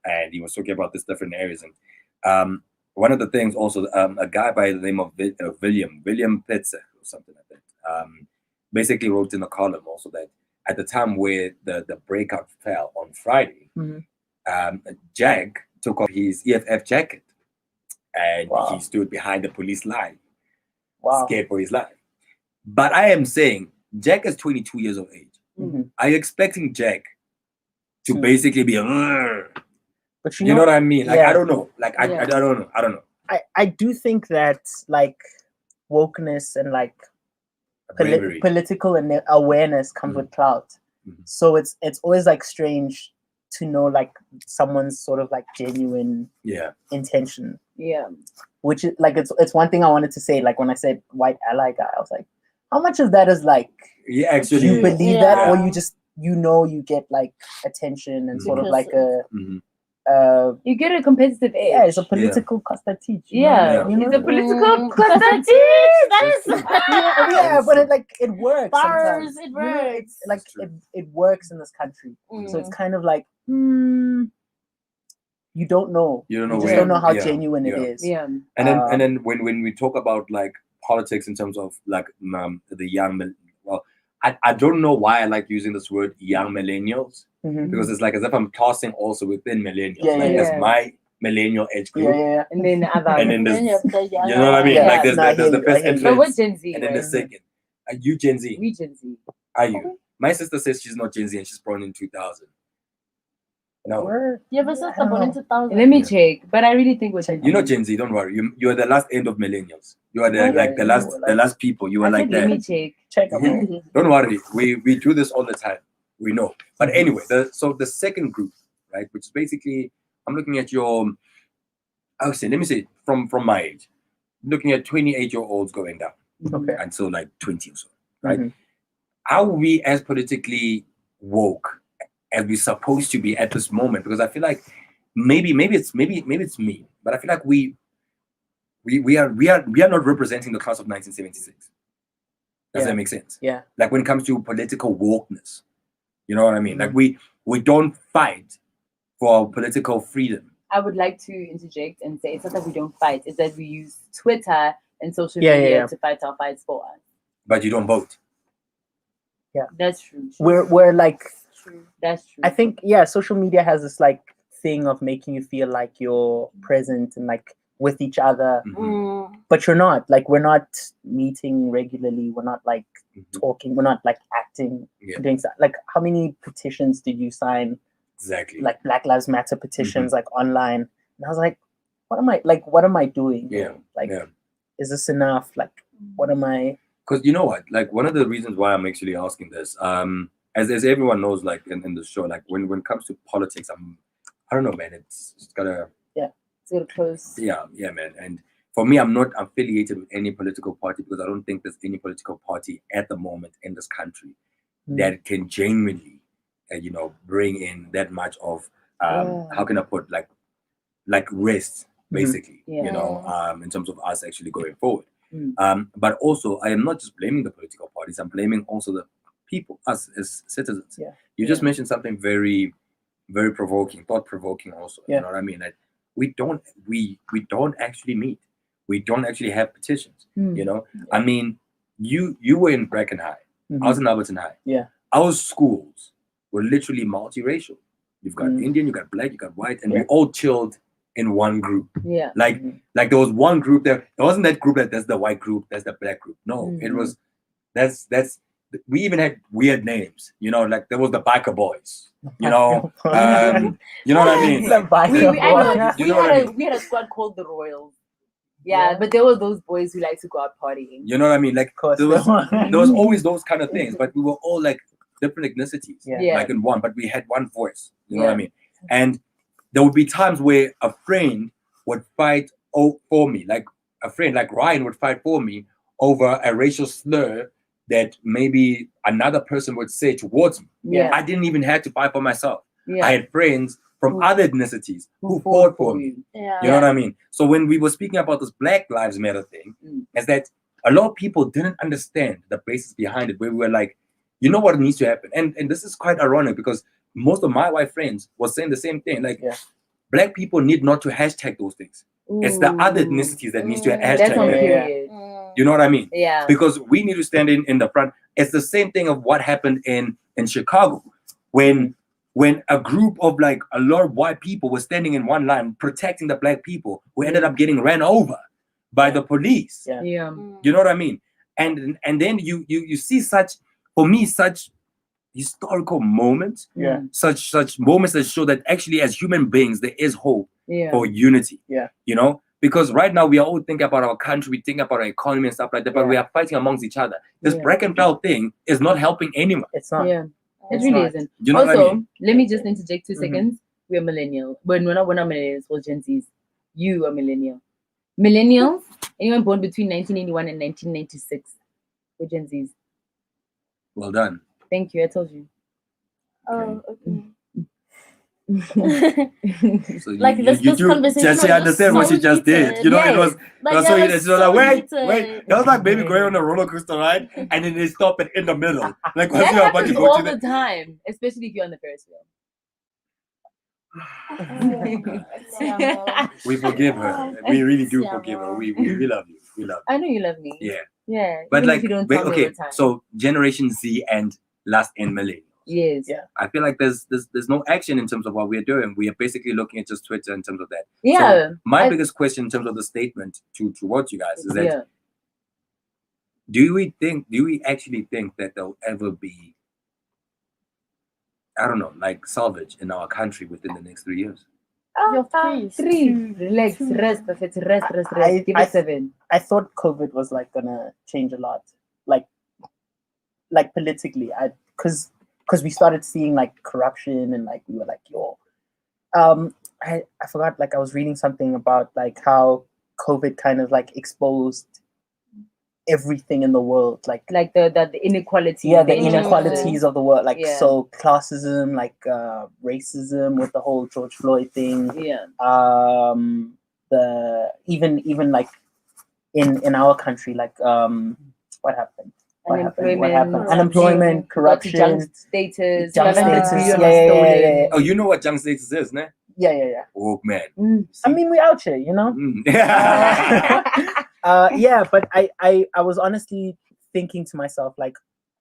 and he was talking about these different areas. And one of the things also, a guy by the name of William Pitzer or something like that, basically wrote in a column also that at the time where the breakout fell on Friday, Jack took off his EFF jacket and he stood behind the police line, scared for his life. But I am saying Jack is 22 years of age. Are you expecting Jack to basically be but you know what I mean? Like, I don't know. Like, I don't know. I don't know. I do think that like wokeness and like political and awareness comes with clout. So it's always like strange to know like someone's sort of like genuine intention. Yeah. Which is like it's one thing I wanted to say. Like when I said white ally guy, I was like, how much of that is like actually you believe that, or you just you get like attention and sort of like a you get a competitive edge. Yeah, it's a political cost-teach. Yeah, you know? it's a political cost-teach. That is yeah, but it works. Bars, Sometimes. it works. It's like it works in this country. So it's kind of like you don't know. You just don't know how genuine it is. Yeah. And then when we talk about like politics in terms of like the young, well, I don't know why I like using this word young millennials, because it's like as if I'm tossing also within millennials. There's my millennial age group. And then other. And then there's, you know what I mean? Like there's the first entrance. But we're Gen Z. And then the second. Are you Gen Z? We Gen Z. Are you? My sister says she's not Gen Z and she's born in 2000. No. You have a sister born in 2000. Let me check. But I really think we're Gen Z. You're not Gen Z, don't worry. You are the last end of millennials. You are the last people. You are like that. Let me check. Don't worry. We do this all the time. We know. But anyway, so the second group, right, which is basically, I'm looking at your, let me say from my age, looking at 28-year-olds going down. Okay. Until like 20 or so, right? Are we as politically woke as we're supposed to be at this moment? Because I feel like maybe it's me, but I feel like we are not representing the class of 1976. Does that make sense? Yeah. Like when it comes to political wokeness, you know what I mean? Like we don't fight for our political freedom. I would like to interject and say it's not that we don't fight; it's that we use Twitter and social media to fight our fights for us. But you don't vote. Yeah, that's true. We're like. That's true. I think social media has this like thing of making you feel like you're present and like with each other, but you're not. Like we're not meeting regularly. We're not like talking. We're not like acting. Doing stuff. Like how many petitions did you sign? Exactly. Like Black Lives Matter petitions, like online. And I was like, what am I doing? Yeah. Like, is this enough? Like, what am I? Because you know what? Like one of the reasons why I'm actually asking this, as everyone knows, like in the show, like when it comes to politics, I don't know, man. It's gotta close. Yeah, man. And for me, I'm not affiliated with any political party because I don't think there's any political party at the moment in this country that can genuinely, bring in that much of how can I put like rest, basically, in terms of us actually going forward. But also, I am not just blaming the political parties. I'm blaming also the people, us as citizens. You just mentioned something very, very provoking, thought-provoking also. You know what I mean? Like we don't actually meet. We don't actually have petitions. I mean, you were in Bracken High. I was in Alberton High. Our schools were literally multiracial. You've got Indian, you got black, you got white, and we all chilled in one group. Like there was one group there. There wasn't that group that there's the white group, there's the black group. No, it was that's we even had weird names, like there was the biker boys, you know what I mean? The biker we had a squad called the Royals. But there were those boys who like to go out partying. You know what I mean? Like there was always those kind of things, but we were all like different ethnicities, like in one, but we had one voice. You know what I mean? And there would be times where a friend would fight for me, like a friend like Ryan would fight for me over a racial slur that maybe another person would say towards me. I didn't even have to fight for myself. I had friends from other ethnicities who fought for me. You know what I mean? So when we were speaking about this Black Lives Matter thing, is that a lot of people didn't understand the basis behind it, where we were like, you know what needs to happen? And this is quite ironic because most of my white friends were saying the same thing. Like, Black people need not to hashtag those things. It's the other ethnicities that needs to hashtag That's on that. period. You know what I mean? Yeah. Because we need to stand in the front. It's the same thing of what happened in Chicago when a group of like a lot of white people were standing in one line protecting the black people who ended up getting ran over by the police. Yeah. You know what I mean? And then you see such historical moments, such moments that show that actually as human beings there is hope for unity. You know, because right now we are all thinking about our country, we think about our economy and stuff like that, but we are fighting amongst each other. This break and file thing is not helping anyone. It's not. Yeah. It really isn't. You know also, what I mean? let me just interject 2 seconds. We're millennial. We're not millennials, we're Gen Zs. You are millennial. Millennials, anyone born between 1981 and 1996. We're Gen Zs. Well done. Thank you. I told you. Oh, okay. So Like this conversation. She understand what she just did. You know, it was so it was like wait. It was like baby going on a roller coaster ride, and then they stop it in the middle. Like That happens all the time, especially if you're on the Ferris wheel. We forgive her. We really do forgive her. We love you. We love you. I know you love me. Yeah. Yeah. But even like, if you don't tell me all okay, the time. so Generation Z and last in millennials. Yes. Yeah. I feel like there's no action in terms of what we're doing. We are basically looking at just Twitter in terms of that. Yeah. So my biggest question in terms of the statement towards you guys is that do we actually think that there'll ever be, I don't know, like salvage in our country within the next 3 years? Three. Relax. Rest. Give it 7. I thought COVID was like gonna change a lot, like politically. Because we started seeing like corruption and like we were like, yo, I forgot, like I was reading something about like how COVID kind of like exposed everything in the world, like the inequality. Yeah, the inequalities of the world, like Yeah. so classism, like racism with the whole George Floyd thing. Yeah. The even like in our country, like what happened? Unemployment, corruption, junk status, yeah. Oh, you know what junk status is, ne? Yeah. Oh man. I mean, we out here, you know. Yeah, but I was honestly thinking to myself, like,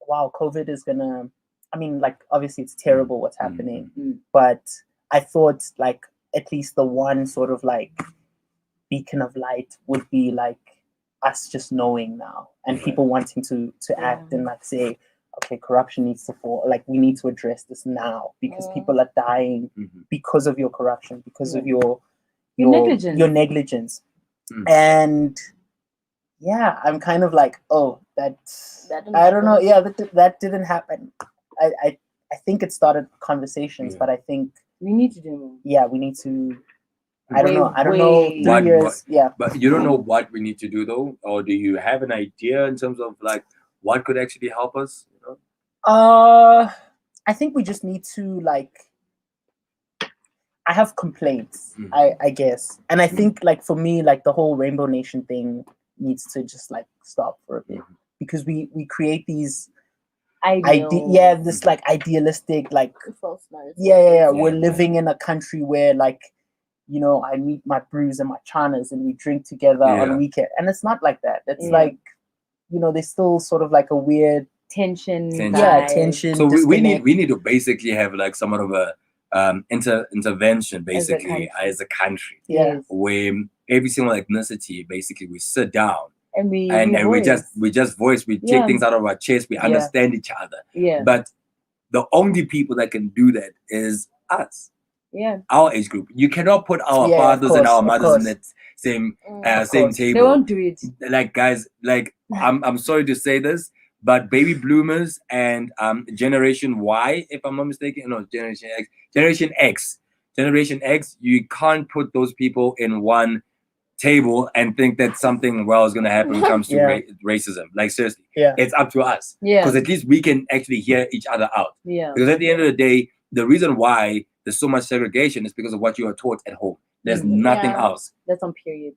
wow, COVID is gonna. I mean, like, obviously it's terrible what's happening, but I thought like at least the one sort of like beacon of light would be like us just knowing now and people wanting to act and like say, okay, corruption needs to fall, like we need to address this now because people are dying because of your corruption, because of your negligence. And yeah, I'm kind of like, oh, that I don't know, yeah, that didn't happen. I think it started conversations, but I think we need to do more. Yeah, we need to. I don't know. 3 years. Yeah. But you don't know what we need to do though, or do you have an idea in terms of like what could actually help us? You know? I think we just need to like. I have complaints, I guess, and I think like for me, like the whole Rainbow Nation thing needs to just like stop for a bit because we create these. This like idealistic, like false narrative. Yeah. We're living in a country where like, you know, I meet my brews and my chanas and we drink together on weekend, and it's not like that. It's like, you know, there's still sort of like a weird tension. Tension. So we need to basically have like somewhat of a intervention basically as a country. Where every single ethnicity basically we sit down. And we just voice, we take things out of our chest, we understand each other. But the only people that can do that is us. Our age group. You cannot put our fathers and our mothers in that same table. They won't do it. Like guys, like I'm sorry to say this, but baby bloomers and Generation Y, if I'm not mistaken, no, Generation X, you can't put those people in one table and think that something well is going to happen when it comes to racism. Like seriously, it's up to us. Because at least we can actually hear each other out. Because at the end of the day, the reason why there's so much segregation is because of what you are taught at home. There's nothing else. That's on period.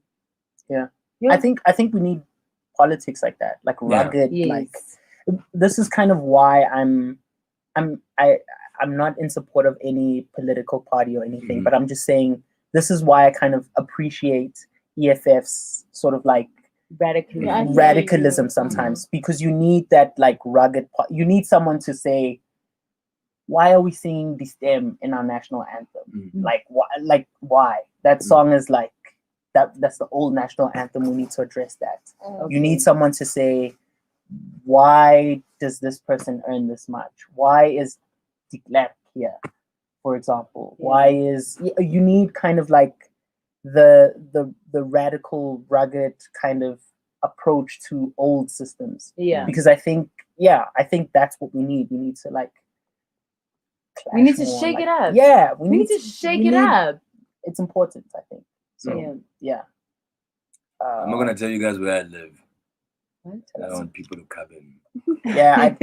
I think we need politics like that, like rugged. Like this is kind of why I'm not in support of any political party or anything, but I'm just saying this is why I kind of appreciate EFF's sort of like radicalism sometimes, because you need that like rugged you need someone to say, why are we singing the stem in our national anthem? Like why that song is like that's the old national anthem. We need to address that. You need someone to say, why does this person earn this much? Why is de Klerk here, for example? Why is you need kind of like the radical, rugged kind of approach to old systems. Because I think that's what we need. We need to like we need to shake it up. Yeah, we need to shake it up. It's important, I think. So yeah. I'm not gonna tell you guys where I live. What? I don't want people to come in. Yeah,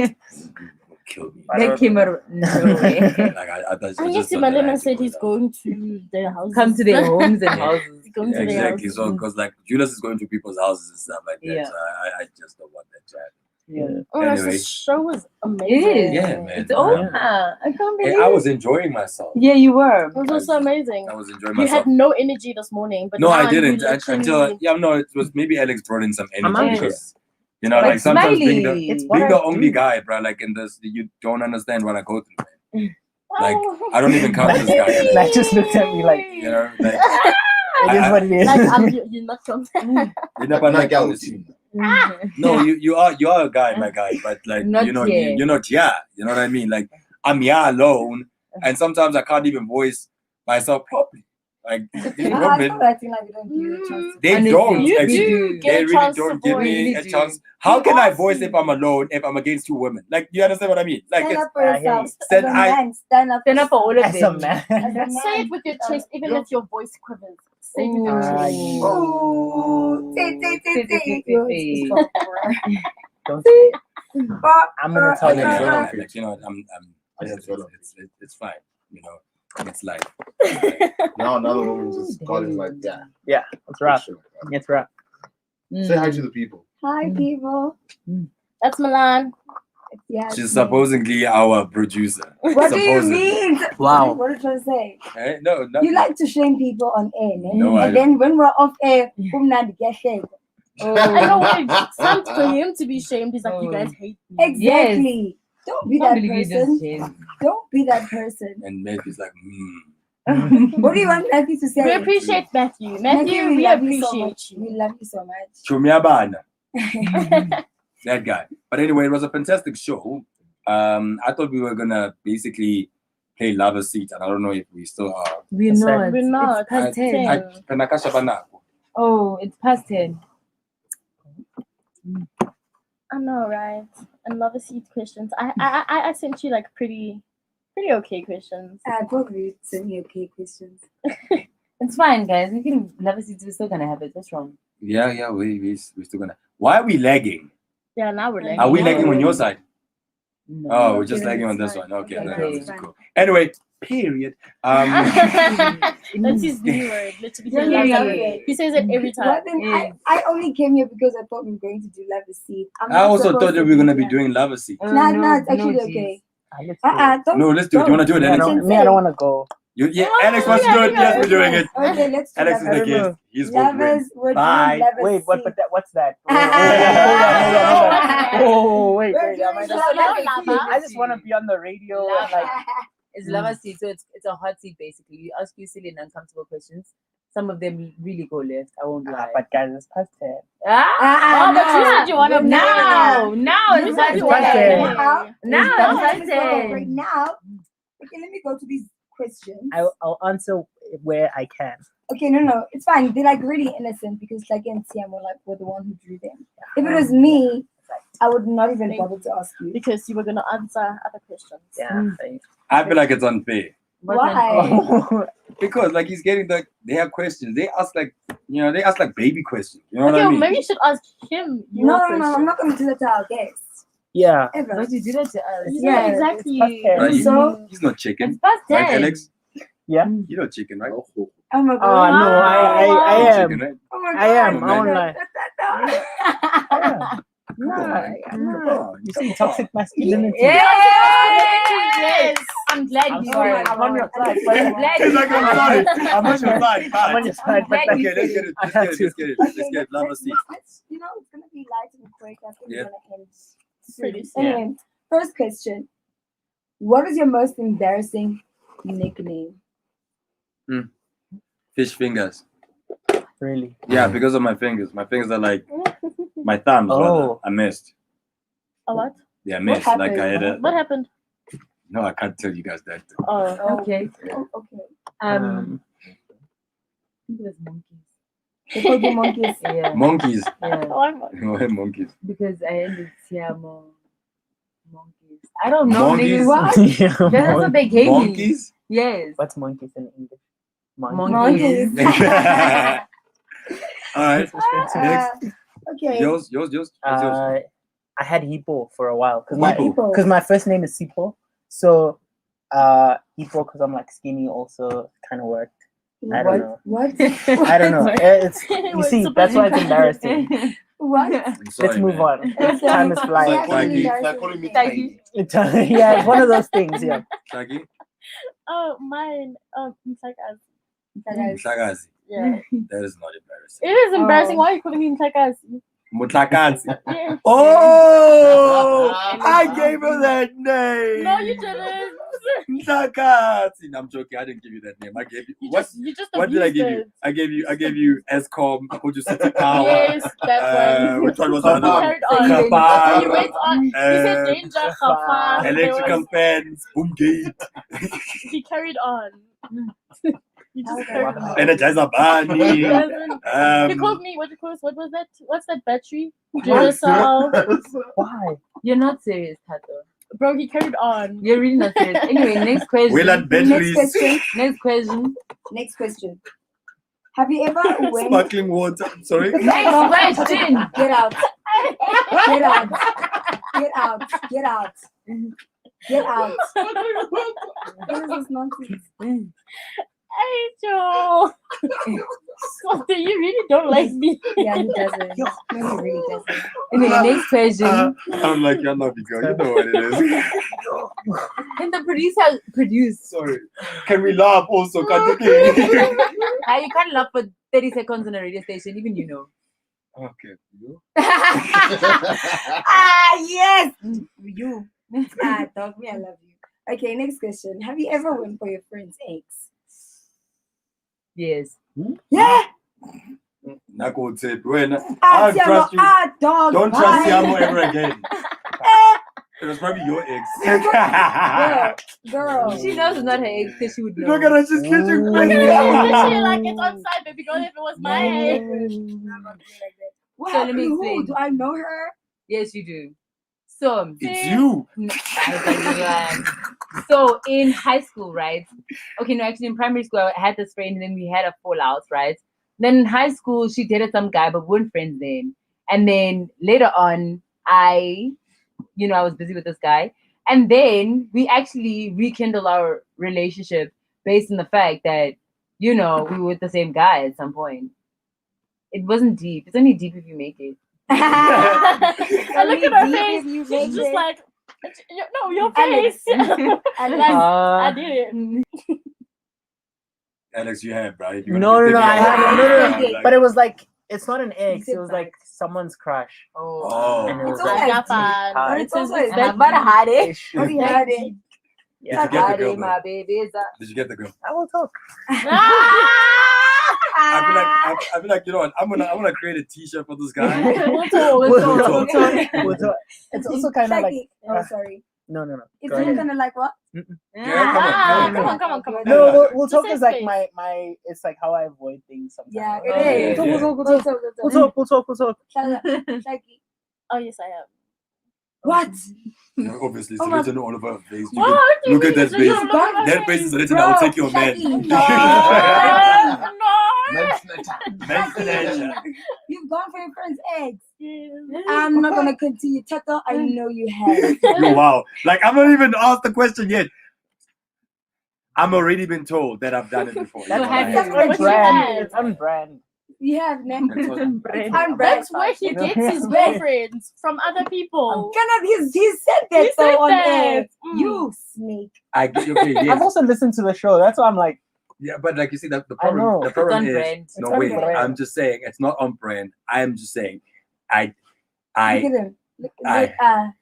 kill me. They came out of nowhere. I guess Malena said he's going to their houses. Come to their homes and houses. Going to their Exactly. houses. So, because like Julius is going to people's houses and stuff like that. Yeah. So I just don't want that to happen. Yeah. Oh, gosh, Anyway. the show was amazing. It is. Yeah, man. It's over. I can't believe I was enjoying myself. Yeah, you were. It was also amazing. I was enjoying You myself. had no energy this morning, but No, now I you didn't. literally- Until it was maybe Alex brought in some energy hungry. because you know, like sometimes being Smiley. the only guy, bro, like in this, you don't understand what I go through, man. Like I don't even count this guy. Matt just looked at me like, You know, like it is what it is. Like you're not from you know, but like no, you are a guy, my guy, but like Not you know, yet. you're not here. You know what I mean? Like I'm here alone, and sometimes I can't even voice myself properly. Like these women, acting like we don't give you a chance. they Honestly, don't. You actually. do get They a really chance don't to give voice. me Really a do. chance. How You can I ask voice me. if I'm alone? If I'm against two women? Like, you understand what I mean? Like, Stand it's up for I hear yourself. you. Stand- As a man, stand up. Stand up for all of As a them. man. As a man. Say it with your chest, even if your voice quivers. Say it with your Ah, chest. yeah. Ooh, say. Don't say it. I'm gonna tell you. like, you know, it's fine. You know, it's like Now another woman just calling like that. Yeah, it's rough. It's rough. Say hi to the people. Hi, people. That's Milan. Yes. she's supposedly our producer. What do you Supposedly. mean? Wow. What are you trying to say? Eh? No, You like to shame people on air, man. No, I And then when we're off air, kumnandi kuyashayeka. I know it's time for him to be shamed. He's like, you guys hate me. Exactly. Don't be Can't that believe you just person. changed. Don't be that person. And Matthew's like, What do you want Matthew to say? We appreciate Matthew. Matthew, we love you so appreciate much. We love you so much. Chumiabana. That guy. But anyway, it was a fantastic show. I thought we were gonna basically play Lover's Seat, and I don't know if we still are. We're That's right. not. We're not. It's past 10. Penakasha Banako. Oh, it's past 10. I know, right? And love a seat questions. I sent you like pretty okay questions. I probably send me okay questions. It's fine, guys. We can never see. We're still gonna have it. What's wrong? Yeah, we're still gonna. Why are we lagging? Yeah, now we're lagging. Are we lagging on your side? No. Oh, we're just Okay, lagging on that's this fine. one. Okay, Okay, no, that's that's fine. cool. Anyway, period. That's his new word. Literally, Yeah, he yeah, loves yeah. it. He says it every time. Well, then I only came here because I thought we were going to do Love a Seat. I'm I not also supposed thought that to we were gonna be here. doing Lover's Seat. Oh, No, it's no, actually geez. okay. Let's do it. Don't. No, let's do it. You wanna do it, Me, I Alex? don't, me, I don't want to go. Alex wants to do it. Yes, we're doing it. Okay, let's do Alex is the Lovers. guest. He's going to win. Lovers, we're Bye. doing Lovers Wait, what? Seat. But what's that? Hold on. Oh, wait. We're Am doing I just, Lovers I just want to be on the radio and like. It's Lava Seat, so it's a hot seat basically. You ask you silly and uncomfortable questions. Some of them really go left. I won't lie. But guys, it's past 10. Oh, but you said you want to now. You It's said past you want 10. to Now Let's it's go past right 10. now. Okay, let me go to these questions. I'll answer where I can. Okay, no, it's fine. They're like really innocent because like in Tiam we're the one who drew them. If it was me, I would not even bother to ask you. because you were gonna answer other questions. Yeah. I feel like it's unfair. Why? Because like he's getting they have questions. They ask like baby questions. You know what Okay, I mean? maybe you should ask him. Your No, question. I'm not going to do that to our guests. Yeah. Ever. But you did it to us. Yeah, exactly. It's past 10. Right, So- he's not chicken. It's past 10. Right, Alex? Yeah. You're not chicken, right? Oh my Oh god. no, I You're am. chicken, right? Oh my I am. God. I won't lie. Yeah. No, Come on. you see toxic masculinity. Yes, I'm glad I'm you sorry. said it. I'm on your side. I'm glad He's you like, I'm said sorry. it. I'm on your side. I'm on your side, but glad like, you Okay, let's said get it. I Let's have get it. to. Let's get it. Let's get it. Love us see. Let's, you know, it's gonna be light and quick. I think Yeah. we're gonna end Pretty soon. Anyway, first question: what is your most embarrassing nickname? Fish fingers. Really? Yeah, because of my fingers. My fingers are like my thumbs. Rather. Oh. I missed. A what? Yeah, I What missed. Like I had a. What happened? No, I can't tell you guys that. Oh, Okay. Oh, okay. I think it was monkeys. They call you monkeys. Yeah. Monkeys. Yeah. Why monkeys? Because I ended Tiamo monkeys. I don't know. Monkeys? Niggas. What? Yeah, That's what they gave me. Monkeys? Yes. What's monkeys in English? Monkeys. All right. Next. Okay. Yours. What's yours? I had Hippo for a while Hippo. because my first name is Sipo, so Hippo because I'm like skinny also kind of worked. I don't know. What? I don't know. It's you Wait, see so that's why it's embarrassing. What? I'm sorry, Let's move man. on. Time is flying. Shaggy. Yeah, it's one of those things. Yeah. Shaggy. Oh, mine. Mhlakazi. Mhlakazi. Yeah. That is not embarrassing. It is embarrassing. Why are you calling me Mhlakazi? Mutlakazi. Yeah. Oh, I gave her that name. No, you didn't. Mutlakazi. No, I'm joking. I didn't give you that name. I gave you. You just What did I abused give you? it. I gave you Escom, Abuja City Power. Yes, that one. Which one was the other one? Carried on. Kapar. You went on. You said danger, Khafar. Electrical fence, boom gate, He carried on. He just carried on. Energizer He Bunny. doesn't. He called me. What was that? What's that battery? Duracell. Why? You're not serious, Tato. Bro, he carried on. You're really not serious. Anyway, next question. Wayland batteries. Next question. Next question. Next question. Have you ever went? Sparkling water. Sorry. Next question. Get out. Get out. Get out. Get out. Get out. This is nonsense. Hey, Joe. Swati, you really don't like me. Yeah, he doesn't. No, he really doesn't. Anyway, next question. I'm like, I love you, girl. You know what it is. And the producer produced. Sorry. Can we laugh also? Can't we? You can't laugh for 30 seconds on a radio station, even you know. Okay. You? Yes. You. Dog me, I love you. Okay, next question. Have you ever went for your friend's ex? Yes. Yeah. Nako tape. When I don't trust you. Dog. Don't trust Yamo ever again. It was probably your ex. Girl. She knows it's not her ex because she would know. Look at her, she's catching Especially like it's on site, baby girl. If it was my ex. What So let happened? me Who? explain. Do I know her? Yes, you do. So It's you. So in high school, right? Okay, no, actually in primary school, I had this friend and then we had a fallout, right? Then in high school, she dated some guy, but we weren't friends then. And then later on, I was busy with this guy. And then we actually rekindled our relationship based on the fact that, we were with the same guy at some point. It wasn't deep. It's only deep if you make it. I look at her face. She's just like, no, your face. I did it. Alex, you have, bro. No, I had but it was like it's not an ex. It was like someone's crush. Oh. And it was It's like, okay. hard. It's also But I had it. What do you had it? Did you get the girl? My baby. Did you get the girl? I will talk. I feel like you know what? I'm gonna create a T-shirt for this guy. We'll talk. It's also kind of like. Oh, sorry. No. It's Go ahead. kind of like what? Come on. No, we'll talk Just is say like space. my. It's like how I avoid things sometimes. Yeah, it is. We'll talk. Shaggy. Oh, yes, I am. What? No, obviously, it's Oh my- written all over her face. What? Look at that It's face. written all over That her face is face. written. I'll take your man. Shaggy. No. You've gone for your friend's ex. Yes. I'm not gonna continue. Tato, I know you have. Wow. Like, I'm not even asked the question yet. I'm already been told that I've done it before. That's You know, it's like, on What you brand. had? It's on brand. We have never. That's what- On brand. That's where he gets his girlfriends from other people. He said that He so said on that. air. Mm. You snake. I get okay, yes. I've also listened to the show. That's why I'm like, Yeah, but like you see, the I know. problem, the It's problem on is brand. no It's on wait. brand. I'm just saying it's not on brand. I'm just saying, Look at him. Look I- at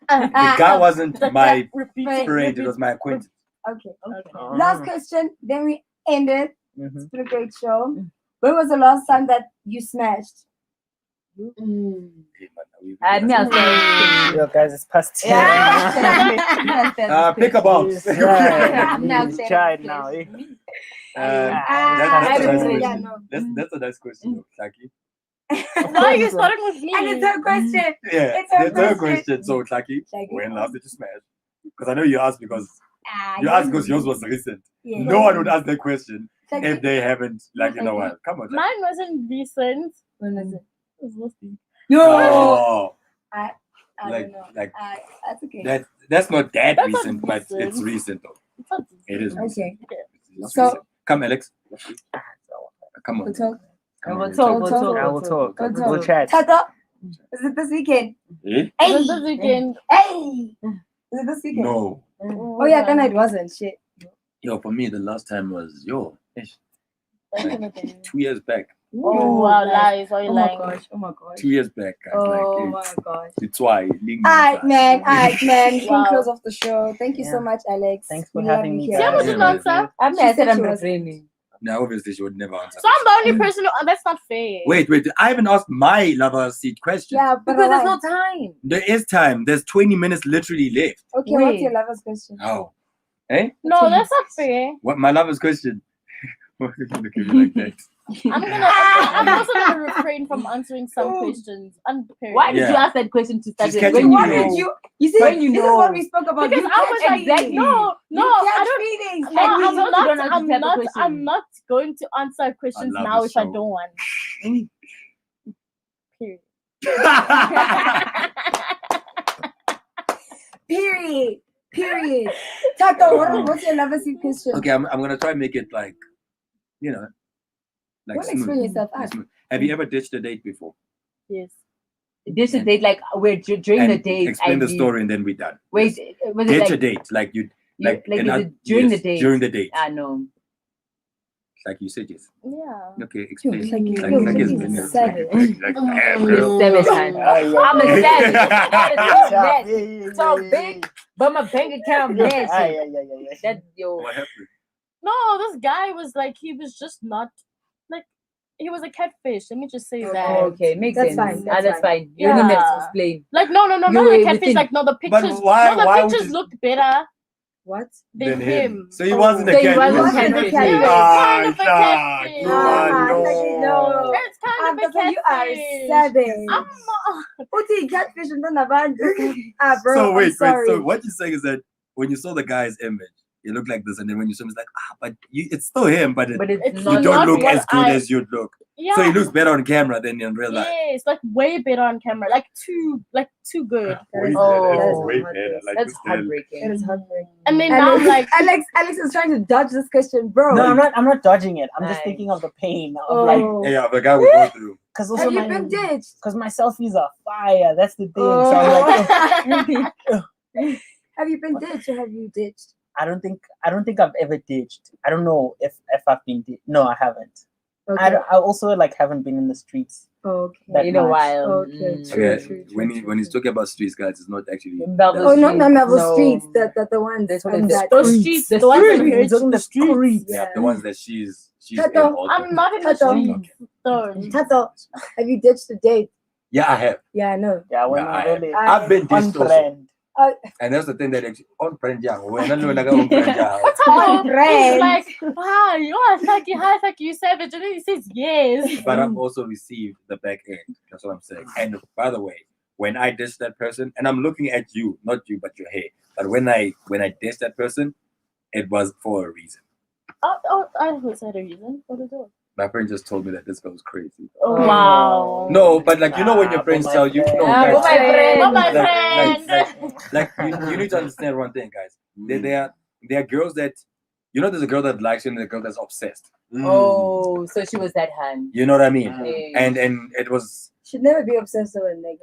the guy wasn't my Repeat. friend; it was my acquaintance. Okay. Oh. Last question. Then we end it. Mhm. It's been a great show. When was the last time that you smashed? Hey, man, Me, I'll say. Yo, guys, it's past 10. pick a box. Now say Tried it, now. please. That's a nice yeah, question. no. That's a nice question, though, Taki. Why are you starting with me? And it's her question. Yeah, It's her that's her question. question. So, Taki, Taki. when last did you smash? Because I know you asked because you yours asked because is yours was recent. recent. Yeah. No one would ask that question Taki. if they haven't, like, in a while. Come on, Taki. Mine wasn't recent. When was it? It was last week. No, I like, don't know. like That's okay. that's not that That's not recent, but recent. it's recent though. It's not It is recent. Okay. It's So- recent. Come, Alex. Come on. We'll talk. Come We'll on. talk. I will talk. We'll We'll talk. chat. Tato, is it this weekend? Eh? It was this weekend. Hey! Is it this weekend? No. Oh yeah, then it wasn't. Shit. Yo, for me, the last time was That's another 2 years back. Oh wow, lies. Why are you Oh my lying? gosh. Oh my gosh. 2 years back. I was Oh like, my gosh. it's why. Alright, man. You can Wow. close off the show. Thank you so Yeah. much, Alex. Thanks for We love having you me, here. See, I guys. wasn't Yeah, answer. I She said I'm she was- refraining. Now, obviously, she would never answer. So I'm the only person who. That's not fair. Wait. I haven't asked my lover seat question. Yeah, but Because there's alright. no time. There is time. There's 20 minutes literally left. Okay, what's Wait. your lover's question? Oh. Eh? No, that's not fair. What? My lover's question? Why are you looking at me like that? I'm also gonna refrain from answering some questions. Unprepared. Why did Yeah. you ask that question to start She's with? catching When you. What know? did you? You see, When you this is know. what we spoke about. Because You I was catch like, feelings. no, You catch I don't. feelings. No, And we I'm know you not. don't answer I'm type of not. question. I'm not going to answer questions love now this if I show. don't want. Period. Period. Tato, what's your lover's question? Okay, I'm gonna try and make it like, you know, like Don't smooth. explain yourself. Like Ask. smooth. Have you ever ditched a date before? Yes. This is date like we're during the And date. explain the I story and then we're done. Wait, was it Ditch like a date, like you, like, like and is I- it during yes, the date? During the date, Ah no. like you said, yes. Yeah. Okay, explain. It's like you- Like, you're like, really explain it. savage. Like, damn, girl. Savage man. I'm a savage. Yeah. So big, but my bank account bad. Yeah. That yo. What happened? No, this guy was like he was just not like he was a catfish. Let me just say that. Oh, okay, makes That's sense. fine, that's That's fine. fine. You don't need to Yeah. explain. Like no, You not were a catfish. within- Like no, the pictures. why- no, the why would pictures you- looked better What? than him. So he wasn't a So he cat. wasn't a catfish. He was kind of a catfish. No. It's kind of a Tato, catfish. you are savage. I'm Uthi catfish and then abantu. Bro, So I'm wait. sorry. So what you're saying is that when you saw the guy's image, it looked like this, and then when you saw him, it's like, but it's still him, but But it's It's you not. don't look what as good I- as you'd look. yeah. So he looks better on camera than in real life. Yes, like way better on camera. Like too good. Oh, way better. Like That's still- heartbreaking. It is heartbreaking. And then now I'm like, Alex is trying to dodge this question, bro. No, I'm not dodging it. I'm just Nice. thinking of the pain of like, Oh. Yeah, the guy would go through. because also Have you my been ditched? because my selfies are fire. That's the thing. So I'm like, Have you been ditched or have you ditched? I don't think I've ever ditched. I don't know if I've been ditched. No, I haven't. Okay. I also like haven't been in the streets. Okay. that In a much. while. Okay, true. Okay, when he's talking about streets, guys, it's not actually. Melville Oh, not the Melville No. streets. The ones. That's what on it is. that- those streets, The the ones that streets. hurt Talking the the streets. streets. Yeah, the ones that she's Tato, in also. I'm not in the Tato. streets. So Tato, have you ditched a date? Yeah, I have. Yeah, I know. Yeah, when Yeah, I I have. really I've been on ditched also. brand. And that's the thing that actually on brand young. When I know like on brand young. Tato brand. is like, wow, you are Saki, hi Saki, you savage. And then he says yes. But I've also received the back end. That's what I'm saying. And by the way, when I dish that person, and I'm looking at you, not you, but your hair. But when I dish that person, it was for a reason. I was had a reason. What is it? My friend just told me that this girl was crazy. Oh, wow. No, but like you know when your Ah, friends but tell my you, friend. no, Ah, guys, but my friend. Oh, my like, friend. like you need to understand one thing, guys. There are girls that You know, there's a girl that likes you and a girl that's obsessed. Oh, so she was that hand. You know what I mean? Mm. And it was. Should never be obsessed with a nigga.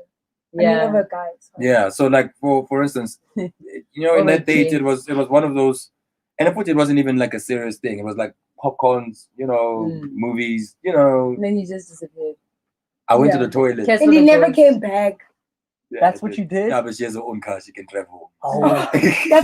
Yeah. I mean, over a guy. So. Yeah. So like for instance, you know, in that date, it was one of those, and I put it wasn't even like a serious thing. It was like popcorns, you know, movies, you know. And then he just disappeared. I went to the toilet. And he never came back. Yeah, that's what you did? Yeah, but she has her own car. She can travel. Oh.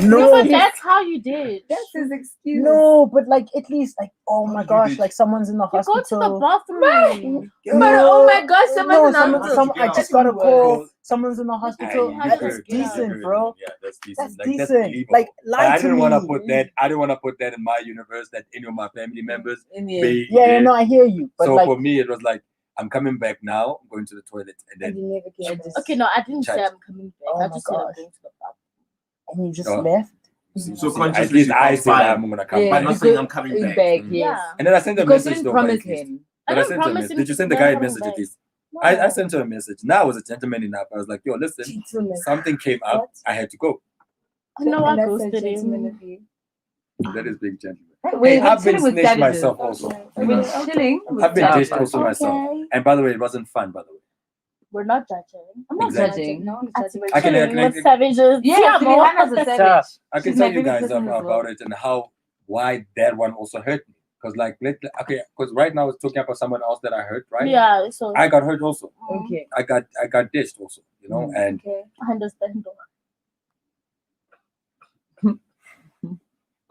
No, but that's how you did. That's his excuse. No, but like at least like oh my gosh, like someone's in the You hospital. go to the bathroom. But oh my gosh, someone's in the hospital. I just got a call. Someone's in the hospital. Yeah, That's decent, bro. Yeah, that's decent. That's Like, decent. believable. Like, But lie I to didn't want to me. put that. I didn't want to put that in my universe that any of my family members. Be Yeah, there. no, I hear you. But So like, for me, it was like I'm coming back now. I'm going to the toilet, and then You never came back. Okay, no, I didn't say Chat. I'm coming back. Oh I my just said I'm gosh. going to the bathroom. and you just Oh. left. So at consciously, least you I felt said fine. I'm gonna come Yeah, By back. not saying I'm coming back. Yes. Yeah. And then I sent a Because you message didn't though. promise at least. him. But I didn't sent a promise message. him Did you send the that guy a I'm coming message at back. least? No. I sent her a message. Now I was a gentleman enough. I was like, yo, listen, Gentleman. something came up. What? I had to go. No, And I that's a ghosted gentleman him. of you. That is being gentleman. Wait, Hey, when I've been chilling with snitched savages. myself also. Okay. When Okay. chilling with I've been savages. ditched also myself. And by the way, it wasn't fun. By the way, We're not judging. I'm not Exactly. judging. No, I'm I judging. I can chilling like- with savages. Yeah, more. Hannah's a savage. I can She's tell my you favorite guys person as well. about it and how why that one also hurt me. Because like because right now I was talking about someone else that I hurt, right? Yeah, so I got hurt also. Okay. I got dished also, you know, and Okay. I understand.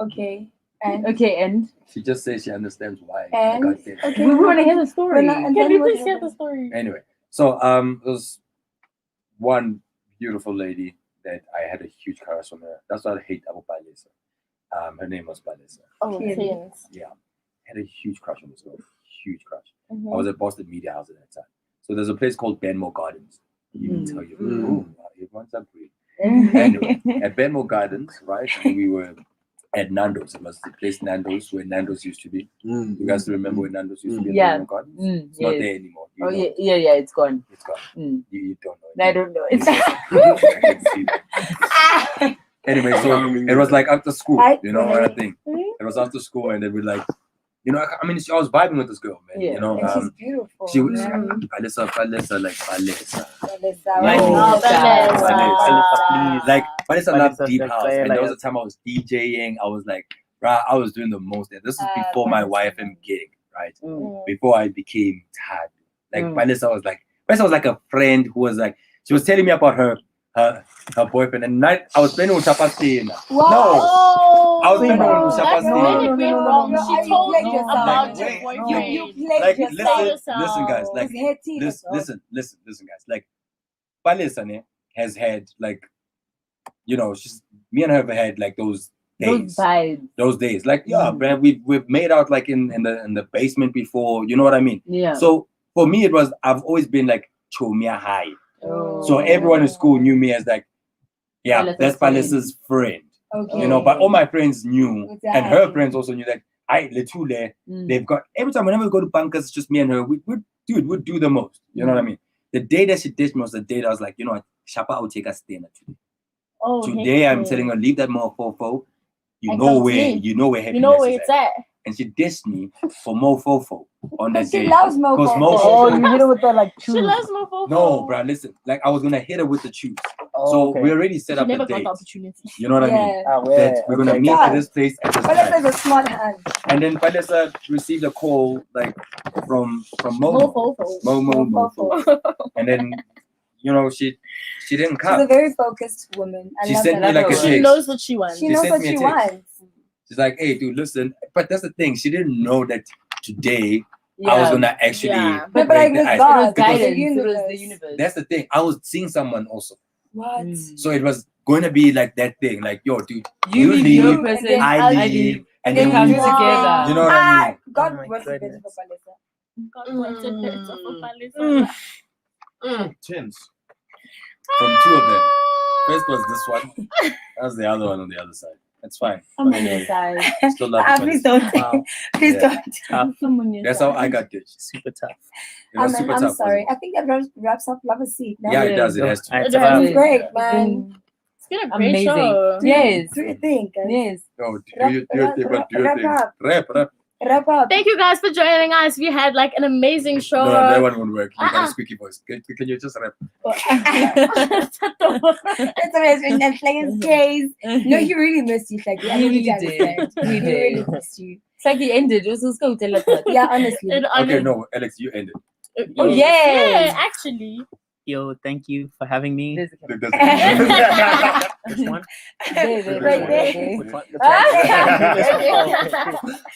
Okay. And Okay, and she just says she understands why I And- got dished. okay. we want to hear the story. Well, and Can then you what please share the happened? story? Anyway, so there was one beautiful lady that I had a huge crush on her. That's why I hate Abu Balisa. Her name was Balisa. Oh, yes. Yeah, had a huge crush on this girl. Huge crush. Mhm. I was at Boston Media House at that time. So there's a place called Benmore Gardens. You tell you, oh, everyone's upgrade. Anyway, at Benmore Gardens, right? We were at Nando's. It was the place Nando's where Nando's used to be. You guys remember where Nando's used to be at Yeah. Benmore Gardens? Mm, It's not yes. there anymore. You Oh know yeah, it. yeah, it's gone. It's gone. Mm. You don't know it. I don't know. It's I can see that. Anyway, so it was like after school, you know what I think? It was after school, and they were like, you know, I mean, I was vibing with this girl, man. Yeah. You know, And she's beautiful. she was Yeah. Balisa, like Balisa. Like Balisa loved Balisa's deep like house, player, and there was a like- time I was DJing. I was like, bruh, I was doing the most. This is before my YFM gig, right? Before I became tired. Like Balisa was like a friend who was like, she was telling me about her boyfriend, and night I was playing with Chapastina. No, I was playing with That's really Chapastina. been wrong. No, She you told played you yourself. about Like, your wait, boyfriend. You played Like, yourself. listen, guys. Like, It's heady. listen, guys. Like, Balisa has had like, you know, me and her have had like those days. Those days. Like, yeah, man, we've made out like in the basement before. You know what I mean? Yeah. So for me, I've always been like Chomia High. Oh. So everyone in school knew me as like, yeah, Balisa's that's friend. Balisa's friend. Okay. You know, but all my friends knew, With and that. her friends also knew that Letule, they've got every time whenever we go to bunkers, it's just me and her. We'd do the most. You know what I mean? The day that she ditched me was the day that I was like, you know what, Shapa will take us dinner today. Oh, Today I'm telling her, leave that mofo. You And know come to where me. you know where happiness You know where is it's at. at. And she dissed me for mofo on that She day. loves mofo. Because Oh, you hit her with that like She two. loves Mofo. no, bro, listen. Like I was gonna hit her with the shoes. Oh, So okay. we already set She up the never got date. the opportunity. You know what I mean? Yeah. That we're gonna okay. meet Yeah. at this place at this But that's time. a smart hand. And then Balisa received a call like from Momo. Momo. And then, you know, she didn't She's a come. very focused woman. I She love sent that. me like a She text. knows what she wants. She She knows sent what me a she text. wants. She's like, hey, dude, listen. But that's the thing. She didn't know that today I was gonna actually Yeah. But break like the with ice. God, It was Because guidance. the It was universe. the universe. that's the thing. I was seeing someone also. What? So it was going to be like that thing. Like, yo, dude, You leave your leave, person, I I leave, and they then come we together. You know what I mean? God Oh my wants it better goodness. for Balisa. God wants it better for Balisa. Tense. From two of them. First was this one. That's the other one on the other side. That's fine. I'm But on your anyway, side. still love Ah, you, please Balisa. don't. Wow. Please Yeah. don't. Tough. I'm on your That's side. how I got ditched. Super tough. It was super I'm tough. sorry. wasn't I think that wraps up Love a Seat. it? Yeah, it does. It has to. Alright, It has so, to. Great, It's man. been been a great Amazing. show. Yes. Do you think? Guys? Yes. No, do your thing. But do your Wrap thing. up. Rap. Wrap up. Thank you guys for joining us. We had like an amazing show. No, that one won't work. You got a squeaky voice. Can you just rap? That's amazing. That's like his days. No, he really missed you. Like, I He really really understand. did. He He did. really missed you. It's like he ended. It was just going to tell us that. Yeah, honestly. Okay, no, Alex, you ended. Oh, Yeah, yes. actually. Yo, thank you for having me. There's a Look, This one. Right there. Which one?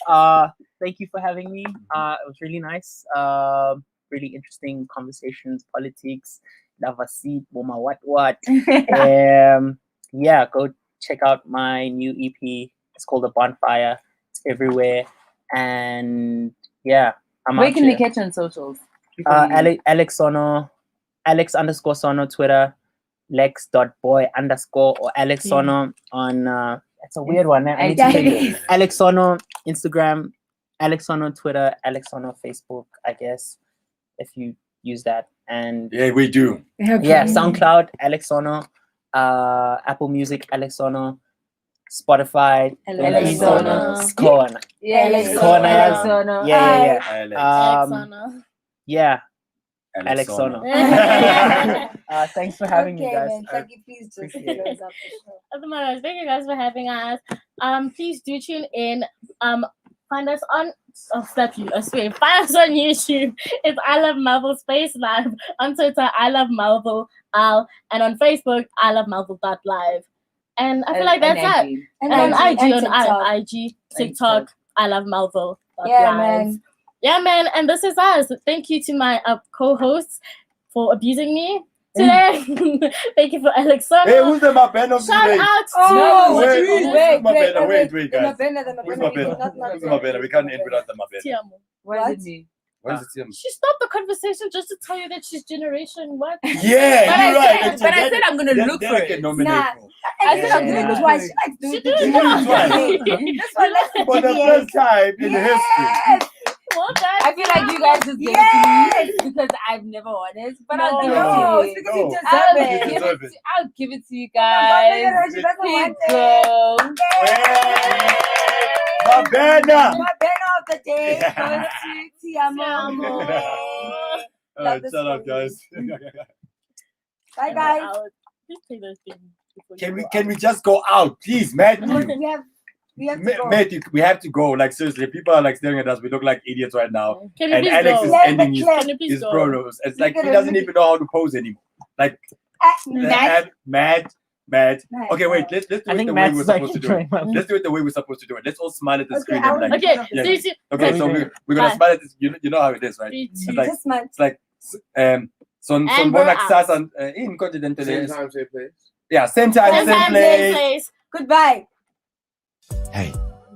Ah. Thank you for having me. It was really nice. Really interesting conversations, politics, lava seat, woman, what. Yeah, go check out my new EP. It's called The Bonfire. It's everywhere. And yeah, I'm Where out can here. they catch you on socials? Alex Sono, Alex_Sono Twitter, Lex.boy_ or Alex Sono on it's a weird one. I need to tell you. Alex Sono Instagram, Alex Sono Twitter, Alex Sono Facebook, I guess, if you use that. And Yeah, we do. Okay. yeah, SoundCloud, Alex Sono, Apple Music, Alex Sono, Spotify, Alex Sono. Corner. Yeah, Alex Corner. Alex Sono. Yeah. Alex. Yeah, Alex Alex Sono. Sono. Thanks for having me, Okay, guys. man. Thank you. Please just appreciate it. close up the show. Otherwise, thank you guys for having us. Please do tune in. Find us on I swear. Find us on YouTube. It's I Love Melville Space Live. On Twitter, I Love Melville and on Facebook, I Love Melville.live. And I feel like that's it. And on IG, on IG, TikTok, I Love Melville. Yeah, man. Yeah, man. And this is us. Thank you to my co-hosts for abusing me today. Thank you for Alex Sono. Hey, who's the Mabena of Shout today? out to Wait, guys. The Who's Mabena, Mabena? We can't end without the Mabena. Tiamo. What does it mean? What is it? She stopped the conversation just to tell you that she's generation what? Yeah, But you're right. I said I'm gonna look for it. Nah. I said I'm doing it twice. She likes doing did it it This one, let's For the first time in history. Well done. I feel like you guys just gave it to me because I've never won it, but I'll give No, it it's to you. because you deserve I'll it. give deserve it it. to, I'll give it to you guys. She doesn't Here want you it. go. Mabena! Mabena of the day Yeah. goes to Tiamo. Love this Shut up, for guys. Bye, guys. Please play those things before you Can we go can we just go out, please, Matthew? We have to go. Matthew, we have to go. Like seriously, people are like staring at us. We look like idiots right now. out. Can you And please Alex go? is Let ending the his, clip. Can you please his go? pronos. It's like Look he at doesn't him. even know how to pose anymore. Like Matt. Matt. Okay, wait. Let's do I it think the way Matt's we're like supposed to do it. Let's do it the way we're supposed to do it. Let's all smile at the Okay, screen I and will like. Okay, Yeah. so you see, Okay, so we're gonna Bye. smile at this. You know how it is, right? 3, 2, It's like Just man. it's like son And we're buona out. kusasa in continental. Same time, same place. Yeah, same time, Same same time, place. same place. Goodbye. Hey,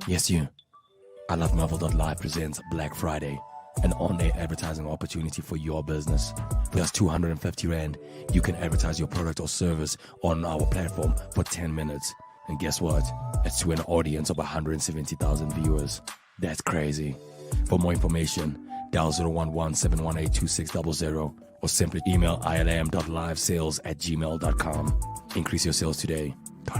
yes you. I Love Melville.live presents Black Friday, an on-air advertising opportunity for your business. For just 250 Rand, you can advertise your product or service on our platform for 10 minutes. And guess what? It's to an audience of 170,000 viewers. That's crazy. For more information, dial 011-718-2600 or simply email ilm.livesales@gmail.com. Increase your sales today.